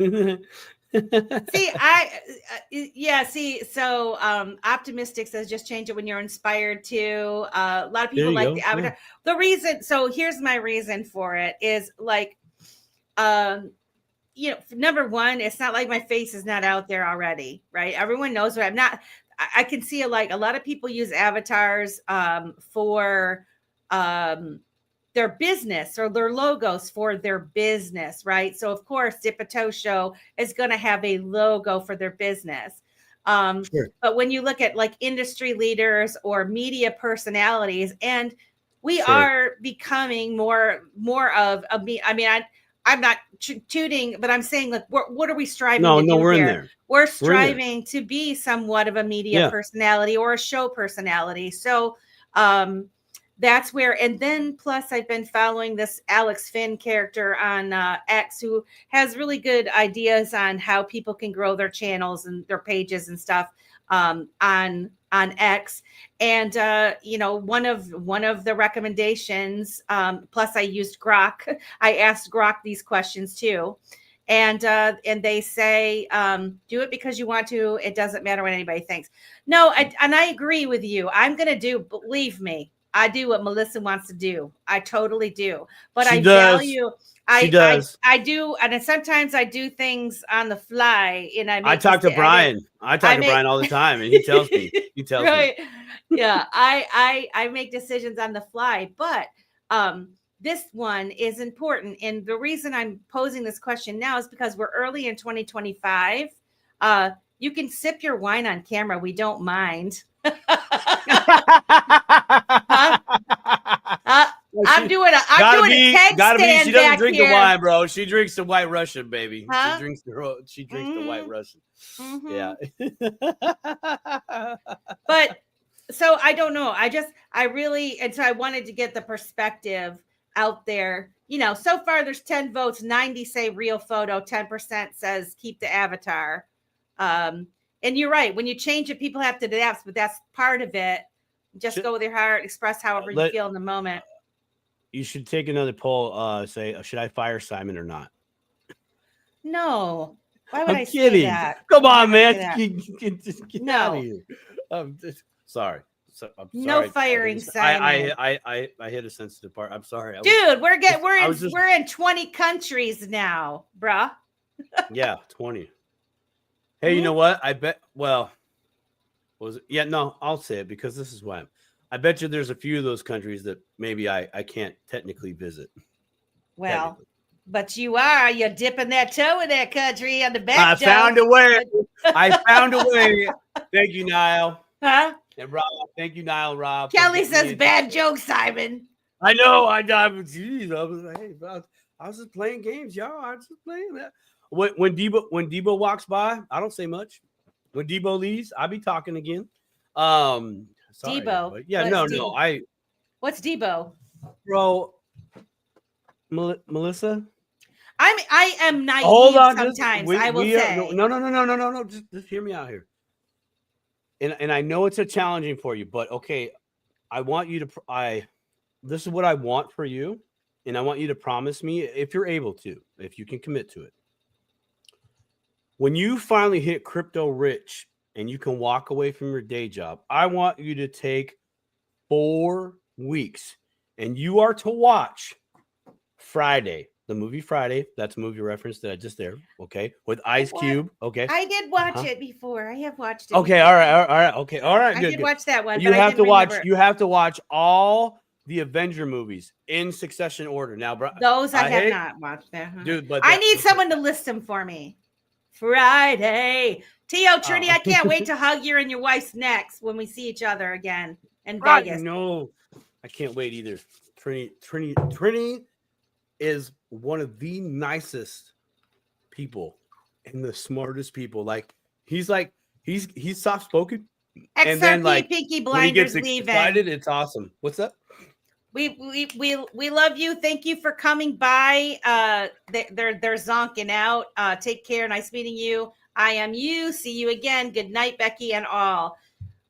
S1: So Optimistic says just change it when you're inspired to. A lot of people like the avatar. The reason, so here's my reason for it is like, you know, number one, it's not like my face is not out there already, right? Everyone knows what I'm not. I can see a lot of people use avatars for their business or their logos for their business, right? So of course, Dip a Toe Show is going to have a logo for their business. Sure. But when you look at like industry leaders or media personalities, and we are becoming more of a me. I mean, I'm not tooting, but I'm saying like, what are we striving to do
S2: we're
S1: here?
S2: in there.
S1: We're striving to be somewhat of a media personality or a show personality. So that's where, and then plus I've been following this Alex Finn character on X who has really good ideas on how people can grow their channels and their pages and stuff on X. And you know, one of the recommendations, plus I used Grok. I asked Grok these questions too. And they say, do it because you want to. It doesn't matter what anybody thinks. No, and I agree with you. I'm going to do, believe me, I do what Melissa wants to do. I totally do. But I value, I do. And sometimes I do things on the fly. And I
S2: talk to Brian. I talk to Brian all the time. And he tells me, me.
S1: Yeah. I make decisions on the fly, but this one is important. And the reason I'm posing this question now is because we're early in 2025. You can sip your wine on camera. We don't mind. I'm doing a keg stand.
S2: She doesn't drink the wine, bro. She drinks the White Russian, baby. Huh? She drinks the White Russian. Yeah.
S1: But so I don't know. And so I wanted to get the perspective out there. You know, so far there's 10 votes, 90 say real photo, 10% says keep the avatar. And you're right. When you change it, people have to adapt, but that's part of it. Just go with your heart, express however you feel in the moment.
S2: You should take another poll. Say, should I fire Simon or not?
S1: No. Why would I say that?
S2: Come on, man. Get out of here. Sorry.
S1: No firing, Simon.
S2: I hit a sensitive part. I'm sorry.
S1: Dude, we're in 20 countries now, bruh.
S2: Yeah, 20. Hey, you know what? I bet. Well, was it? Yeah, no, I'll say it because this is why. I bet you there's a few of those countries that maybe I can't technically visit.
S1: Well, but you're dipping that toe in that country on the back.
S2: I found a way. Thank you, Niall.
S1: Huh?
S2: And Rob. Thank you, Niall. Rob.
S1: Kelly says bad joke, Simon.
S2: I know. Geez, I was like, hey, I was just playing games, y'all. I was just playing that. When Debo walks by, I don't say much. When Debo leaves, I'll be talking again. Sorry,
S1: Debo.
S2: Yeah, Debo?
S1: What's Debo?
S2: Bro, Melissa?
S1: I am naive sometimes, I will say.
S2: No. Just hear me out here. And I know it's a challenging for you, but okay, I want you to this is what I want for you. And I want you to promise me, if you're able to, if you can commit to it. When you finally hit crypto rich and you can walk away from your day job, I want you to take 4 weeks and you are to watch Friday, the movie Friday. That's a movie reference that I just there. Okay. With Ice Cube. Okay.
S1: I did watch it before. I have watched it.
S2: Okay.
S1: Before.
S2: All right. Okay. All right.
S1: I
S2: Good.
S1: did watch that one.
S2: You have to watch. You have to watch all the Avenger movies in succession order. Now, bro,
S1: those I have not watched that,
S2: dude. But
S1: I need someone to list them for me. Friday, Tio Trini, I can't wait to hug you and your wife's necks when we see each other again in Vegas.
S2: No, I can't wait either. Trini is one of the nicest people and the smartest people. Like he's soft spoken. And then like
S1: Pinky
S2: when he gets
S1: Blinders
S2: excited, it's awesome. What's up?
S1: We love you. Thank you for coming by. They're zonking out. Take care. Nice meeting you. I am you. See you again. Good night, Becky and all.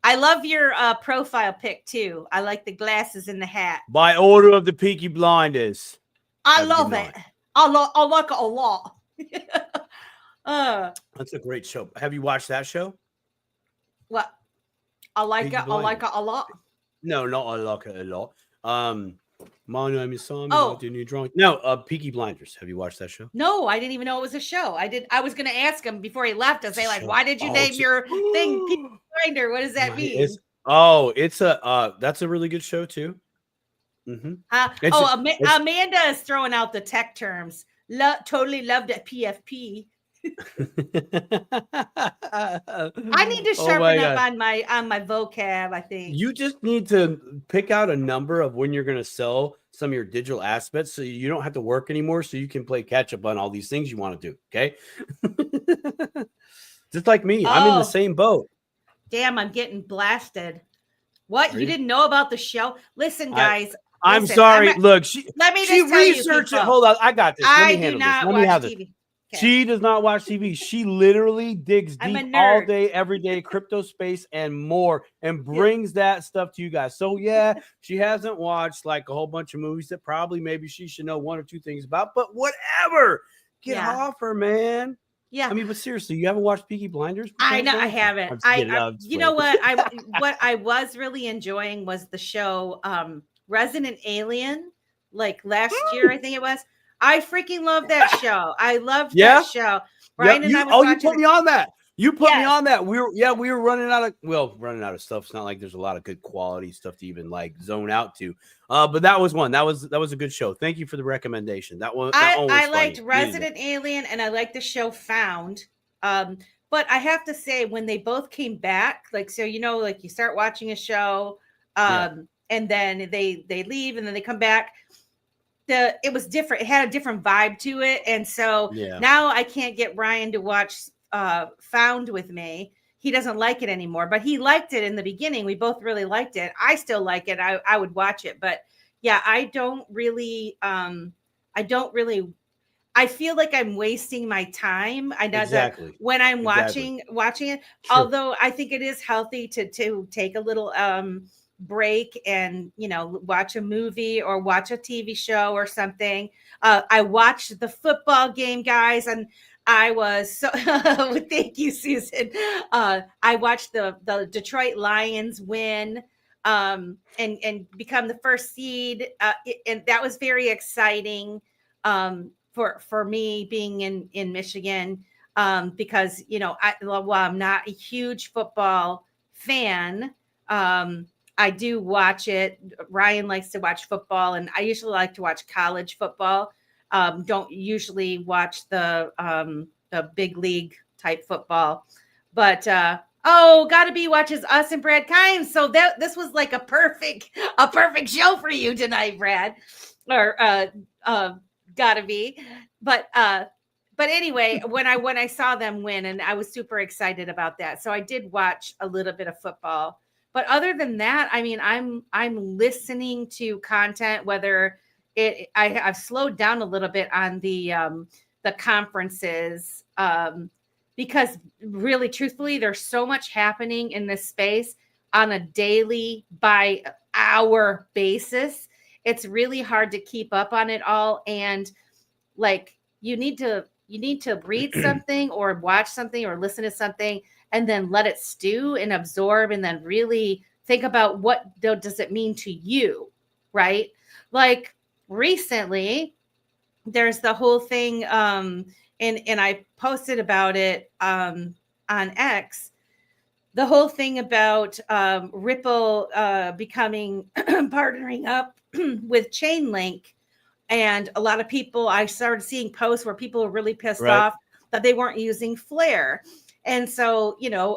S1: I love your profile pic too. I like the glasses and the hat.
S2: By order of the Peaky Blinders.
S1: I love it. I like it a lot.
S2: That's a great show. Have you watched that show?
S1: What? I like it. I like it a lot.
S2: No, not I like it a lot. My name is Simon. Oh, you drunk? No, Peaky Blinders. Have you watched that show?
S1: No, I didn't even know it was a show. I was going to ask him before he left to say like, why did you name your thing Peaky Blinder? What does that mean?
S2: It's that's a really good show too.
S1: Mm-hmm. Amanda is throwing out the tech terms. Totally loved it. PFP. I need to sharpen up on my vocab. I think
S2: you just need to pick out a number of when you're going to sell some of your digital assets, so you don't have to work anymore, so you can play catch up on all these things you want to do. Okay, just like me, I'm in the same boat.
S1: Damn, I'm getting blasted. What? You didn't know about the show? Listen, guys.
S2: I'm sorry. Look,
S1: let me just
S2: researched it. Hold on, I got this.
S1: I do not watch TV.
S2: Okay. She does not watch TV. She literally digs deep all day, every day, crypto space and more, and brings that stuff to you guys. So yeah, she hasn't watched like a whole bunch of movies that probably maybe she should know 1 or 2 things about, but whatever. Get off her, man.
S1: Yeah.
S2: I mean, but seriously, you haven't watched Peaky Blinders?
S1: I know I haven't. You know what? What I was really enjoying was the show Resident Alien, like last year, I think it was. I freaking love that show. I loved that show. Brian and I
S2: you put me on that. You put me on that. We were running out of stuff. It's not like there's a lot of good quality stuff to even like zone out to. But that was one. That was a good show. Thank you for the recommendation. That one was
S1: I liked Resident Alien and I liked the show Found. But I have to say when they both came back, like so like you start watching a show and then they leave and then they come back. It was different. It had a different vibe to it. And so now I can't get Ryan to watch Found with me. He doesn't like it anymore, but he liked it in the beginning. We both really liked it. I still like it. I would watch it, but yeah, I don't really, I feel like I'm wasting my time. I know that when I'm watching it, although I think it is healthy to take a little, break and watch a movie or watch a TV show or something. I watched the football game, guys, and I was so thank you, Susan. I watched the Detroit Lions win and become the first seed, and that was very exciting for me being in Michigan because while I'm not a huge football fan, I do watch it. Ryan likes to watch football, and I usually like to watch college football. Don't usually watch the big league type football, but Gotta Be watches us and Brad Kimes. So this was like a perfect show for you tonight, Brad, or Gotta Be. But anyway, when I saw them win, and I was super excited about that, so I did watch a little bit of football. But other than that, I mean, I'm listening to content. Whether I've slowed down a little bit on the conferences because really, truthfully, there's so much happening in this space on a daily by hour basis, it's really hard to keep up on it all. And like, you need to read something or watch something or listen to something and then let it stew and absorb, and then really think about what does it mean to you, right? Like recently, there's the whole thing, and I posted about it on X, the whole thing about Ripple becoming partnering up with Chainlink. And a lot of people, I started seeing posts where people were really pissed off that they weren't using Flare. And so,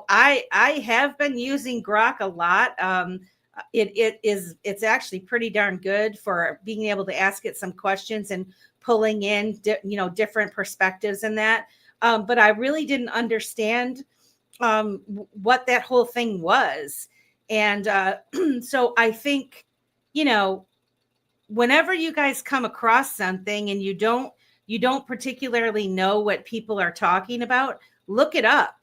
S1: I have been using Grok a lot. It's actually pretty darn good for being able to ask it some questions and pulling in, different perspectives in that. But I really didn't understand what that whole thing was. And so I think, whenever you guys come across something and you don't particularly know what people are talking about, look it up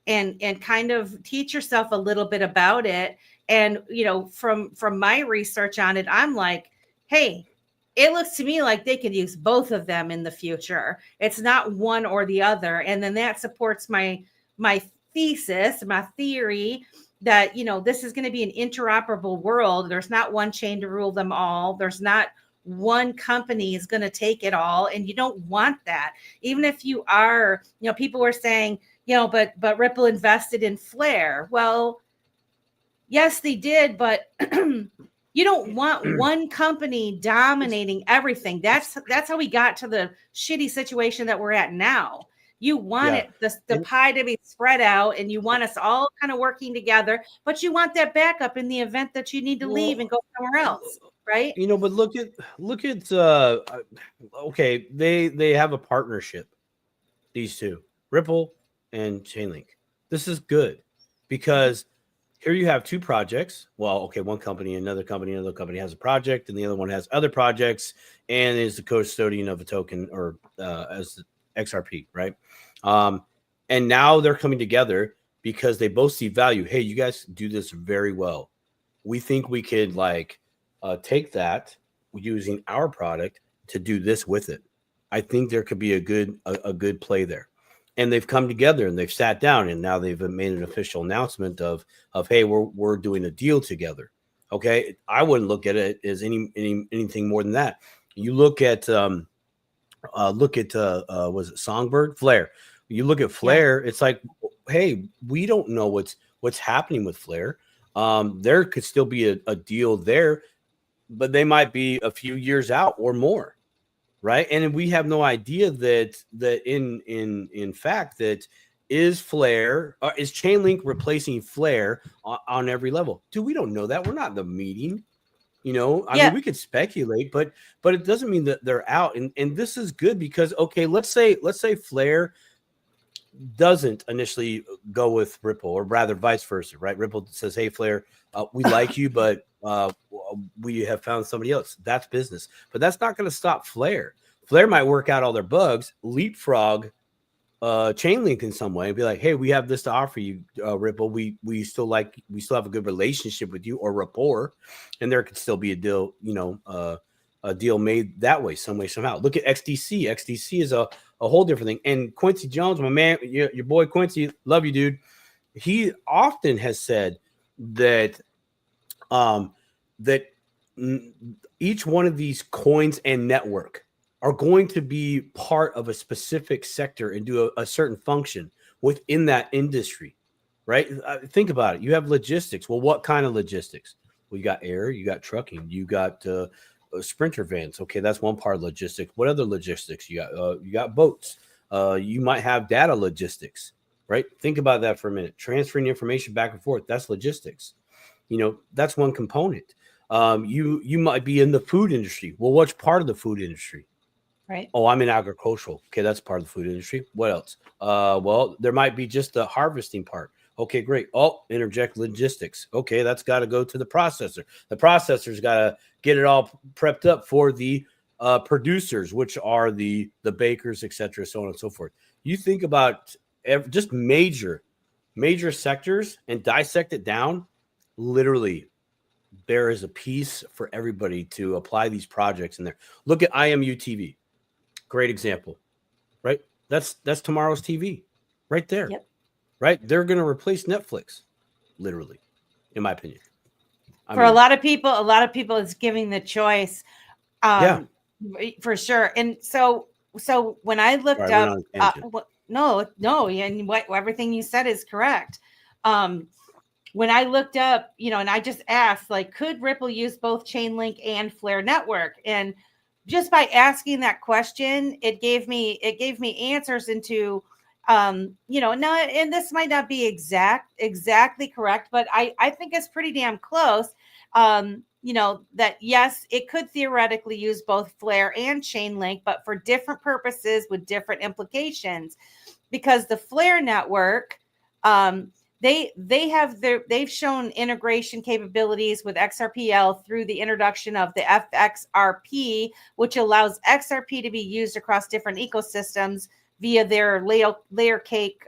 S1: and kind of teach yourself a little bit about it. And, from my research on it, I'm like, hey, it looks to me like they could use both of them in the future. It's not one or the other. And then that supports my thesis, my theory that, this is going to be an interoperable world. There's not one chain to rule them all. There's not one company is going to take it all. And you don't want that. Even if you are, people were saying, but Ripple invested in Flare. Well, yes, they did, but you don't want one company dominating everything. That's how we got to the shitty situation that we're at now. You want the pie to be spread out, and you want us all kind of working together, but you want that backup in the event that you need to leave and go somewhere else, right?
S2: But look at okay, they have a partnership, these two, Ripple and Chainlink. This is good because here you have two projects. Well, okay, one company, another company has a project, and the other one has other projects and is the custodian of a token, or as the XRP, right? And now they're coming together because they both see value. Hey, you guys do this very well. We think we could take that using our product to do this with it. I think there could be a good play there. And they've come together and they've sat down, and now they've made an official announcement of hey, we're doing a deal together. Okay, I wouldn't look at it as anything more than that. You look at was it Songbird? Flare. You look at Flare, it's like, hey, we don't know what's happening with Flare. There could still be a deal there, but they might be a few years out or more, right? And we have no idea that in fact that is Flare, is Chainlink replacing Flare on every level? Dude, we don't know that. We're not in the meeting. I mean, we could speculate, but it doesn't mean that they're out. And this is good because, okay, let's say Flare doesn't initially go with Ripple, or rather vice versa, right? Ripple says, hey, Flare, we like you, but we have found somebody else. That's business. But that's not going to stop Flare. Flare might work out all their bugs, leapfrog Chainlink in some way, and be like, hey, we have this to offer you, Ripple. We still have a good relationship with you, or rapport, and there could still be a deal, a deal made that way, some way, somehow. Look at XDC. XDC is a whole different thing. And Quincy Jones, my man, your boy Quincy, love you, dude. He often has said that each one of these coins and network are going to be part of a specific sector and do a certain function within that industry, right? Think about it. You have logistics. Well, what kind of logistics? Well, you got air, you got trucking, you got sprinter vans. Okay, that's one part of logistics. What other logistics? You got boats. You might have data logistics, right? Think about that for a minute. Transferring information back and forth, that's logistics. That's one component. You might be in the food industry. Well, what's part of the food industry?
S1: Right.
S2: Oh, I'm in agricultural. Okay, that's part of the food industry. What else? Well, there might be just the harvesting part. Okay, great. Oh, interject logistics. Okay, that's got to go to the processor. The processor's got to get it all prepped up for the producers, which are the bakers, etc., so on and so forth. You think about just major sectors and dissect it down. Literally, there is a piece for everybody to apply these projects in there. Look at IMU TV. Great example, right? That's tomorrow's TV right there.
S1: Yep.
S2: Right? They're going to replace Netflix, literally, in my opinion.
S1: A lot of people, it's giving the choice.
S2: Yeah,
S1: for sure. And so when I looked up, and everything you said is correct. When I looked up, and I just asked, like, could Ripple use both Chainlink and Flare Network? And just by asking that question, it gave me answers into, and this might not be exactly correct, but I think it's pretty damn close. That yes, it could theoretically use both Flare and Chainlink, but for different purposes with different implications, because the Flare network, they've shown integration capabilities with XRPL through the introduction of the XRP, which allows XRP to be used across different ecosystems via their layer cake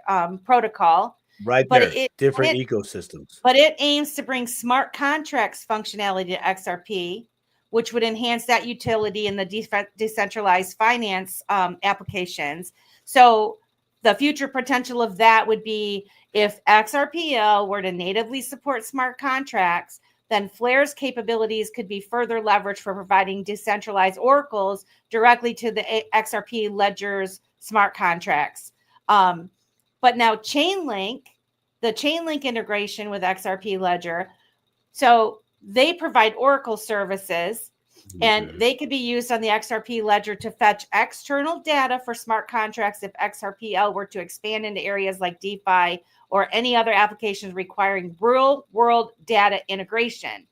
S1: protocol.
S2: Right there, different ecosystems.
S1: But it aims to bring smart contracts functionality to XRP, which would enhance that utility in the decentralized finance applications. So the future potential of that would be if XRPL were to natively support smart contracts, then Flare's capabilities could be further leveraged for providing decentralized oracles directly to the XRP ledger's smart contracts. But now the Chainlink integration with XRP Ledger, so they provide Oracle services, and they could be used on the XRP Ledger to fetch external data for smart contracts if XRPL were to expand into areas like DeFi or any other applications requiring real-world data integration.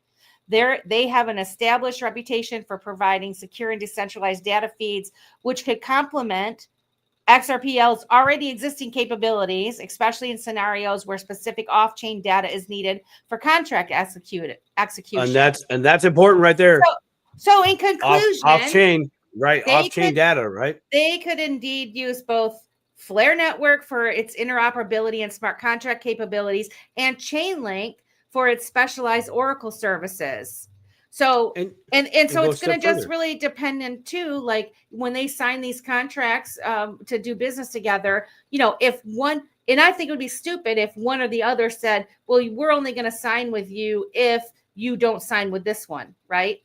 S1: They have an established reputation for providing secure and decentralized data feeds, which could complement XRPL's already existing capabilities, especially in scenarios where specific off-chain data is needed for contract execution.
S2: And that's important right there.
S1: So in conclusion,
S2: off-chain, right? Off-chain data, right?
S1: They could indeed use both Flare Network for its interoperability and smart contract capabilities, and Chainlink for its specialized Oracle services. So so it's going to just really depend too, like when they sign these contracts to do business together, if one, and I think it would be stupid if one or the other said, well, we're only going to sign with you if you don't sign with this one, right?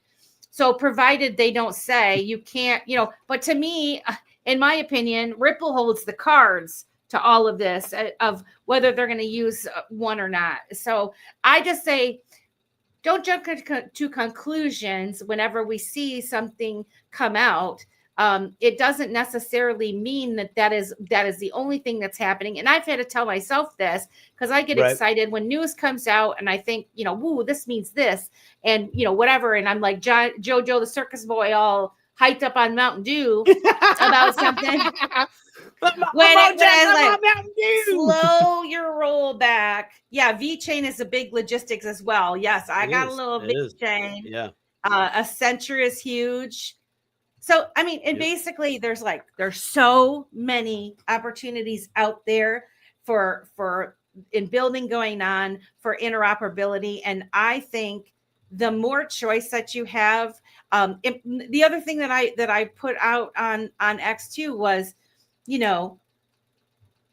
S1: So provided they don't say you can't, but to me, in my opinion, Ripple holds the cards to all of this of whether they're going to use one or not. So I just say, don't jump to conclusions whenever we see something come out. It doesn't necessarily mean that is the only thing that's happening. And I've had to tell myself this because I get excited when news comes out and I think, woo, this means this and, whatever. And I'm like Jojo the circus boy all hyped up on Mountain Dew about something. Slow your roll back. Yeah, VeChain is a big logistics as well. Yes, I got a little VeChain.
S2: Yeah.
S1: Accenture is huge. So, I mean, and basically there's so many opportunities out there for in building going on for interoperability. And I think the more choice that you have, the other thing that I put out on X2 was,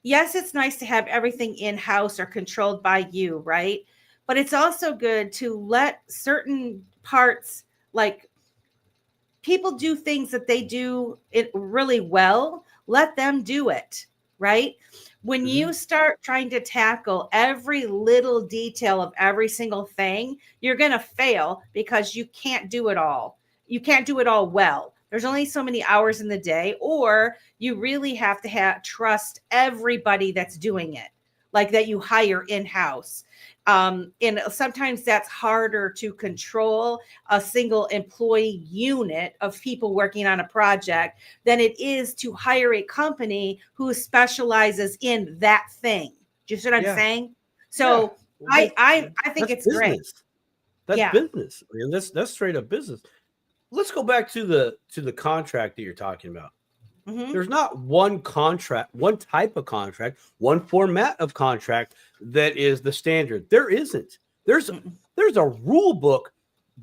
S1: yes, it's nice to have everything in-house or controlled by you, right? But it's also good to let certain parts, like people do things that they do it really well, let them do it, right? When you start trying to tackle every little detail of every single thing, you're going to fail because you can't do it all. You can't do it all well. There's only so many hours in the day, or you really have to trust everybody that's doing it, like that you hire in-house. And sometimes that's harder to control a single employee unit of people working on a project than it is to hire a company who specializes in that thing. Do you see what I'm saying? So I think it's
S2: business.
S1: Great.
S2: That's business. I mean, that's straight up business. Let's go back to the contract that you're talking about. There's not one contract, one type of contract, one format of contract that is the standard. There isn't. There's a rule book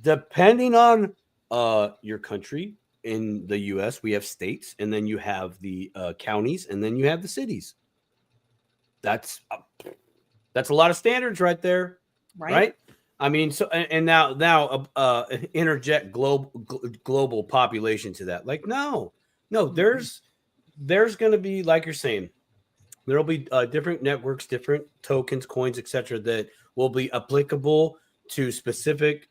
S2: Depending on your country, in the U.S., we have states, and then you have the counties, and then you have the cities. That's a lot of standards right there, right? I mean, so and now interject global population to that. Like, no, there's going to be, like you're saying, there'll be different networks, different tokens, coins, etc., that will be applicable to specific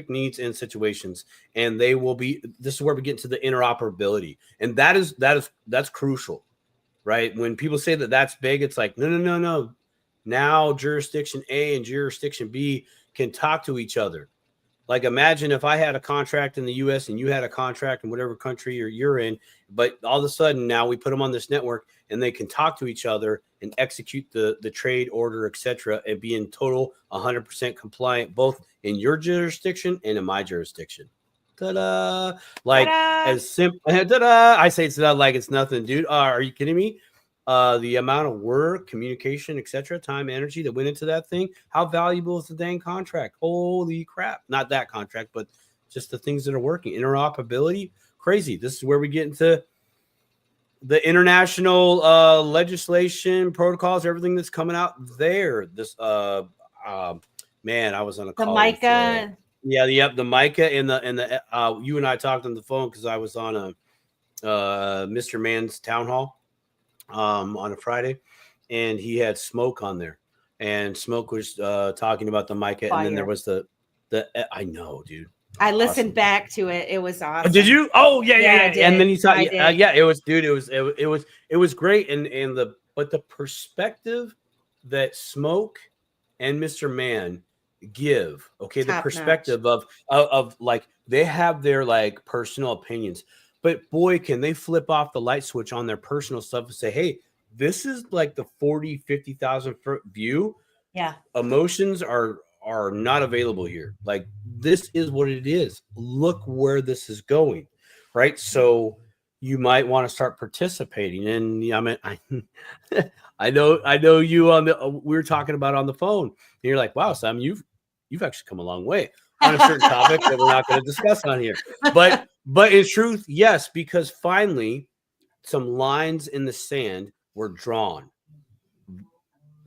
S2: needs and situations, and they will be. This is where we get into the interoperability, and that's crucial, right? When people say that that's big, it's like no. Now jurisdiction A and jurisdiction B can talk to each other. Like, imagine if I had a contract in the U.S. and you had a contract in whatever country you're in, but all of a sudden now we put them on this network and they can talk to each other and execute the trade order, etc., and be in total 100% compliant, both in your jurisdiction and in my jurisdiction. Ta-da! Like, ta-da! As simple. Ta-da! I say ta-da like it's nothing, dude. Are you kidding me? The amount of work, communication, etc., time, energy that went into that thing. How valuable is the dang contract? Holy crap. Not that contract, but just the things that are working. Interoperability, crazy. This is where we get into the international legislation, protocols, everything that's coming out there. This man, I was on a call.
S1: The MICA.
S2: The MICA and the you and I talked on the phone because I was on a Mr. Mann's town hall on a Friday, and he had Smoke on there, and Smoke was talking about the MICA. Fire. And then there was the I know, dude.
S1: I listened back to it. It was awesome.
S2: Did you? Oh yeah. And then he saw, it was, dude. It was great. And the perspective that Smoke and Mr. Mann give, okay, top the perspective of like, they have their like personal opinions. But boy, can they flip off the light switch on their personal stuff and say, hey, this is like the 40, 50,000 foot view.
S1: Yeah.
S2: Emotions are not available here. Like, this is what it is. Look where this is going. Right. So you might want to start participating. And I mean, I know you we were talking about on the phone. And you're like, wow, Sam, you've actually come a long way on a certain topic that we're not going to discuss on here. But in truth, yes, because finally some lines in the sand were drawn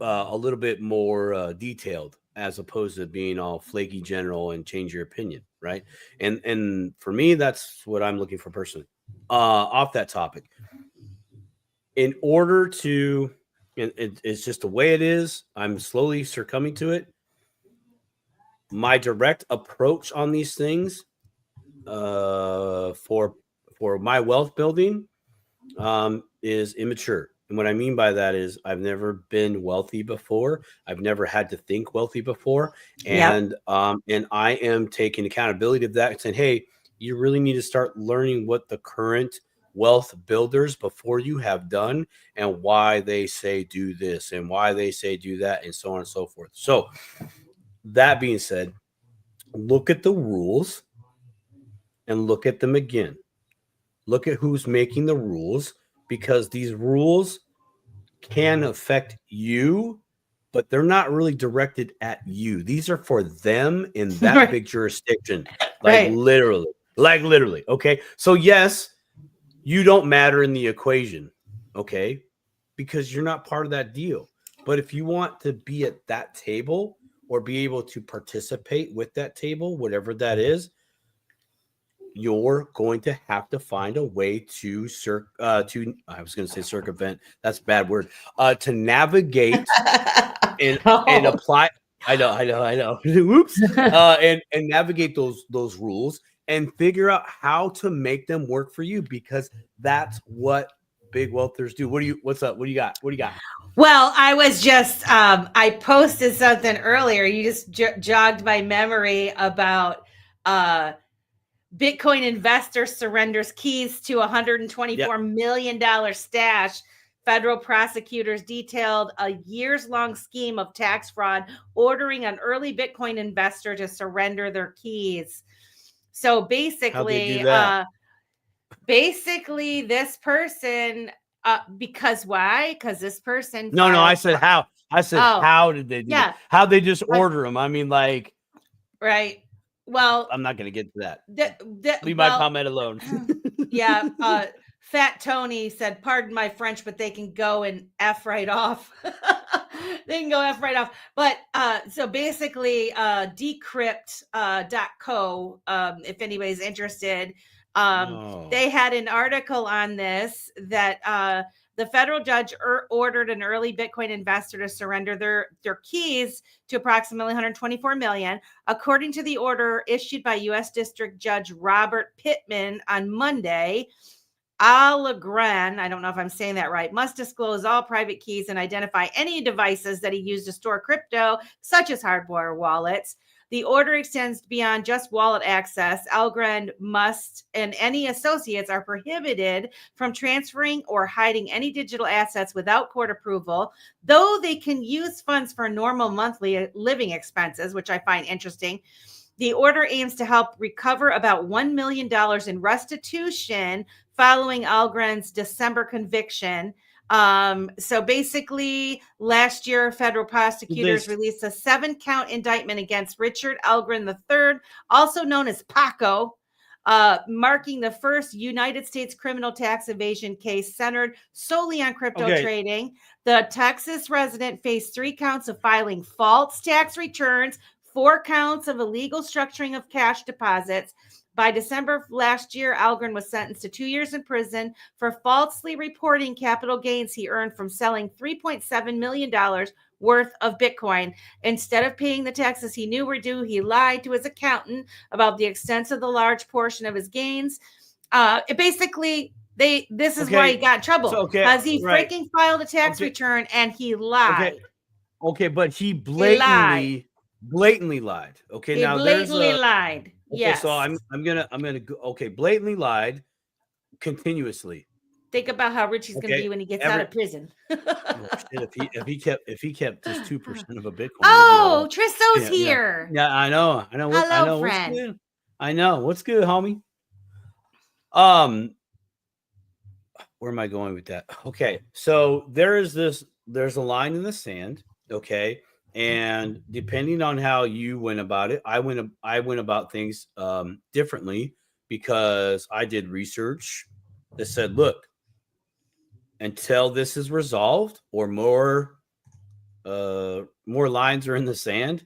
S2: a little bit more detailed, as opposed to being all flaky general and change your opinion, right? And for me, that's what I'm looking for personally. Off that topic, in order to, it's just the way it is. I'm slowly succumbing to it. My direct approach on these things for my wealth building is immature. And what I mean by that is I've never been wealthy before. I've never had to think wealthy before. And and I am taking accountability of that and saying, hey, you really need to start learning what the current wealth builders before you have done and why they say do this and why they say do that and so on and so forth. So that being said, look at the rules and look at them again. Look at who's making the rules, because these rules can affect you, but they're not really directed at you. These are for them in that big jurisdiction. Like literally. Okay. So yes, you don't matter in the equation. Okay. Because you're not part of that deal. But if you want to be at that table or be able to participate with that table, whatever that is, you're going to have to find a way to circumvent. That's a bad word. To navigate and apply. I know. Oops. And navigate those rules and figure out how to make them work for you, because that's what big wealthers do. What's up? What do you got?
S1: Well, I was just, I posted something earlier. You just jogged my memory about, Bitcoin investor surrenders keys to $124 million stash. Federal prosecutors detailed a years-long scheme of tax fraud, ordering an early Bitcoin investor to surrender their keys. So basically, this person, because why? Because this person.
S2: No, I said how. I said, how did they do that? How they just order them? I mean, like.
S1: Right. Well,
S2: I'm not going to get to that. Leave
S1: well,
S2: my comment alone.
S1: Yeah. Fat Tony said, pardon my French, but they can go and F right off. They can go F right off. But so basically, decrypt.co, if anybody's interested, they had an article on this that the federal judge ordered an early Bitcoin investor to surrender their keys to approximately 124 million. According to the order issued by U.S. District Judge Robert Pittman on Monday, Algren, I don't know if I'm saying that right, must disclose all private keys and identify any devices that he used to store crypto, such as hardware wallets. The order extends beyond just wallet access. Algren must, and any associates are prohibited from transferring or hiding any digital assets without court approval, though they can use funds for normal monthly living expenses, which I find interesting. The order aims to help recover about $1 million in restitution following Algren's December conviction. So basically, last year, federal prosecutors released a 7-count indictment against Richard Algren III, also known as Paco, marking the first United States criminal tax evasion case centered solely on crypto trading. The Texas resident faced 3 counts of filing false tax returns, 4 counts of illegal structuring of cash deposits. By December of last year, Algren was sentenced to 2 years in prison for falsely reporting capital gains he earned from selling $3.7 million worth of Bitcoin. Instead of paying the taxes he knew were due, he lied to his accountant about the extent of the large portion of his gains. This is why he got in trouble, because he freaking filed a tax return and he lied.
S2: Okay, but he blatantly lied. Okay,
S1: he
S2: now
S1: blatantly lied.
S2: Okay,
S1: yes.
S2: So I'm gonna go. Okay, blatantly lied continuously.
S1: Think about how rich he's gonna be when he gets out of prison.
S2: if he kept just 2% of a Bitcoin.
S1: Oh, Tristo's here.
S2: Yeah, I know.
S1: Hello, friend.
S2: What's good? I know. What's good, homie? Where am I going with that? Okay, so there's a line in the sand. Okay. And depending on how you went about it, I went about things differently, because I did research that said, look, until this is resolved or more lines are in the sand,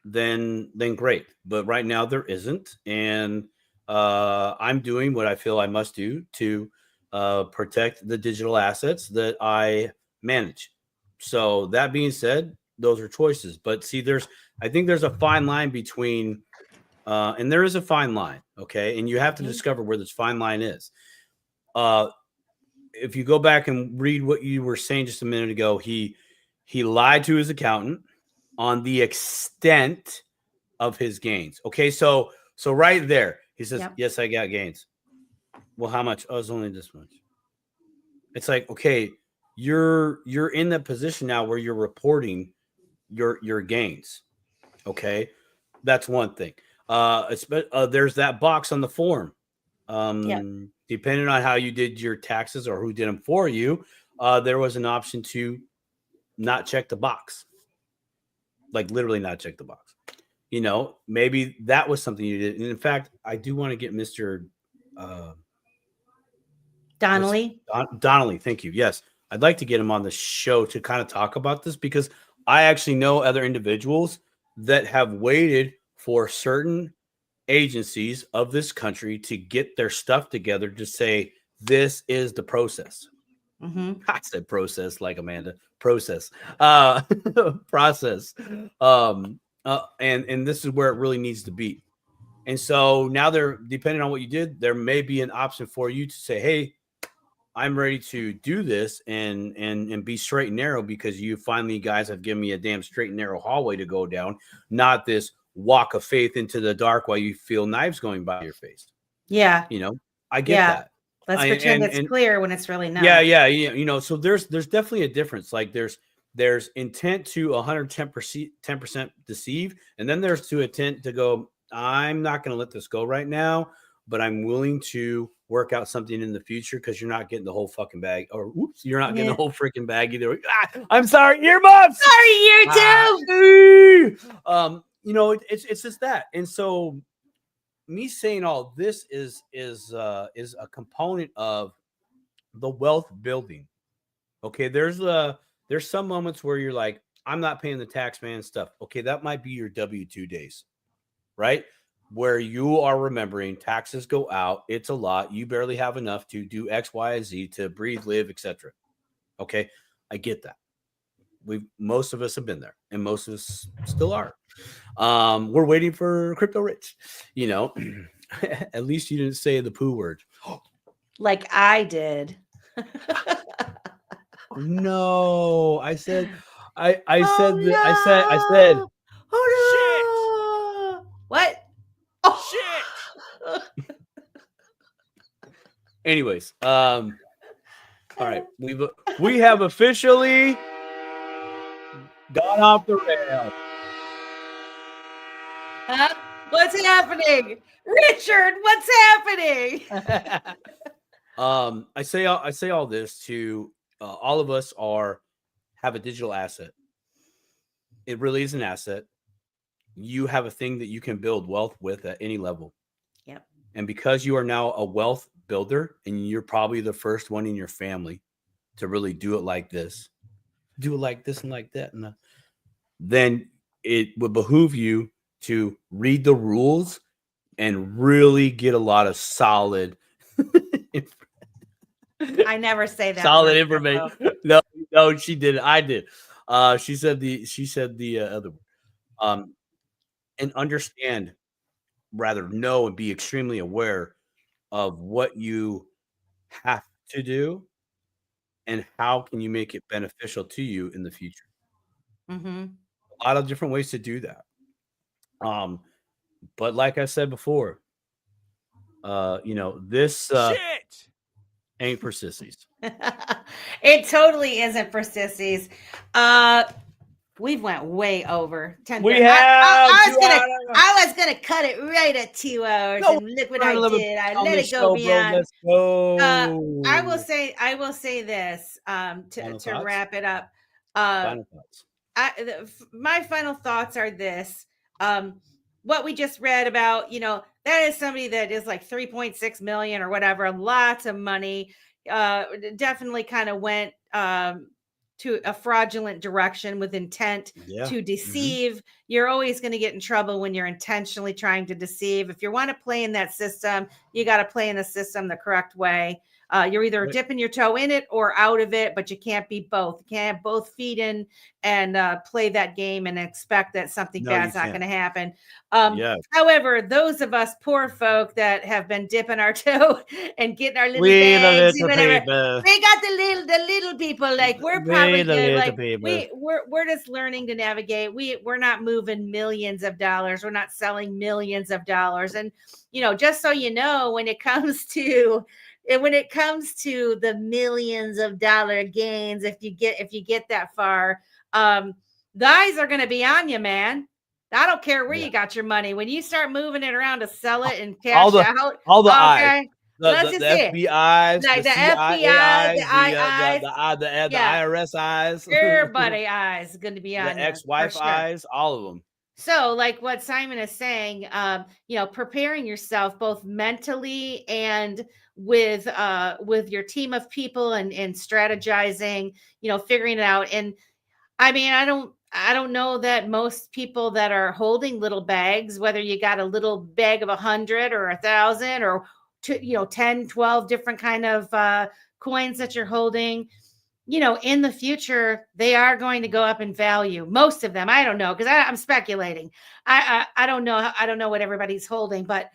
S2: then great. But right now there isn't, and I'm doing what I feel I must do to protect the digital assets that I manage. So that being said, those are choices. But see, I think there's a fine line between, and there is a fine line. Okay. And you have to discover where this fine line is. If you go back and read what you were saying just a minute ago, he lied to his accountant on the extent of his gains. Okay. So right there, he says, yes, I got gains. Well, how much? Oh, it's only this much. It's like, okay, you're in that position now where you're reporting your gains. Okay, that's one thing. There's that box on the form. Depending on how you did your taxes or who did them for you, there was an option to not check the box, like literally not check the box. Maybe that was something you did. And in fact, I do want to get Mr.
S1: Donnelly.
S2: Donnelly, thank you. Yes, I'd like to get him on the show to kind of talk about this, because I actually know other individuals that have waited for certain agencies of this country to get their stuff together to say, this is the process. I said process like Amanda. Process. Process. And this is where it really needs to be. And so now depending on what you did, there may be an option for you to say, hey, I'm ready to do this and be straight and narrow, because you finally guys have given me a damn straight and narrow hallway to go down, not this walk of faith into the dark while you feel knives going by your face.
S1: Yeah.
S2: I get that.
S1: Let's pretend it's clear when it's really not.
S2: Yeah. So there's definitely a difference. Like there's intent to 110% deceive, and then there's to intent to go, I'm not going to let this go right now, but I'm willing to work out something in the future, because you're not getting the whole fucking bag, or whoops, you're not getting the whole freaking bag either. I'm sorry, earmuffs.
S1: Sorry, you too.
S2: it's just that. And so me saying all this is a component of the wealth building. Okay, there's some moments where you're like, I'm not paying the tax man stuff. Okay, that might be your W-2 days, right? Where you are remembering taxes go out, it's a lot. You barely have enough to do X, Y, Z to breathe, live, etc. Okay, I get that. Most of us have been there, and most of us still are. We're waiting for crypto rich, At least you didn't say the poo word.
S1: Like I did.
S2: No, I said, I said,
S1: oh no. Shit. What?
S2: Oh shit. Anyways, all right, we have officially gone off the rails.
S1: What's happening, Richard? What's happening?
S2: I say all this to all of us have a digital asset. It really is an asset. You have a thing that you can build wealth with at any level.
S1: Yep.
S2: And because you are now a wealth builder, and you're probably the first one in your family to really do it like this and like that, and then it would behoove you to read the rules and really get a lot of solid
S1: I never say that.
S2: Solid information. No, she didn't. I did. She said the other one. And understand, rather know and be extremely aware of what you have to do and how can you make it beneficial to you in the future.
S1: Mm-hmm.
S2: A lot of different ways to do that. But like I said before, this
S4: shit
S2: ain't for sissies.
S1: It totally isn't for sissies. We've went way over 10.
S2: We have.
S1: I was gonna cut it right at 2 hours, and look what I did. I let it go beyond.
S2: Let's go.
S1: I will say this to wrap it up.
S2: Final thoughts.
S1: My final thoughts are this. What we just read about, that is somebody that is like 3.6 million or whatever, lots of money. Definitely kind of went to a fraudulent direction with intent to deceive. Mm-hmm. You're always going to get in trouble when you're intentionally trying to deceive. If you want to play in that system, you got to play in the system the correct way. You're either dipping your toe in it or out of it, but you can't be both. You can't have both feet in and play that game and expect that something bad's not going to happen. However, those of us poor folk that have been dipping our toe and getting our little bags and whatever, we got the little people. Like we're probably good. Like we're just learning to navigate. We're not moving millions of dollars. We're not selling millions of dollars. And just so you know, when it comes to the millions of dollar gains, if you get that far, the eyes are going to be on you, man. I don't care where you got your money. When you start moving it around to sell it and cash out,
S2: all the
S1: eyes,
S2: the FBI's,
S1: like the FBI,
S2: the IRS eyes,
S1: everybody eyes going to be on
S2: the ex-wife eyes, all of them.
S1: So like what Simon is saying, preparing yourself both mentally and with your team of people and strategizing, figuring it out. And I mean, I don't know that most people that are holding little bags, whether you got a little bag of 100 or 1,000 or 10, 12 different kind of coins that you're holding, in the future, they are going to go up in value. Most of them, I don't know, because I'm speculating. I don't know. I don't know what everybody's holding, but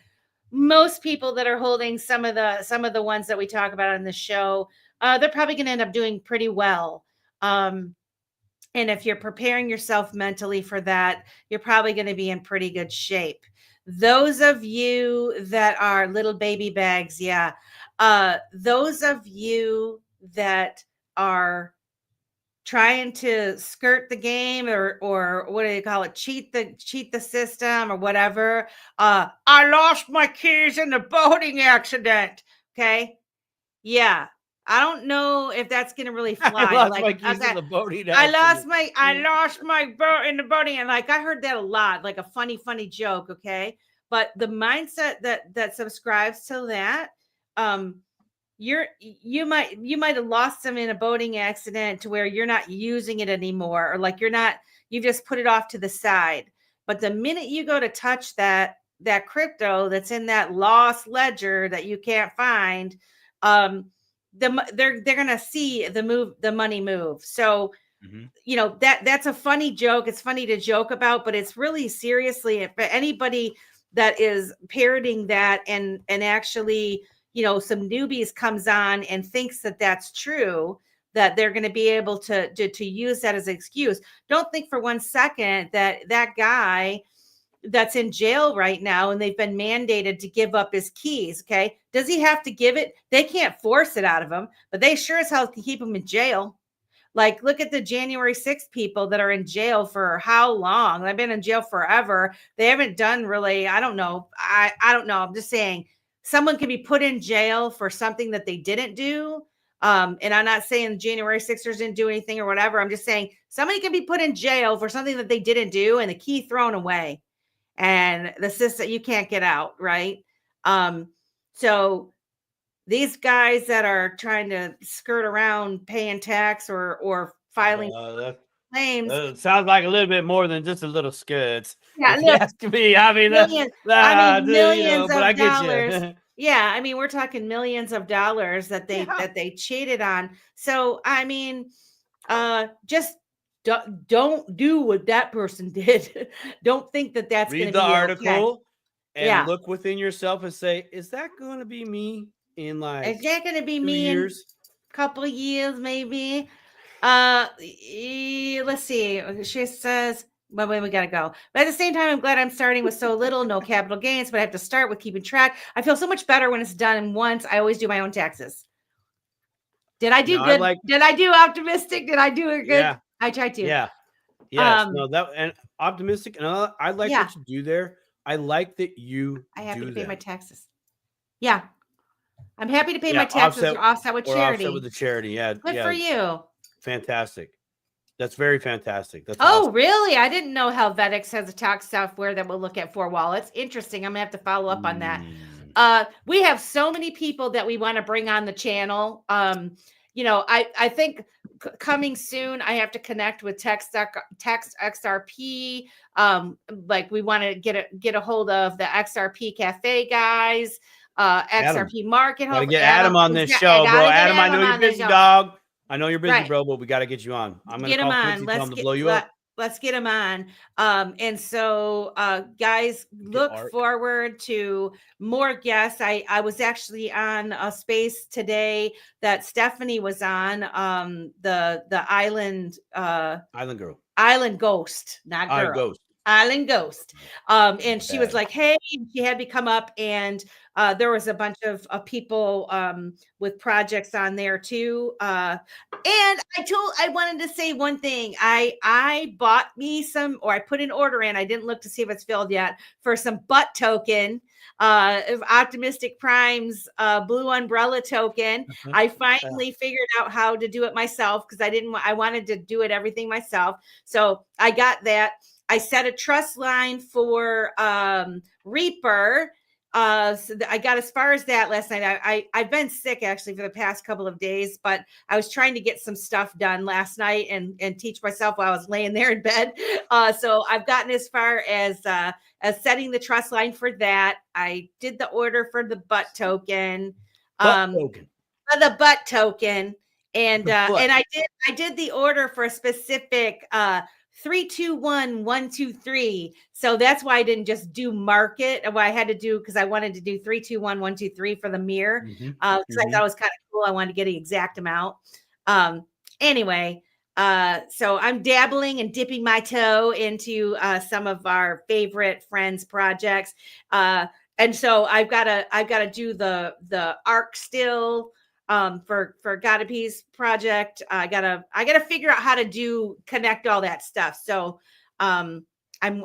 S1: most people that are holding some of the ones that we talk about on the show, they're probably going to end up doing pretty well. And if you're preparing yourself mentally for that, you're probably going to be in pretty good shape. Those of you that are little baby bags, those of you that are trying to skirt the game or what do you call it? Cheat the system or whatever. I lost my keys in the boating accident. Okay. Yeah. I don't know if that's gonna really fly.
S2: I lost my keys in the boating.
S1: I lost my boat in the boating, and like I heard that a lot, like a funny joke. Okay, but the mindset that subscribes to that, you might have lost them in a boating accident to where you're not using it anymore, or like you've just put it off to the side. But the minute you go to touch that crypto that's in that lost ledger that you can't find, they're gonna see the money move. So that's a funny joke. It's funny to joke about, but it's really seriously, if anybody that is parroting that and actually some newbies comes on and thinks that that's true, that they're going to be able to use that as an excuse. Don't think for 1 second that guy that's in jail right now and they've been mandated to give up his keys. Okay. Does he have to give it? They can't force it out of him, but they sure as hell can keep him in jail. Like, look at the January 6th people that are in jail for how long? They've been in jail forever. They haven't done really, I don't know. I don't know. I'm just saying someone can be put in jail for something that they didn't do. And I'm not saying January 6ers didn't do anything or whatever. I'm just saying somebody can be put in jail for something that they didn't do and the key thrown away. And the system, you can't get out, right? So these guys that are trying to skirt around paying tax or filing claims.
S2: Sounds like a little bit more than just a little skirts.
S1: Yeah,
S2: if you ask me. I mean,
S1: millions of dollars. Yeah, I mean, we're talking millions of dollars that they cheated on. So, I mean, just don't do what that person did. Don't think that that's going to be
S2: read the article and
S1: look
S2: within yourself and say, is that going to be me in like
S1: is that going to be
S2: 2
S1: me
S2: years?
S1: in a couple of years, maybe? Let's see. She says, well, we got to go. But at the same time, I'm glad I'm starting with so little, no capital gains, but I have to start with keeping track. I feel so much better when it's done once. I always do my own taxes. Did I do good? Did I do optimistic? Did I do it good?
S2: Yeah.
S1: I tried to.
S2: Yeah. Yes. No, that and optimistic. And I like what you do there. I like that
S1: I have to pay my taxes. Yeah. I'm happy to pay my taxes or offset with charity.
S2: Offset with the charity. Yeah.
S1: Good for you.
S2: Fantastic. That's very fantastic. That's
S1: awesome. Really? I didn't know Helvetics has a tax software that will look at for wallets. Interesting. I'm gonna have to follow up on that. We have so many people that we want to bring on the channel. I think coming soon, I have to connect with Text XRP. Like we want to get a hold of the XRP Cafe guys. XRP Market.
S2: Gotta get Adam on this show, bro. Adam, I know you're busy, dog. I know you're busy, bro, but we got to get you on. I'm going to call Quincy, tell him to blow you up.
S1: Let's get him on. And so, guys, look forward to more guests. I was actually on a space today that Stephanie was on, the Island
S2: Girl.
S1: Island Ghost, not girl.
S2: Ghost.
S1: Island Ghost. And she was like, hey, she had me come up, and there was a bunch of people with projects on there too. And I wanted to say one thing. I bought me some, or I put an order in. I didn't look to see if it's filled yet, for some butt token of Optimistic Prime's blue umbrella token. I finally figured out how to do it myself, because I wanted to do it everything myself. So I got that. I set a trust line for Reaper. So I got as far as that last night. I've been sick actually for the past couple of days, but I was trying to get some stuff done last night and teach myself while I was laying there in bed. So I've gotten as far as setting the trust line for that. I did the order for the butt token. The butt token. And I did the order for a specific 3-2-1-1-2-3. So that's why I didn't just do market. Why I had to do, because I wanted to do 3-2-1-1-2-3 for the mirror. Because I thought it was kind of cool. I wanted to get an exact amount. Anyway, so I'm dabbling and dipping my toe into some of our favorite friends' projects. And so I've got to do the ARC still. For Gottapee's project, I gotta figure out how to connect all that stuff. So, I'm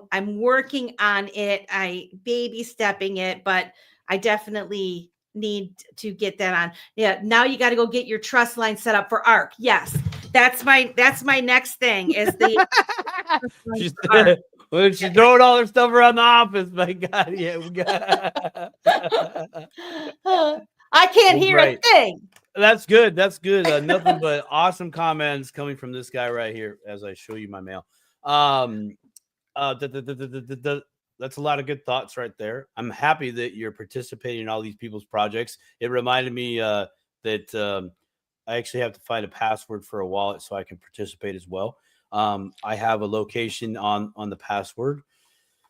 S1: working on it. I baby stepping it, but I definitely need to get that on. Yeah. Now you got to go get your trust line set up for ARC. Yes. That's my next thing is the
S2: when she's throwing all her stuff around the office. My God, yeah, we got.
S1: I can't hear a thing.
S2: That's good. That's good. Nothing but awesome comments coming from this guy right here as I show you my mail. That's a lot of good thoughts right there. I'm happy that you're participating in all these people's projects. It reminded me that I actually have to find a password for a wallet so I can participate as well. I have a location on the password,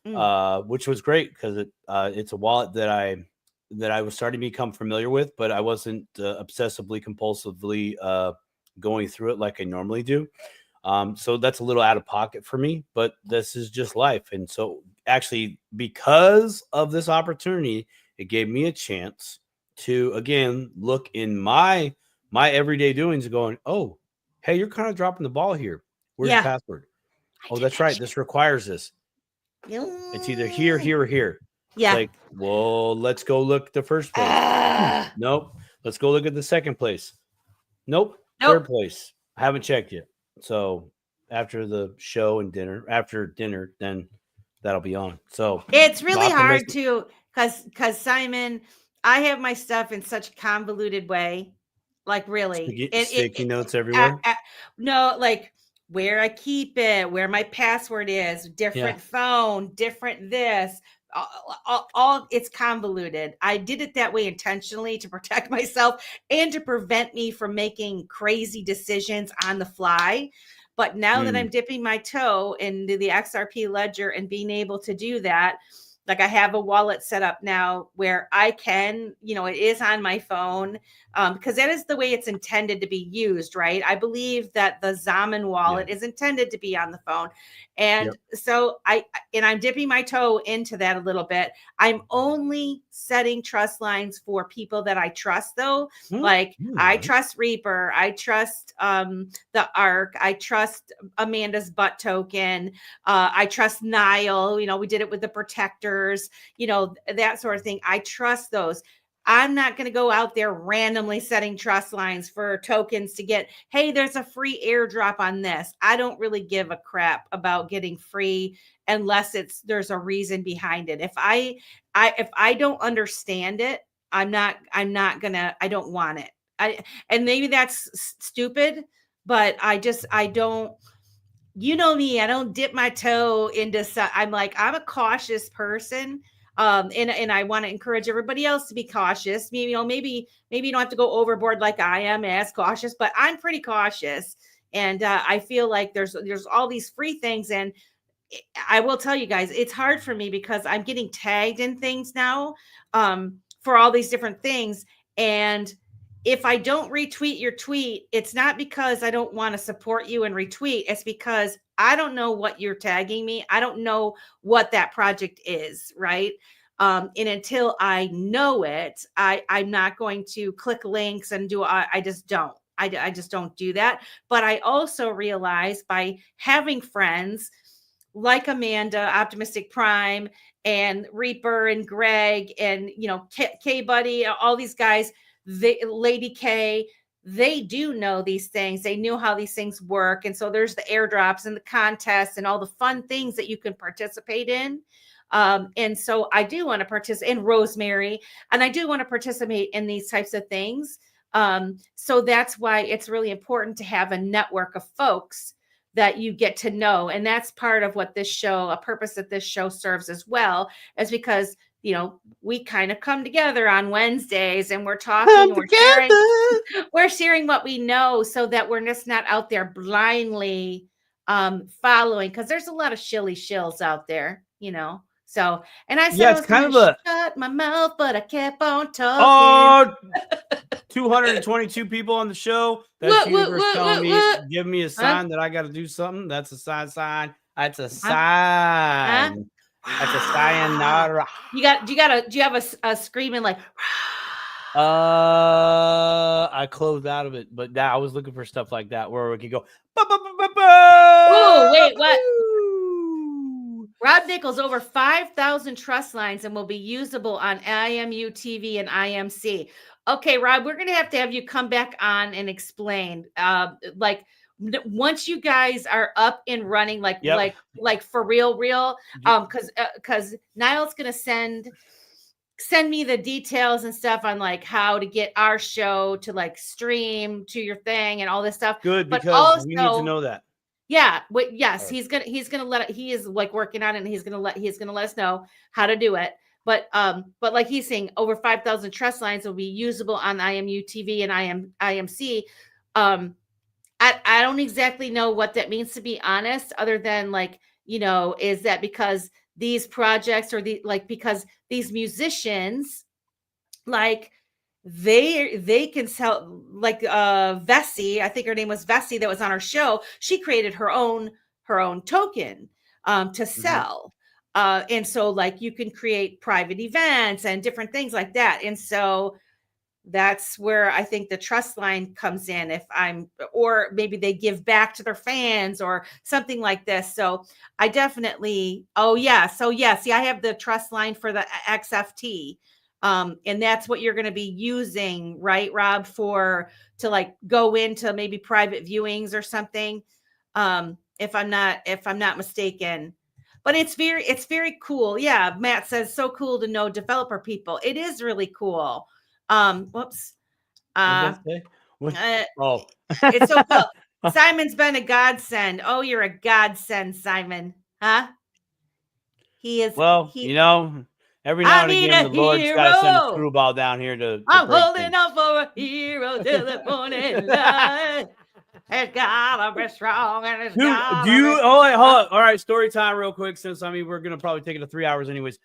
S2: which was great because it's a wallet that I was starting to become familiar with, but I wasn't obsessively compulsively going through it like I normally do. So that's a little out of pocket for me, but this is just life. And so actually, because of this opportunity, it gave me a chance to, again, look in my everyday doings and going, oh, hey, you're kind of dropping the ball here. Where's the password? Oh, that's right. This requires this. It's either here, here, or here.
S1: Yeah.
S2: It's like, well, let's go look at the first place. Nope. Let's go look at the second place. Nope. Third place. I haven't checked yet. So after the show and after dinner, then that'll be on. So
S1: it's really hard to, because Simon, I have my stuff in such a convoluted way. Like really,
S2: sticky notes everywhere.
S1: No, like where I keep it, where my password is, different phone, different this. All it's convoluted. I did it that way intentionally to protect myself and to prevent me from making crazy decisions on the fly. But now that I'm dipping my toe into the XRP ledger and being able to do that, like I have a wallet set up now where I can, it is on my phone because that is the way it's intended to be used, right? I believe that the Zaman wallet is intended to be on the phone. And so I'm dipping my toe into that a little bit. I'm only setting trust lines for people that I trust though. I trust Reaper. I trust the ARC. I trust Amanda's butt token. I trust Nile. We did it with the protectors, that sort of thing. I trust those. I'm not going to go out there randomly setting trust lines for tokens to get, hey, there's a free airdrop on this. I don't really give a crap about getting free unless there's a reason behind it. If I don't understand it, I don't want it. And maybe that's stupid, but I don't, me, I don't dip my toe into, I'm a cautious person. And I want to encourage everybody else to be cautious. Maybe you don't have to go overboard like I am as cautious, but I'm pretty cautious. And I feel like there's all these free things. And I will tell you guys, it's hard for me because I'm getting tagged in things now for all these different things. And if I don't retweet your tweet, it's not because I don't want to support you and retweet. It's because I don't know what you're tagging me. I don't know what that project is, right? And until I know it, I'm not going to click links and I just don't. I just don't do that. But I also realize by having friends like Amanda, Optimistic Prime, and Reaper and Greg and, K Buddy, all these guys, Lady K, they do know these things. They knew how these things work. And so there's the airdrops and the contests and all the fun things that you can participate in. And so I do want to participate in Rosemary, and I do want to participate in these types of things. So that's why it's really important to have a network of folks that you get to know. And that's part of what a purpose that this show serves as well, is because we kind of come together on Wednesdays and we're talking, we're sharing what we know so that we're just not out there blindly following, because there's a lot of shills out there, So, and I said,
S2: it's kind of
S1: shut my mouth, but I kept on talking.
S2: Oh, 222 people on the show. That's universe telling me, give me a sign that I got to do something. That's a sign. That's a sign. That's a sayonara.
S1: Do you have a screaming like?
S2: I closed out of it, but I was looking for stuff like that where we could go.
S1: Oh, wait, what? Rob Nichols, over 5,000 trust lines and will be usable on IMU TV and IMC. Okay, Rob, we're going to have you come back on and explain. Once you guys are up and running, like for real, because Niall's going to send me the details and stuff on like how to get our show to like stream to your thing and all this stuff.
S2: Good, because also, we need to know that.
S1: Yeah. Yes, he's gonna let it. He is like working on it, and he's gonna let us know how to do it. But like he's saying, over 5,000 trust lines will be usable on IMU TV and IMC. I don't exactly know what that means, to be honest, other than like, is that because these projects or because these musicians, like they can sell, like Vessi, I think her name was Vessi, that was on our show. She created her own token to sell. And so like you can create private events and different things like that. And so that's where I think the trust line comes in, or maybe they give back to their fans or something like this. So I definitely, see, I have the trust line for the XFT. And that's what you're going to be using, right, Rob, to like go into maybe private viewings or something. If I'm not mistaken. But it's very cool. Yeah, Matt says so cool to know developer people. It is really cool. Whoops. It's so cool. Simon's been a godsend. Oh, you're a godsend, Simon. Huh? He is.
S2: Well, every now and again, the Lord's got to send a screwball down here to
S1: I'm holding up for a hero till the morning light. It's gotta be strong and it's gotta be
S2: hold on. All right, story time real quick, since we're gonna probably take it to 3 hours anyways.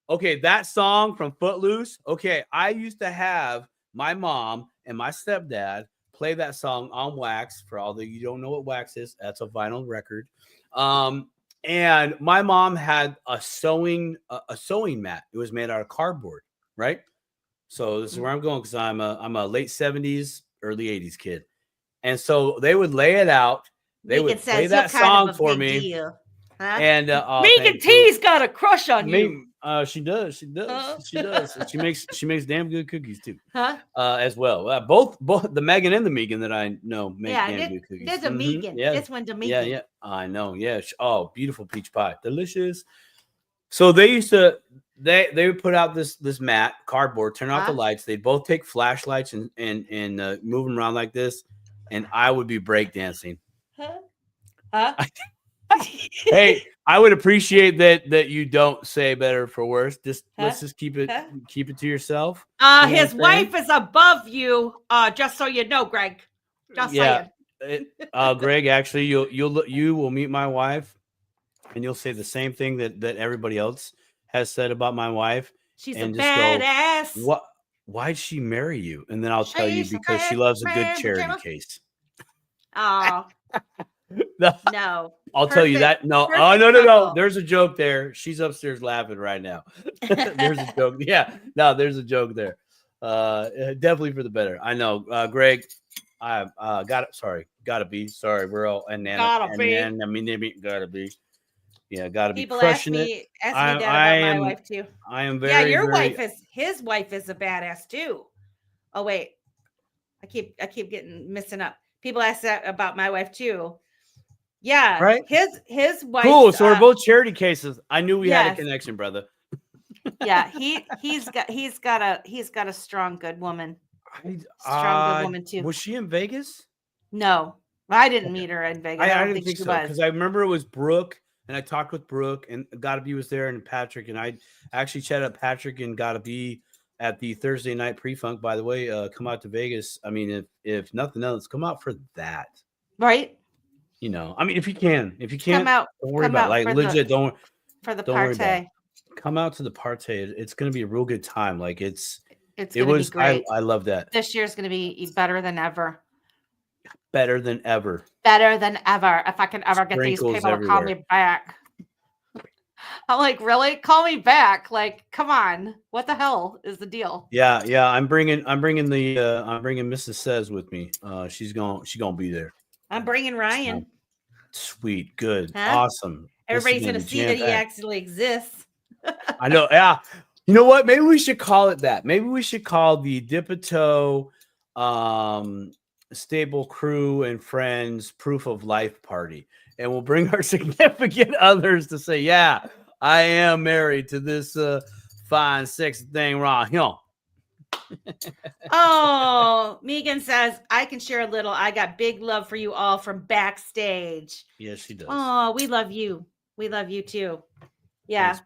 S2: Okay, that song from Footloose. Okay, I used to have my mom and my stepdad play that song on wax. For all that you don't know what wax is, that's a vinyl record. And my mom had a sewing mat. It was made out of cardboard, right? So this is where I'm going, because I'm a late 70s, early 80s kid. And so they would lay it out. They would play that song for me. Huh? And
S1: Megan T's got a crush on you.
S2: She does. She makes damn good cookies too. As well. Both the Megan and the Megan that I know make damn good cookies.
S1: There's a Megan. Yeah. This one's a Megan.
S2: Yeah. I know. Yeah. Oh, beautiful peach pie. Delicious. So they used to they would put out this mat, cardboard, turn off the lights. They'd both take flashlights and move them around like this, and I would be breakdancing. Hey, I would appreciate that you don't say better for worse. Let's just keep it to yourself.
S1: His wife is above you. Just so you know, Greg. Just saying.
S2: Greg, actually, you will meet my wife, and you'll say the same thing that everybody else has said about my wife.
S1: She's a badass.
S2: What? Why'd she marry you? And then I'll tell you, because she loves a good charity case.
S1: Oh. No.
S2: I'll tell you that. No. Oh, no. There's a joke there. She's upstairs laughing right now. There's a joke. Yeah. No, there's a joke there. Definitely for the better. I know. Greg, I gotta be. Sorry, we're all gotta be. Yeah, gotta be.
S1: People
S2: crushing
S1: ask me that about my wife too.
S2: I am very.
S1: Yeah, his wife is a badass too. Oh wait. I keep getting missing up. People ask that about my wife too. Yeah,
S2: right.
S1: His wife.
S2: Cool. So we're both charity cases. I knew we had a connection, brother.
S1: Yeah, he's got a strong, good woman. Good woman too.
S2: Was she in Vegas?
S1: No, I didn't meet her in Vegas. I don't think so,
S2: because I remember it was Brooke, and I talked with Brooke, and Gotta Be was there, and Patrick, and I actually chatted up Patrick and Gotta Be at the Thursday night pre-funk. By the way, come out to Vegas. I mean, if nothing else, come out for that.
S1: Right.
S2: I mean, if you can,
S1: come out,
S2: don't worry about it. Like legit, don't
S1: for the party.
S2: Come out to the party. It's going to be a real good time. Like it
S1: was great.
S2: I love that.
S1: This year's going to be better than ever.
S2: Better than ever.
S1: Better than ever. If I can ever get these people to call me back. I'm like, really? Call me back? Like, come on. What the hell is the deal?
S2: Yeah. I'm bringing Mrs. Says with me. She's gonna be there.
S1: I'm bringing Ryan.
S2: Sweet, good, awesome.
S1: Everybody's going to see that he actually exists.
S2: I know. Yeah. You know what? Maybe we should call it that. Maybe we should call the Dipito Stable Crew and Friends Proof of Life Party. And we'll bring our significant others to say, yeah, I am married to this fine, sexy thing right here.
S1: Oh, Megan says, I can share a little. I got big love for you all from backstage.
S2: Yes, she does.
S1: Oh, we love you. We love you too. Yeah.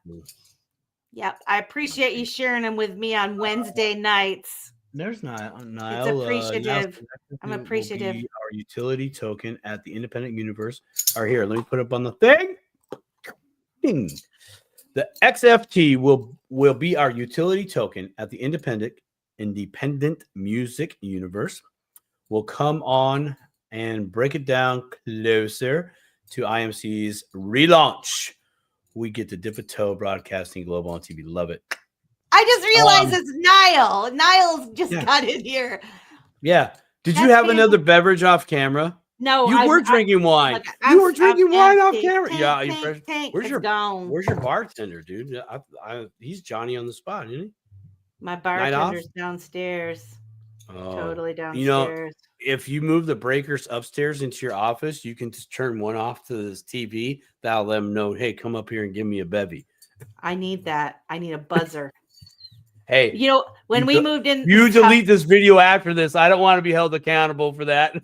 S1: Yep. I appreciate you sharing them with me on Wednesday nights.
S2: There's Niall.
S1: It's appreciative. I'm appreciative.
S2: Our utility token at the Independent Universe. All right, here, let me put up on the thing. Ding. The XFT will be our utility token at the Independent Music Universe. We'll come on and break it down closer to IMC's relaunch. We get to dip a toe broadcasting global on TV. Love it.
S1: I just realized it's Niall. Niall's just got in here.
S2: Yeah. Did you have another beverage off camera?
S1: No,
S2: you were drinking wine. You were drinking wine off camera. Where's your bartender, dude? He's Johnny on the spot, isn't he?
S1: My bartender's downstairs. Totally downstairs. You know,
S2: if you move the breakers upstairs into your office, you can just turn one off to this TV. That'll let them know, hey, come up here and give me a bevy.
S1: I need that. I need a buzzer.
S2: Hey,
S1: you know, when we moved in,
S2: you delete this video after this. I don't want to be held accountable for that.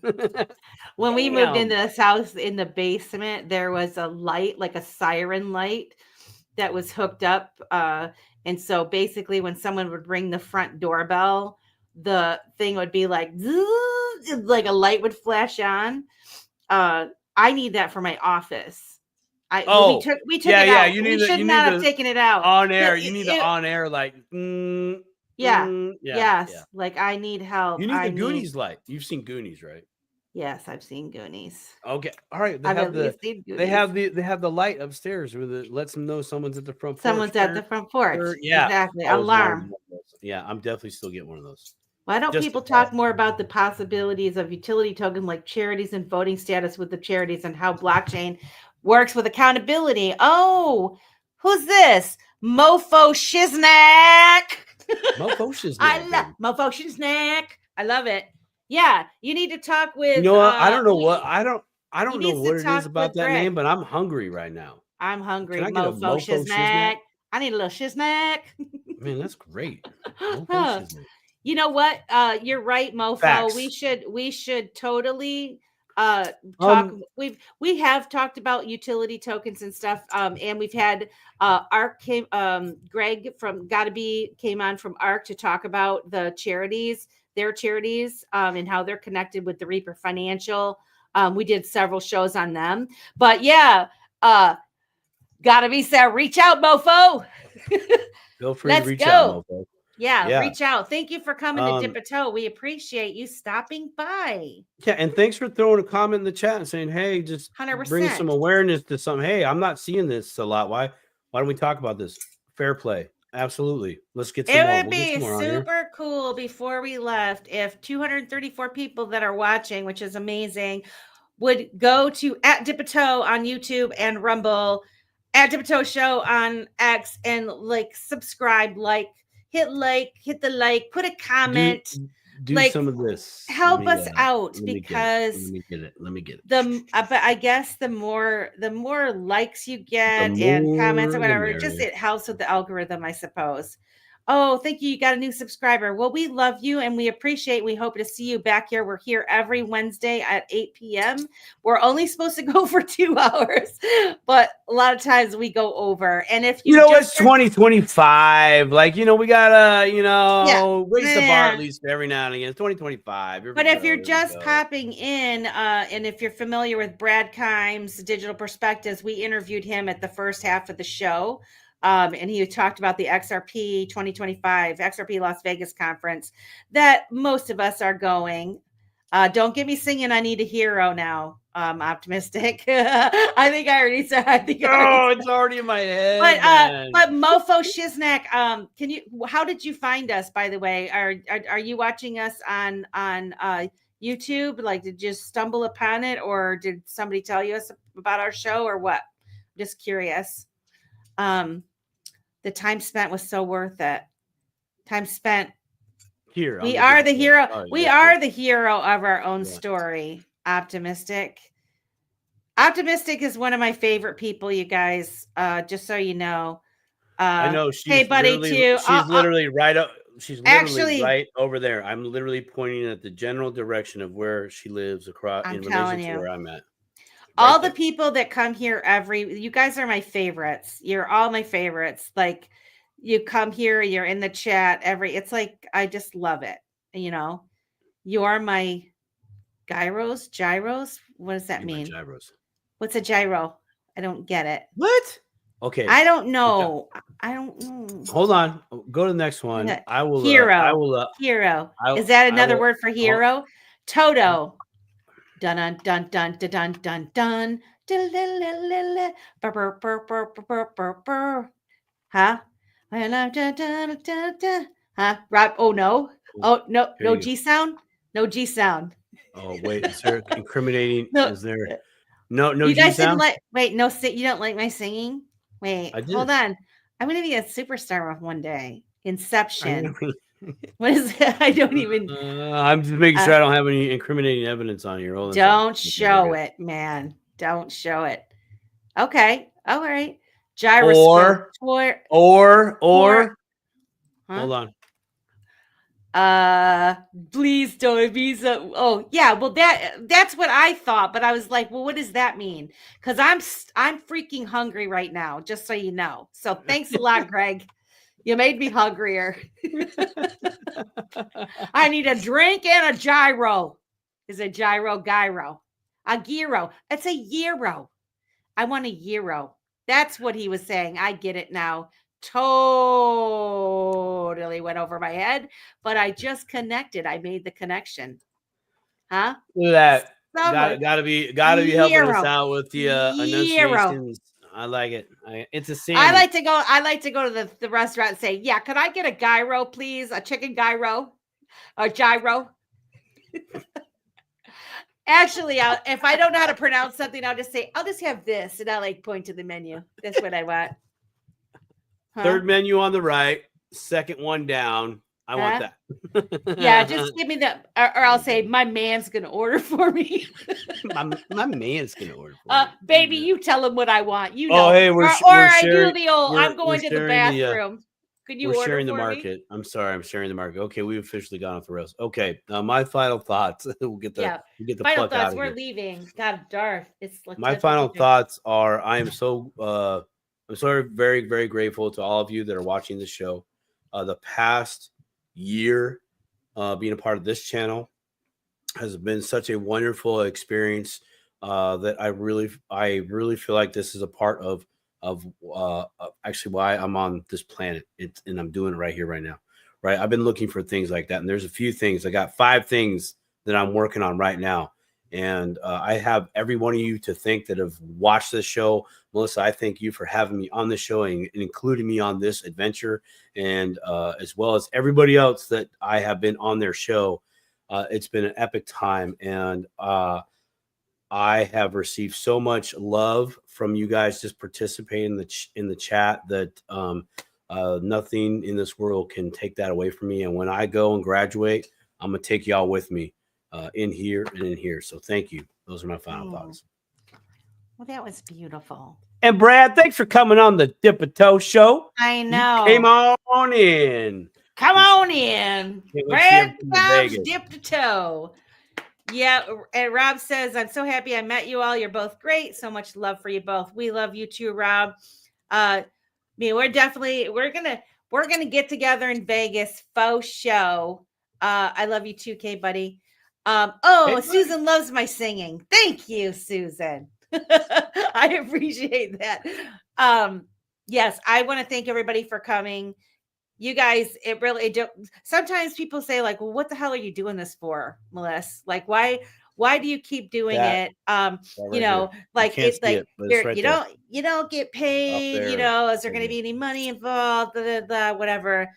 S1: When we moved into this house in the basement, there was a light, like a siren light that was hooked up. And so basically when someone would ring the front doorbell, the thing would be like a light would flash on. I need that for my office. We took it out.
S2: You
S1: should not have taken it out
S2: on air. You need the on air like.
S1: Yes. Like I need help.
S2: You need the Goonies light. You've seen Goonies, right?
S1: Yes, I've seen Goonies.
S2: Okay, all right. They have the light upstairs where it lets them know someone's at the front porch.
S1: Someone's at the front porch.
S2: Yeah,
S1: exactly. Alarm.
S2: Yeah, I'm definitely still getting one of those.
S1: Why don't people talk more about the possibilities of utility token like charities and voting status with the charities and how blockchain works with accountability? Oh, who's this? Mofo Shiznak.
S2: Mofo Shiznak.
S1: I love Mofo Shiznak. I love it. Yeah, you need to talk with.
S2: You know what? I don't know what I don't know what it is about that name, but I'm hungry right now.
S1: I'm hungry. Mofo Shiznak. I need a little Shiznak.
S2: Man, that's great.
S1: You know what? You're right, Mofo. Facts. We should totally talk. We have talked about utility tokens and stuff. And we've had ARC Greg from Gotta Be came on from ARC to talk about the charities, their charities, and how they're connected with the Reaper Financial. We did several shows on them. But yeah, Gotta Be said, reach out, Mofo.
S2: Feel free to reach out, Mofo.
S1: Yeah, reach out. Thank you for coming to Dip a Toe. We appreciate you stopping by.
S2: Yeah, and thanks for throwing a comment in the chat and saying, hey, just
S1: 100%.
S2: Bring some awareness to something. Hey, I'm not seeing this a lot. Why don't we talk about this? Fair play. Absolutely. Let's get some more.
S1: It would be super cool before we left if 234 people that are watching, which is amazing, would go to @Dip-a-Toe on YouTube and Rumble, @Dip-a-Toe Show on X, and subscribe, hit the like, put a comment.
S2: Do some of this.
S1: Help us out because
S2: let me get it.
S1: But I guess the more likes you get and comments or whatever, it helps with the algorithm, I suppose. Oh, thank you. You got a new subscriber. Well, we love you and we appreciate. We hope to see you back here. We're here every Wednesday at 8 p.m. We're only supposed to go for 2 hours, but a lot of times we go over. And if you
S2: know, it's 2025. We gotta, raise the bar at least every now and again. It's 2025.
S1: But if you're just popping in, and if you're familiar with Brad Kimes' Digital Perspectives, we interviewed him at the first half of the show. And he talked about the XRP 2025, XRP Las Vegas conference that most of us are going. Don't get me singing I Need a Hero now. Optimistic. I think I already said.
S2: It's already in my head.
S1: But Mofo Shiznak, how did you find us, by the way? Are you watching us on YouTube? Did you stumble upon it, or did somebody tell you about our show, or what? Just curious. The time spent was so worth it. Time spent.
S2: Here,
S1: we are the hero. We are the hero of our own story. Optimistic. Optimistic is one of my favorite people, you guys. Just so you know.
S2: I know she's
S1: hey, buddy, too.
S2: She's literally right up. She's literally
S1: actually,
S2: right over there. I'm literally pointing at the general direction of where she lives across in relation to where I'm at.
S1: All the people that come here you guys are my favorites. You're all my favorites. Like, you come here, you're in the chat it's like, I just love it. You know, you are my gyros. What does that mean?
S2: Gyros.
S1: What's a gyro? I don't get it.
S2: What? Okay.
S1: I don't know. I don't know.
S2: Hold on. Go to the next one. I will.
S1: Hero.
S2: I will.
S1: Hero. Is that another word for hero? Toto. Dun dun dun dun dun dun dun. Huh? Huh? Rob? Oh no! Oh no! No G sound. No G sound.
S2: Oh wait, is there incriminating? No. Is there? No.
S1: You guys didn't like. Wait, no. You don't like my singing? Wait, hold on. I'm gonna be a superstar one day. Inception. What is it? I don't even.
S2: I'm just making sure I don't have any incriminating evidence on here.
S1: Don't show it, man. Don't show it. Okay. All right. Gyroscope.
S2: Or. Hold
S1: on. Please don't be so. Oh yeah. Well, that's what I thought, but I was like, well, what does that mean? Because I'm freaking hungry right now. Just so you know. So thanks a lot, Greg. You made me hungrier. I need a drink and a gyro. Is a gyro? A gyro. It's a euro. I want a euro. That's what he was saying. I get it now. Totally went over my head, but I just connected. I made the connection. Huh?
S2: Look at that. Gotta be helping us out with the enunciations. I like it. It's a sandwich.
S1: I like to go to the restaurant and say, yeah, could I get a gyro, please? A chicken gyro or gyro? Actually, if I don't know how to pronounce something, I'll just say, I'll just have this. And I point to the menu. That's what I want.
S2: Huh? Third menu on the right, second one down. I want that.
S1: Yeah, just give me that, or I'll say, my man's going to order for me.
S2: my man's going to order for me.
S1: Baby, you tell him what I want. You know.
S2: Oh, hey, we're
S1: I do the old, I'm going to the bathroom. Can you order
S2: sharing
S1: for
S2: the market.
S1: Me?
S2: I'm sorry, I'm sharing the market. Okay, we've officially gone off the rails. Okay, my final thoughts. We'll get the
S1: final thoughts. We're leaving. God darn. It's like
S2: my final thoughts are: I am so very, very grateful to all of you that are watching this show. The past year being a part of this channel has been such a wonderful experience that I really feel like this is a part of actually why I'm on this planet. And I'm doing it right here, right now. Right. I've been looking for things like that. And there's a few things. I got 5 things that I'm working on right now. And I have every one of you to thank that have watched this show. Melissa, I thank you for having me on the show and including me on this adventure. And as well as everybody else that I have been on their show. It's been an epic time. And I have received so much love from you guys just participating in the chat that nothing in this world can take that away from me. And when I go and graduate, I'm going to take y'all with me. In here and in here. So thank you. Those are my final thoughts.
S1: Well, that was beautiful.
S2: And Brad, thanks for coming on the Dip a Toe show.
S1: I know.
S2: You came on in.
S1: Come on in. Brad comes Dip a Toe. Yeah. And Rob says, I'm so happy I met you all. You're both great. So much love for you both. We love you too, Rob. We're gonna get together in Vegas. Faux show. I love you too, K buddy. Hey, Susan loves my singing. Thank you, Susan. I appreciate that. Yes, I want to thank everybody for coming. You guys, sometimes people say like, well, what the hell are you doing this for, Melissa? Like, why do you keep doing it? Like it's like you don't get paid, is there going to be any money involved? Whatever.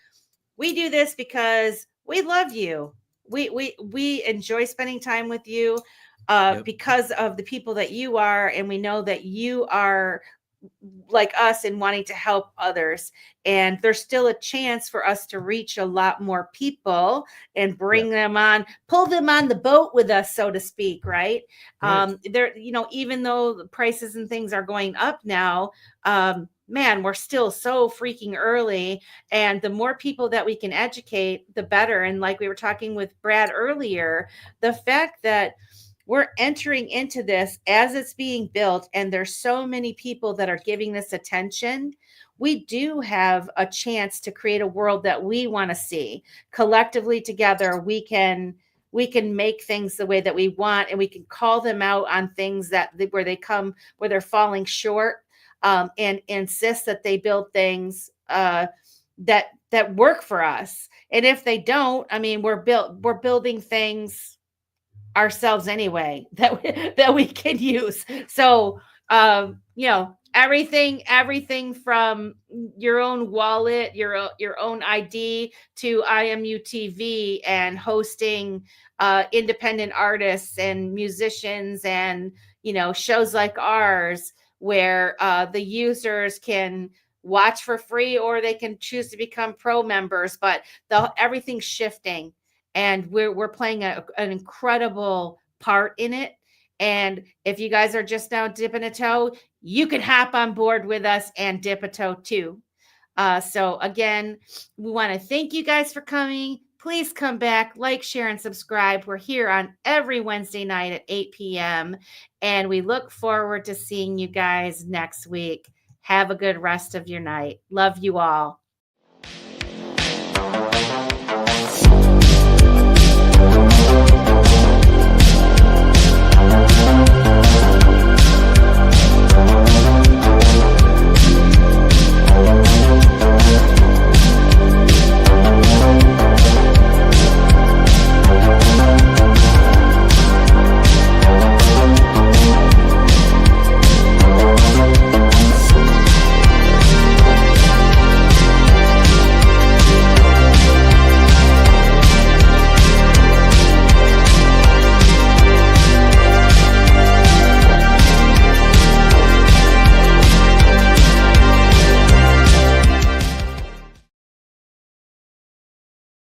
S1: We do this because we love you. We enjoy spending time with you because of the people that you are, and we know that you are like us and wanting to help others. And there's still a chance for us to reach a lot more people and bring them on, pull them on the boat with us, so to speak, right? There, you know, even though the prices and things are going up now, man, we're still so freaking early. And the more people that we can educate, the better. And like we were talking with Brad earlier, the fact that we're entering into this as it's being built, and there's so many people that are giving this attention, we do have a chance to create a world that we want to see. Collectively together, we can make things the way that we want, and we can call them out on things where they're falling short, and insist that they build things that work for us. And if they don't, I mean, we're building things ourselves anyway that we can use. So you know, everything from your own wallet, your own ID, to IMU TV and hosting independent artists and musicians, and, you know, shows like ours where the users can watch for free, or they can choose to become pro members. But everything's shifting, and we're playing an incredible part in it. And if you guys are just now dipping a toe, you can hop on board with us and dip a toe too. So again, we want to thank you guys for coming. Please come back, like, share, and subscribe. We're here on every Wednesday night at 8 p.m. And we look forward to seeing you guys next week. Have a good rest of your night. Love you all.